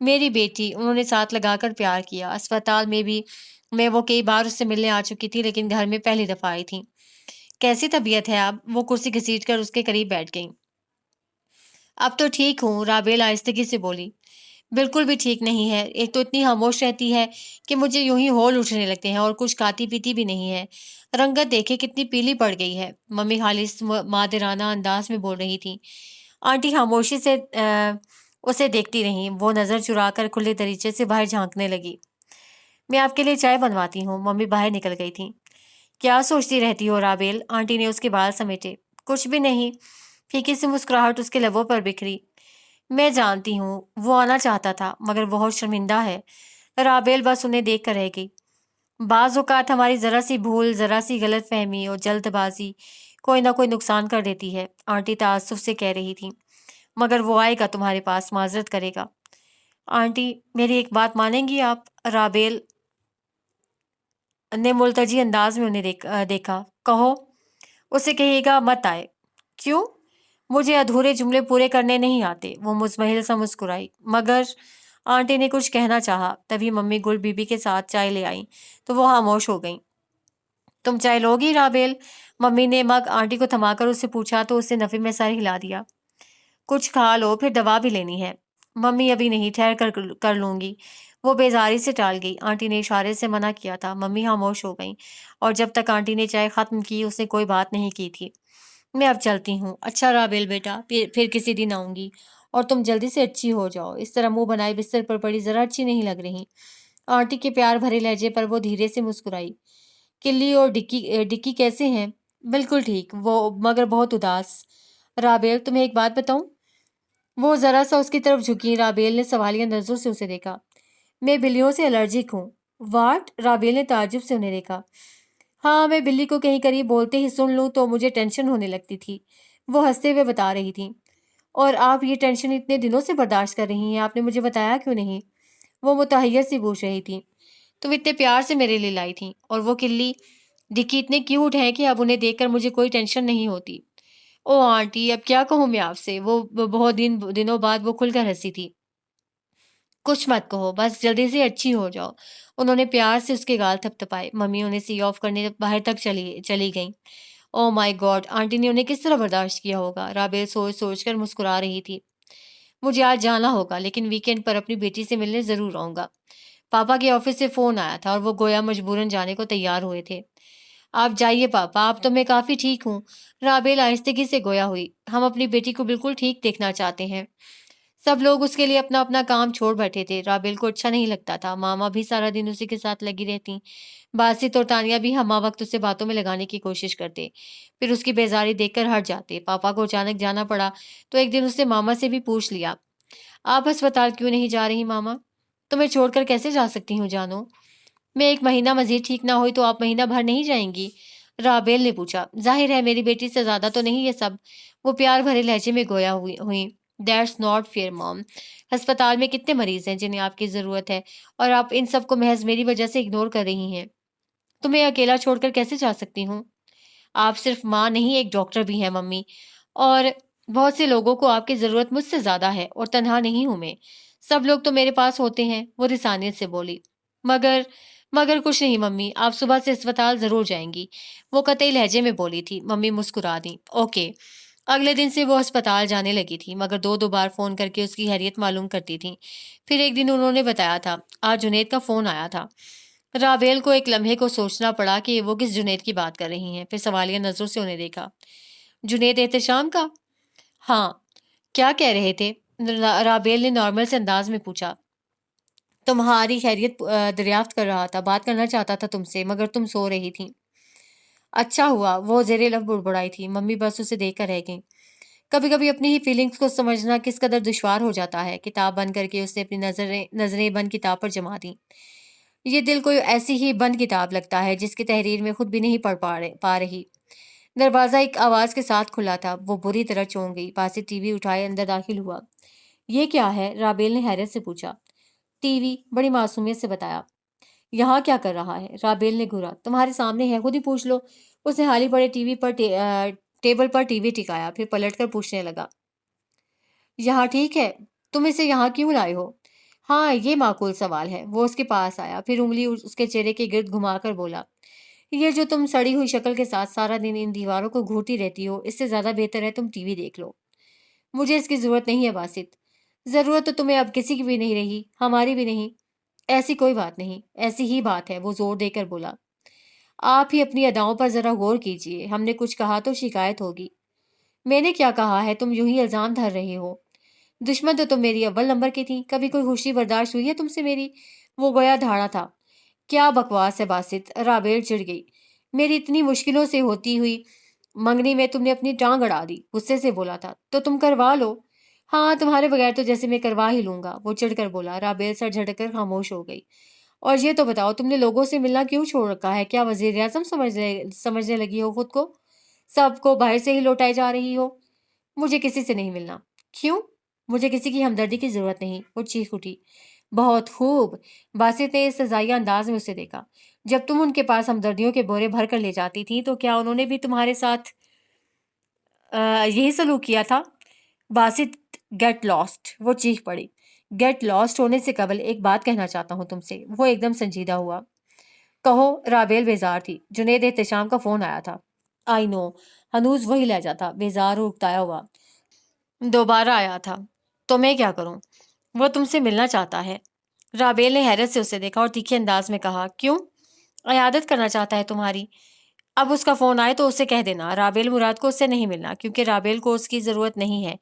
میری بیٹی، انہوں نے ساتھ لگا کر پیار کیا۔ اسپتال میں بھی وہ کئی بار اس سے ملنے آ چکی تھی، لیکن گھر میں پہلی دفعہ آئی تھی۔ کیسی طبیعت ہے اب؟ وہ کرسی گھسیٹ کر اس کے قریب بیٹھ گئیں۔ اب تو ٹھیک ہوں، رابیل آہستگی سے بولی۔ بالکل بھی ٹھیک نہیں ہے، ایک تو اتنی خاموش رہتی ہے کہ مجھے یوں ہی ہول اٹھنے لگتے ہیں، اور کچھ کھاتی پیتی بھی نہیں ہے۔ رنگت دیکھے کتنی پیلی پڑ گئی ہے۔ ممی خالص مادرانہ انداز میں بول رہی تھی۔ آنٹی خاموشی سے اسے دیکھتی رہیں۔ وہ نظر چرا کر کھلے دریچے سے باہر جھانکنے لگی۔ میں آپ کے لیے چائے بنواتی ہوں۔ ممی باہر نکل گئی تھیں۔ کیا سوچتی رہتی ہو رابیل؟ آنٹی نے اس کے بال سمیٹے۔ کچھ بھی نہیں، پھیکی سی مسکراہٹ اس کے لبوں پر بکھری۔ میں جانتی ہوں وہ آنا چاہتا تھا مگر بہت شرمندہ ہے۔ رابیل بس انہیں دیکھ کر رہ گئی۔ بعض اوقات ہماری ذرا سی بھول، ذرا سی غلط فہمی اور جلد بازی کوئی نہ کوئی نقصان کر دیتی ہے، آنٹی تعصب سے کہہ رہی تھی۔ مگر وہ آئے گا تمہارے پاس، معذرت کرے گا۔ آنٹی میری ایک بات مانیں گی آپ؟ رابیل نے ملتجی انداز میں انہیں دیکھا۔ کہو۔ اسے کہیے گا مت آئے۔ کیوں؟ مجھے ادھورے جملے پورے کرنے نہیں آتے۔ وہ مزمحل سا مسکرائی۔ مگر آنٹی نے کچھ کہنا چاہا، تبھی ممی گل بی بی کے ساتھ چائے لے آئیں تو وہ خاموش ہو گئیں۔ تم چائے لوگی رابیل؟ ممی نے مگ آنٹی کو تھما کر اس سے پوچھا تو اس نے نفی میں سر ہلا دیا۔ کچھ کھا لو، پھر دوا بھی لینی ہے۔ ممی ابھی نہیں، ٹھہر کر لوں گی۔ وہ بیزاری سے ٹال گئی۔ آنٹی نے اشارے سے منع کیا تھا۔ ممی خاموش ہو گئیں اور جب تک آنٹی نے چائے ختم کی اس نے کوئی بات نہیں کی تھی۔ میں اب چلتی ہوں۔ اچھا رابیل بیٹا، پھر کسی دن آؤں گی، اور تم جلدی سے اچھی ہو جاؤ۔ اس طرح منہ بنائے بستر پر پڑی ذرا اچھی نہیں لگ رہی۔ آنٹی کے پیار بھرے لہجے پر وہ دھیرے سے مسکرائی۔ کلی اور ڈکی کیسے ہیں؟ بالکل ٹھیک، وہ مگر بہت اداس۔ رابیل تمہیں ایک بات بتاؤں؟ وہ ذرا سا اس کی طرف جھکی۔ رابیل نے سوالیہ نظروں سے اسے دیکھا۔ میں بلیوں سے الرجک ہوں۔ واٹ؟ رابیل نے تعجب سے انہیں دیکھا۔ ہاں، میں بلی کو کہیں قریب بولتے ہی سن لوں تو مجھے ٹینشن ہونے لگتی تھی، وہ ہنستے ہوئے بتا رہی تھی۔ اور آپ یہ ٹینشن اتنے دنوں سے برداشت کر رہی ہیں، آپ نے مجھے بتایا کیوں نہیں؟ وہ متحیر سی پوچھ رہی تھی۔ تم اتنے پیار سے میرے لیے لائی تھی، اور وہ کلی ڈکی اتنے کیوٹ ہیں کہ اب انہیں دیکھ کر مجھے کوئی ٹینشن نہیں ہوتی۔ او آنٹی، اب کیا کہوں میں آپ سے؟ وہ بہت دنوں بعد وہ کھل کر ہنسی تھی۔ کچھ مت کہو، بس جلدی سے اچھی ہو جاؤ۔ انہوں نے پیار سے اس کے گال تھپ تھپائے۔ ممی انہیں سی آف کرنے باہر تک چلی گئیں۔ او مائی گاڈ، آنٹی نے انہیں کس طرح برداشت کیا ہوگا؟ رابیل سوچ سوچ کر مسکرا رہی تھی۔ مجھے آج جانا ہوگا، لیکن ویکینڈ پر اپنی بیٹی سے ملنے ضرور آؤں گا۔ پاپا کے آفس سے فون آیا تھا اور وہ گویا مجبوراً جانے کو تیار ہوئے تھے۔ آپ جائیے پاپا، آپ تو میں کافی ٹھیک ہوں۔ رابیل آہستگی سے گویا ہوئی۔ ہم اپنی بیٹی کو بالکل ٹھیک دیکھنا چاہتے ہیں۔ سب لوگ اس کے لیے اپنا اپنا کام چھوڑ بیٹھے تھے۔ رابیل کو اچھا نہیں لگتا تھا، ماما بھی سارا دن اسی کے ساتھ لگی رہتی، باسط اور تانیہ بھی ہمہ وقت اسے باتوں میں لگانے کی کوشش کرتے، پھر اس کی بیزاری دیکھ کر ہٹ جاتے۔ پاپا کو اچانک جانا پڑا تو ایک دن اس نے ماما سے بھی پوچھ لیا، آپ ہسپتال کیوں نہیں جا رہی ماما؟ تمہیں چھوڑ کر کیسے جا سکتی ہوں جانو؟ میں ایک مہینہ مزید ٹھیک نہ ہوئی تو آپ مہینہ بھر نہیں جائیں گی؟ رابیل نے پوچھا۔ ظاہر ہے میری بیٹی سے زیادہ تو نہیں یہ سب، وہ پیار بھرے لہجے میں گویا ہوئی۔ دیٹس ناٹ فیئر مام۔ ہسپتال میں کتنے مریض ہیں جنہیں آپ کی ضرورت ہے، اور آپ ان سب کو محض میری وجہ سے اگنور کر رہی ہیں۔ تمہیں اکیلا چھوڑ کر کیسے جا سکتی ہوں؟ آپ صرف ماں نہیں، ایک ڈاکٹر بھی ہیں ممی، اور بہت سے لوگوں کو آپ کی ضرورت مجھ سے زیادہ ہے، اور تنہا نہیں ہوں میں۔ سب لوگ تو میرے پاس ہوتے ہیں، وہ رسانیت سے بولی۔ مگر کچھ نہیں ممی، آپ صبح سے اسپتال ضرور جائیں گی، وہ قطعی لہجے میں بولی تھی۔ ممی مسکرا دیں۔ اوکے۔ اگلے دن سے وہ اسپتال جانے لگی تھی، مگر دو بار فون کر کے اس کی خیریت معلوم کرتی تھی۔ پھر ایک دن انہوں نے بتایا تھا، آج جنید کا فون آیا تھا۔ رابیل کو ایک لمحے کو سوچنا پڑا کہ وہ کس جنید کی بات کر رہی ہیں، پھر سوالیہ نظروں سے انہیں دیکھا۔ جنید احتشام کا؟ ہاں۔ کیا کہہ رہے تھے؟ رابیل نے نارمل سے انداز میں پوچھا۔ تمہاری خیریت دریافت کر رہا تھا، بات کرنا چاہتا تھا تم سے، مگر تم سو رہی تھی۔ اچھا ہوا، وہ زیر لب بڑبڑائی تھی۔ ممی بس اسے دیکھ کر رہ گئیں۔ کبھی کبھی اپنی ہی فیلنگز کو سمجھنا کس قدر دشوار ہو جاتا ہے۔ کتاب بند کر کے اس نے اپنی نظریں بند کتاب پر جما دیں۔ یہ دل کوئی ایسی ہی بند کتاب لگتا ہے جس کی تحریر میں خود بھی نہیں پڑھ پا رہی۔ دروازہ ایک آواز کے ساتھ کھلا تھا۔ وہ بری طرح چونک گئی۔ باسط ٹی وی اٹھائے اندر داخل ہوا۔ یہ کیا ہے؟ رابیل نے حیرت سے پوچھا۔ ٹی وی، بڑی معصومیت سے بتایا۔ یہاں کیا کر رہا ہے؟ رابیل نے گھورا۔ تمہارے سامنے ہے، خود ہی پوچھ لو۔ اس نے حالی پڑے ٹیبل پر ٹی وی ٹکایا، پھر پلٹ کر پوچھنے لگا، یہاں ٹھیک ہے؟ تم اسے یہاں کیوں لائے ہو؟ ہاں، یہ معقول سوال ہے۔ وہ اس کے پاس آیا، پھر انگلی اس کے چہرے کے گرد گھما کر بولا، یہ جو تم سڑی ہوئی شکل کے ساتھ سارا دن ان دیواروں کو گھورتی رہتی ہو، اس سے زیادہ بہتر ہے تم ٹی وی دیکھ لو۔ مجھے اس کی ضرورت نہیں ہے باسط۔ ضرورت تو تمہیں اب کسی کی بھی نہیں رہی، ہماری بھی نہیں۔ ایسی کوئی بات نہیں، ایسی ہی بات ہے، وہ زور دے کر بولا۔ آپ ہی اپنی اداؤں پر ذرا غور کیجیے، ہم نے کچھ کہا تو شکایت ہوگی۔ میں نے کیا کہا ہے؟ تم یوں ہی الزام دھر رہے ہو۔ دشمن تو تم میری اول نمبر کی تھی، کبھی کوئی خوشی برداشت ہوئی ہے تم سے میری؟ وہ گویا دھاڑا تھا۔ کیا بکواس ہے باسط، رابیل چڑ گئی۔ میری اتنی مشکلوں سے ہوتی ہوئی منگنی میں تم نے اپنی ٹانگ اڑا دی، غصے سے بولا تھا۔ تو تم کروا لو۔ ہاں، تمہارے بغیر تو جیسے میں کروا ہی لوں گا، وہ چڑھ کر بولا۔ رابیل سر جھٹک کر خاموش ہو گئی۔ اور یہ تو بتاؤ، تم نے لوگوں سے ملنا کیوں چھوڑ رکھا ہے؟ کیا وزیر اعظم سمجھنے لگی ہو خود کو؟ سب کو باہر سے ہی لوٹائے جا رہی ہو؟ مجھے کسی سے نہیں ملنا۔ کیوں؟ مجھے کسی کی ہمدردی کی ضرورت نہیں، وہ چیخ اٹھی۔ بہت خوب، باسط نے سزائیہ انداز میں اسے دیکھا۔ جب تم ان کے پاس ہمدردیوں کے بورے بھر کر لے جاتی تھی تو کیا انہوں نے بھی تمہارے ساتھ یہی سلوک کیا تھا؟ باسط، گیٹ لاسٹ، وہ چیخ پڑی۔ گیٹ لاسٹ ہونے سے قبل ایک بات کہنا چاہتا ہوں تم سے۔ وہ ایک دم سنجیدہ ہوا۔ کہو۔ رابیل بیزار تھی۔ جنید احتشام کا فون آیا تھا۔ آئی نو، ہنوز وہی لہجہ تھا، بیزار اور اکتایا ہوا۔ دوبارہ آیا تھا تو میں کیا کروں؟ وہ تم سے ملنا چاہتا ہے۔ رابیل نے حیرت سے اسے دیکھا اور تیکھے انداز میں کہا، کیوں؟ عیادت کرنا چاہتا ہے تمہاری۔ اب اس کا فون آئے تو اسے کہہ دینا رابیل مراد کو اس سے نہیں ملنا، کیونکہ رابیل کو اس کی ضرورت نہیں ہے،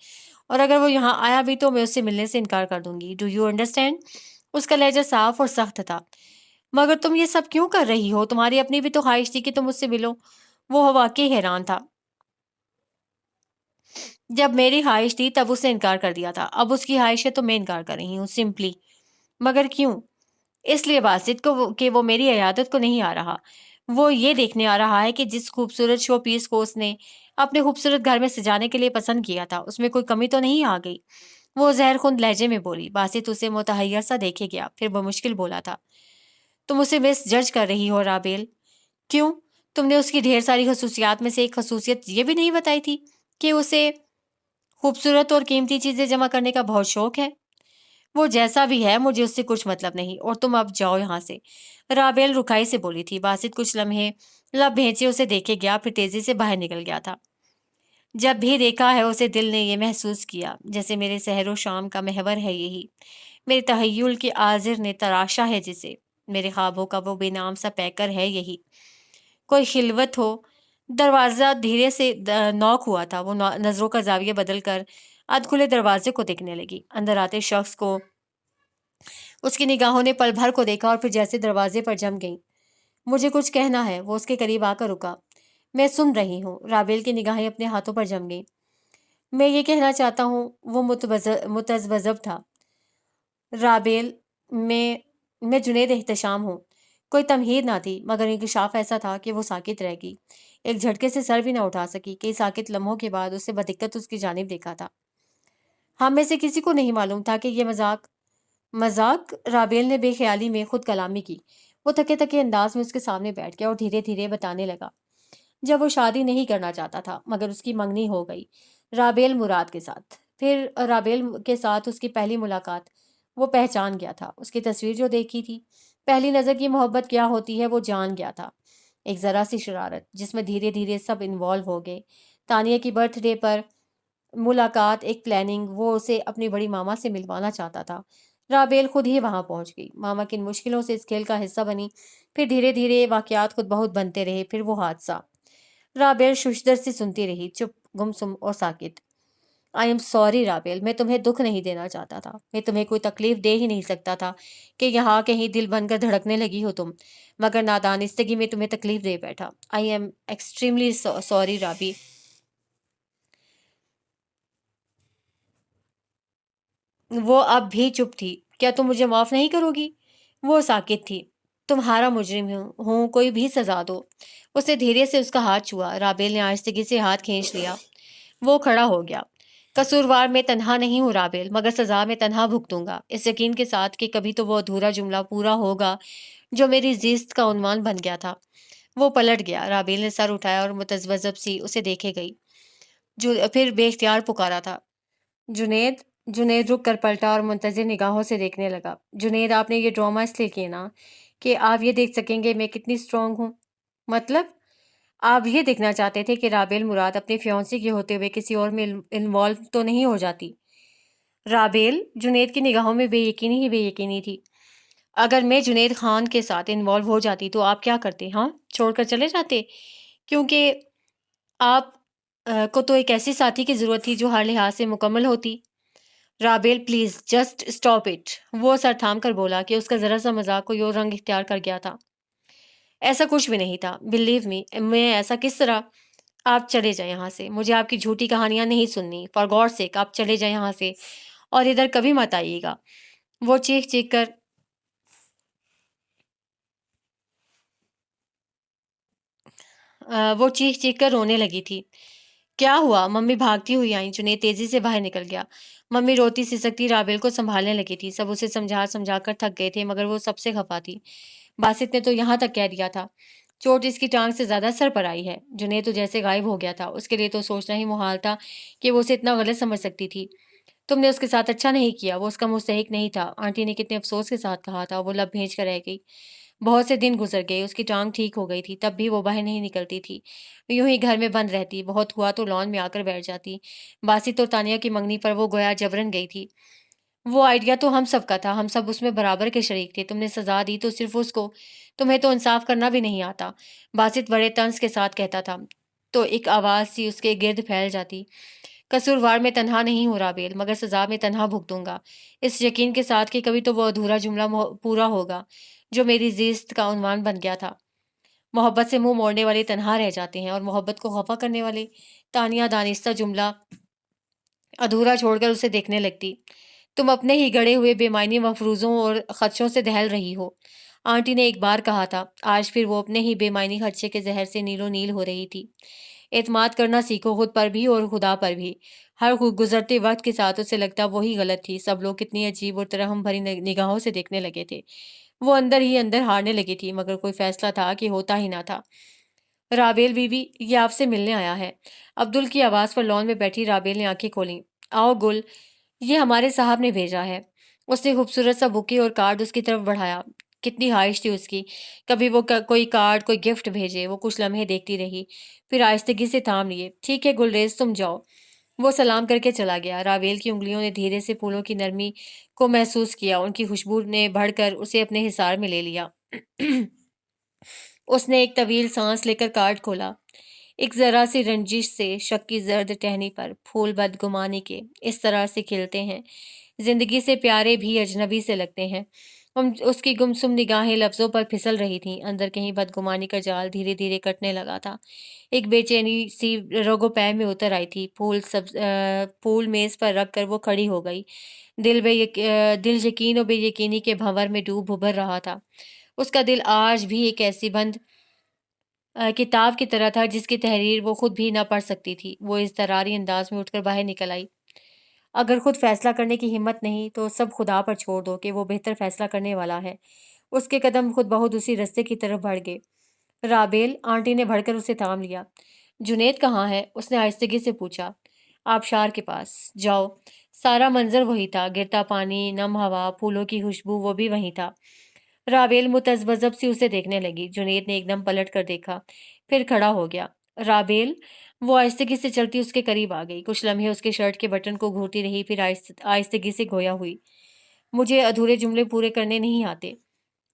اور اگر وہ یہاں آیا بھی تو میں اس سے ملنے سے انکار کر دوں گی۔ Do you understand? اس کا لہجہ صاف اور سخت تھا۔ مگر تم یہ سب کیوں کر رہی ہو؟ تمہاری اپنی بھی تو خواہش تھی کہ تم اس سے ملو۔ وہ واقعی حیران تھا۔ جب میری خواہش تھی تب اس نے انکار کر دیا تھا، اب اس کی خواہش ہے تو میں انکار کر رہی ہوں، سمپلی۔ مگر کیوں؟ اس لیے باسط کو کہ وہ میری عیادت کو نہیں آ رہا۔ وہ یہ دیکھنے آ رہا ہے کہ جس خوبصورت شو پیس کو اس نے اپنے خوبصورت گھر میں سجانے کے لیے پسند کیا تھا اس میں کوئی کمی تو نہیں آ گئی۔ وہ زہر خند لہجے میں بولی۔ باسط اسے متحیر سا دیکھے گیا، پھر بمشکل بولا تھا، تم اسے مس جج کر رہی ہو رابیل۔ کیوں؟ تم نے اس کی ڈھیر ساری خصوصیات میں سے ایک خصوصیت یہ بھی نہیں بتائی تھی کہ اسے خوبصورت اور قیمتی چیزیں جمع کرنے کا بہت شوق ہے۔ وہ جیسا بھی ہے، مجھے اس سے کچھ مطلب نہیں، اور تم اب جاؤ یہاں سے، رابیل رکھائی سے بولی تھی۔ باسط کچھ لمحے لب بھینچے اسے دیکھے گیا، پھر تیزی سے باہر نکل گیا تھا۔ جب بھی دیکھا ہے اسے دل نے یہ محسوس کیا جیسے میرے سحر و شام کا محور ہے یہی، میرے تخیل کے آذر نے تراشا ہے جسے، میرے خوابوں کا وہ بے نام سا پیکر ہے یہی۔ کوئی خلوت ہو۔ دروازہ دھیرے سے نوک ہوا تھا۔ وہ نظروں کا زاویہ بدل کر ادھ کھلے دروازے کو دیکھنے لگی۔ اندر آتے شخص کو اس کی نگاہوں نے پل بھر کو دیکھا اور پھر جیسے دروازے پر جم گئیں۔ مجھے کچھ کہنا ہے، وہ اس کے قریب آ کر رکا۔ میں سن رہی ہوں۔ رابیل کی نگاہیں اپنے ہاتھوں پر جم گئیں۔ میں یہ کہنا چاہتا ہوں، وہ متذبذب تھا۔ رابیل، میں جنید احتشام ہوں۔ کوئی تمہید نہ تھی، مگر انکشاف ایسا تھا کہ وہ ساکت رہ گئی، ایک جھٹکے سے سر بھی نہ اٹھا سکی۔ کئی ساکت لمحوں کے بعد اسے بدقت اس کی جانب دیکھا تھا۔ ہم میں سے کسی کو نہیں معلوم تھا کہ یہ مذاق رابیل نے بے خیالی میں خود کلامی کی۔ وہ تھکے تھکے انداز میں اس کے سامنے بیٹھ گیا اور دھیرے دھیرے بتانے لگا۔ جب وہ شادی نہیں کرنا چاہتا تھا، مگر اس کی منگنی ہو گئی رابیل مراد کے ساتھ۔ پھر رابیل کے ساتھ اس کی پہلی ملاقات، وہ پہچان گیا تھا۔ اس کی تصویر جو دیکھی تھی، پہلی نظر کی محبت کیا ہوتی ہے وہ جان گیا تھا۔ ایک ذرا سی شرارت جس میں دھیرے دھیرے سب انوالو ہو گئے۔ تانیہ کی برتھ ڈے پر ملاقات، ایک پلاننگ، وہ اسے اپنی بڑی ماما سے ملوانا چاہتا تھا۔ رابیل خود ہی وہاں پہنچ گئی۔ ماما کن مشکلوں سے اس کھیل کا حصہ بنی، پھر دھیرے دھیرے واقعات خود بہت بنتے رہے، پھر وہ حادثہ۔ رابیل ششدر سے سنتی رہی، چپ، گمسم اور ساکت۔ آئی ایم سوری رابیل، میں تمہیں دکھ نہیں دینا چاہتا تھا، میں تمہیں کوئی تکلیف دے ہی نہیں سکتا تھا کہ یہاں کہیں دل بن کر دھڑکنے لگی ہو تم، مگر نادانستگی میں تمہیں تکلیف دے بیٹھا۔ آئی ایم ایکسٹریملی سوری رابی۔ وہ اب بھی چپ تھی۔ کیا تم مجھے معاف نہیں کرو گی؟ وہ ساکت تھی۔ تمہارا مجرم ہوں، کوئی بھی سزا دو۔ اس نے دھیرے سے اس کا ہاتھ چھوا۔ رابیل نے آہستگی سے ہاتھ کھینچ لیا۔ وہ کھڑا ہو گیا۔ قصوروار میں تنہا نہیں ہوں رابیل، مگر سزا میں تنہا بھگتوں گا، اس یقین کے ساتھ کہ کبھی تو وہ ادھورا جملہ پورا ہوگا جو میری زیست کا عنوان بن گیا تھا۔ وہ پلٹ گیا۔ رابیل نے سر اٹھایا اور متذبذب سی اسے دیکھے گئی، جو پھر بے اختیار پکارا تھا، جنید۔ جنید رک کر پلٹا اور منتظر نگاہوں سے دیکھنے لگا۔ جنید، آپ نے یہ ڈرامہ اس لیے کیا نا کہ آپ یہ دیکھ سکیں گے میں کتنی اسٹرانگ ہوں؟ مطلب آپ یہ دیکھنا چاہتے تھے کہ رابیل مراد اپنے فیونسی کے ہوتے ہوئے کسی اور میں انوالو تو نہیں ہو جاتی؟ رابیل، جنید کی نگاہوں میں بے یقینی ہی بے یقینی تھی۔ اگر میں جنید خان کے ساتھ انوالو ہو جاتی تو آپ کیا کرتے؟ ہاں، چھوڑ کر چلے جاتے؟ کیونکہ آپ کو تو ایک ایسی ساتھی کی ضرورت تھی جو ہر لحاظ سے مکمل ہوتی۔ Rabeel please just stop it, وہ سر تھام کر بولا کہ اس کا ذرا سا مذاق کوئی اور رنگ اختیار کر گیا تھا۔ ایسا کچھ بھی نہیں تھا، بلیو می، میں ایسا کس طرح؟ آپ چلے جائیں یہاں سے، مجھے آپ کی جھوٹی کہانیاں نہیں سننی، فار گاڈ سیک آپ چلے جائیں یہاں سے اور ادھر کبھی مت آئیے گا۔ وہ چیخ چیخ کر وہ چیخ چیخ کر رونے لگی تھی۔ کیا ہوا؟ ممی بھاگتی ہوئی آئیں، جنید تیزی سے باہر نکل گیا۔ ممی روتی سسکتی رابل کو سنبھالنے لگی تھی، سب اسے سمجھا سمجھا کر تھک گئے تھے مگر وہ سب سے خفا تھی۔ باسط نے تو یہاں تک کہہ دیا تھا چوٹ اس کی ٹانگ سے زیادہ سر پر آئی ہے۔ جنید تو جیسے غائب ہو گیا تھا، اس کے لیے تو سوچنا ہی محال تھا کہ وہ اسے اتنا غلط سمجھ سکتی تھی۔ تم نے اس کے ساتھ اچھا نہیں کیا، وہ اس کا مستحق نہیں تھا، آنٹی نے کتنے افسوس کے ساتھ کہا تھا۔ وہ لب بھیج کر رہ گئی۔ بہت سے دن گزر گئے، اس کی ٹانگ ٹھیک ہو گئی تھی، تب بھی وہ باہر نہیں نکلتی تھی، یوں ہی گھر میں بند رہتی، بہت ہوا تو لان میں آ کر بیٹھ جاتی۔ باسط اور تانیہ کی منگنی پر وہ گویا جبرن گئی تھی۔ وہ آئیڈیا تو ہم سب کا تھا، ہم سب اس میں برابر کے شریک تھے، تم نے سزا دی تو صرف اس کو، تمہیں تو انصاف کرنا بھی نہیں آتا، باسط بڑے طنز کے ساتھ کہتا تھا۔ تو ایک آواز سی اس کے گرد پھیل جاتی، قصوروار میں تنہا نہیں ہوں رابیل، مگر سزا میں تنہا بھگتوں گا، اس یقین کے ساتھ کہ کبھی تو وہ ادھورا جملہ پورا ہوگا جو میری زیست کا عنوان بن گیا تھا۔ محبت سے منہ موڑنے والے تنہا رہ جاتے ہیں اور محبت کو خفا کرنے والے۔ تانیہ دانستہ جملہ ادھورا چھوڑ کر اسے دیکھنے لگتی۔ تم اپنے ہی گڑے ہوئے بے معنی مفروضوں اور خدشوں سے دہل رہی ہو، آنٹی نے ایک بار کہا تھا، آج پھر وہ اپنے ہی بے معنی خدشے کے زہر سے نیلو نیل ہو رہی تھی۔ اعتماد کرنا سیکھو، خود پر بھی اور خدا پر بھی۔ ہر گزرتے وقت کے ساتھ اسے لگتا وہی غلط تھی، سب لوگ کتنی عجیب اور ترحم بھری نگاہوں سے دیکھنے لگے تھے۔ وہ اندر ہی اندر ہارنے لگی تھی، مگر کوئی فیصلہ تھا کہ ہوتا ہی نہ تھا۔ رابیل بی بی، یہ آپ سے ملنے آیا ہے۔ عبدل کی آواز پر لان میں بیٹھی رابیل نے آنکھیں کھولیں۔ آؤ گل، یہ ہمارے صاحب نے بھیجا ہے۔ اس نے خوبصورت سا بوکے اور کارڈ اس کی طرف بڑھایا۔ کتنی خواہش تھی اس کی کبھی وہ کوئی کارڈ کوئی گفٹ بھیجے۔ وہ کچھ لمحے دیکھتی رہی، پھر آہستگی سے تھام لیے۔ ٹھیک ہے گلریز، تم جاؤ۔ وہ سلام کر کے چلا گیا۔ رابیل کی انگلیوں نے دھیرے سے پھولوں کی نرمی کو محسوس کیا، ان کی خوشبو نے بڑھ کر اسے اپنے حصار میں لے لیا۔ اس نے ایک طویل سانس لے کر کارڈ کھولا۔ ایک ذرا سی رنجش سے شک کی زرد ٹہنی پر پھول بدگمانی کے اس طرح سے کھلتے ہیں، زندگی سے پیارے بھی اجنبی سے لگتے ہیں۔ اس کی گمسم نگاہیں لفظوں پر پھسل رہی تھیں، اندر کہیں بدگمانی کا جال دھیرے دھیرے کٹنے لگا تھا۔ ایک بے چینی سی رگو پے میں اتر آئی تھی۔ پھول میز پر رکھ کر وہ کھڑی ہو گئی، دل یقین و بے یقینی کے بھنور میں ڈوب بھر رہا تھا۔ اس کا دل آج بھی ایک ایسی بند کتاب کی طرح تھا جس کی تحریر وہ خود بھی نہ پڑھ سکتی تھی۔ وہ اضطراری انداز میں اٹھ کر باہر نکل آئی۔ اگر خود فیصلہ کرنے کی ہمت نہیں تو سب خدا پر چھوڑ دو کہ وہ بہتر فیصلہ کرنے والا ہے۔ اس کے قدم خود بہت اسی رستے کی طرف بڑھ گئے۔ رابیل، آنٹی نے بڑھ کر اسے تھام لیا۔ جنید کہاں ہے؟ اس نے آہستگی سے پوچھا۔ آبشار کے پاس جاؤ۔ سارا منظر وہی تھا، گرتا پانی، نم ہوا، پھولوں کی خوشبو، وہ بھی وہی تھا۔ رابیل متذبذب سی اسے دیکھنے لگی۔ جنید نے ایک دم پلٹ کر دیکھا، پھر کھڑا ہو گیا۔ رابیل، وہ آہستگی سے چلتی اس کے قریب آ گئی، کچھ لمحے اس کے شرٹ کے بٹن کو گھورتی رہی، پھر آہستگی سے گویا ہوئی۔ مجھے ادھورے جملے پورے کرنے نہیں آتے۔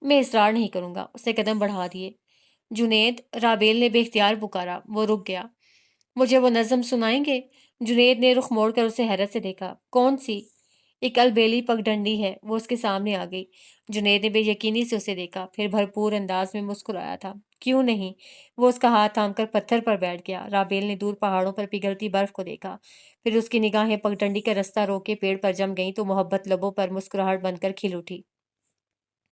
میں اصرار نہیں کروں گا، اس نے قدم بڑھا دیے۔ جنید، رابیل نے بے اختیار پکارا۔ وہ رک گیا۔ مجھے وہ نظم سنائیں گے؟ جنید نے رخ موڑ کر اسے حیرت سے دیکھا۔ کون سی؟ ایک البیلی پگڈنڈی ہے۔ وہ اس کے سامنے آ گئی۔ جنید نے بے یقینی سے اسے دیکھا، پھر بھرپور انداز میں مسکرایا تھا۔ کیوں نہیں؟ وہ اس کا ہاتھ تھام کر پتھر پر بیٹھ گیا۔ رابیل نے دور پہاڑوں پر پگھلتی برف کو دیکھا، پھر اس کی نگاہیں پگڈنڈی کا رستہ روکے پیڑ پر جم گئیں تو محبت لبوں پر مسکراہٹ بن کر کھل اٹھی۔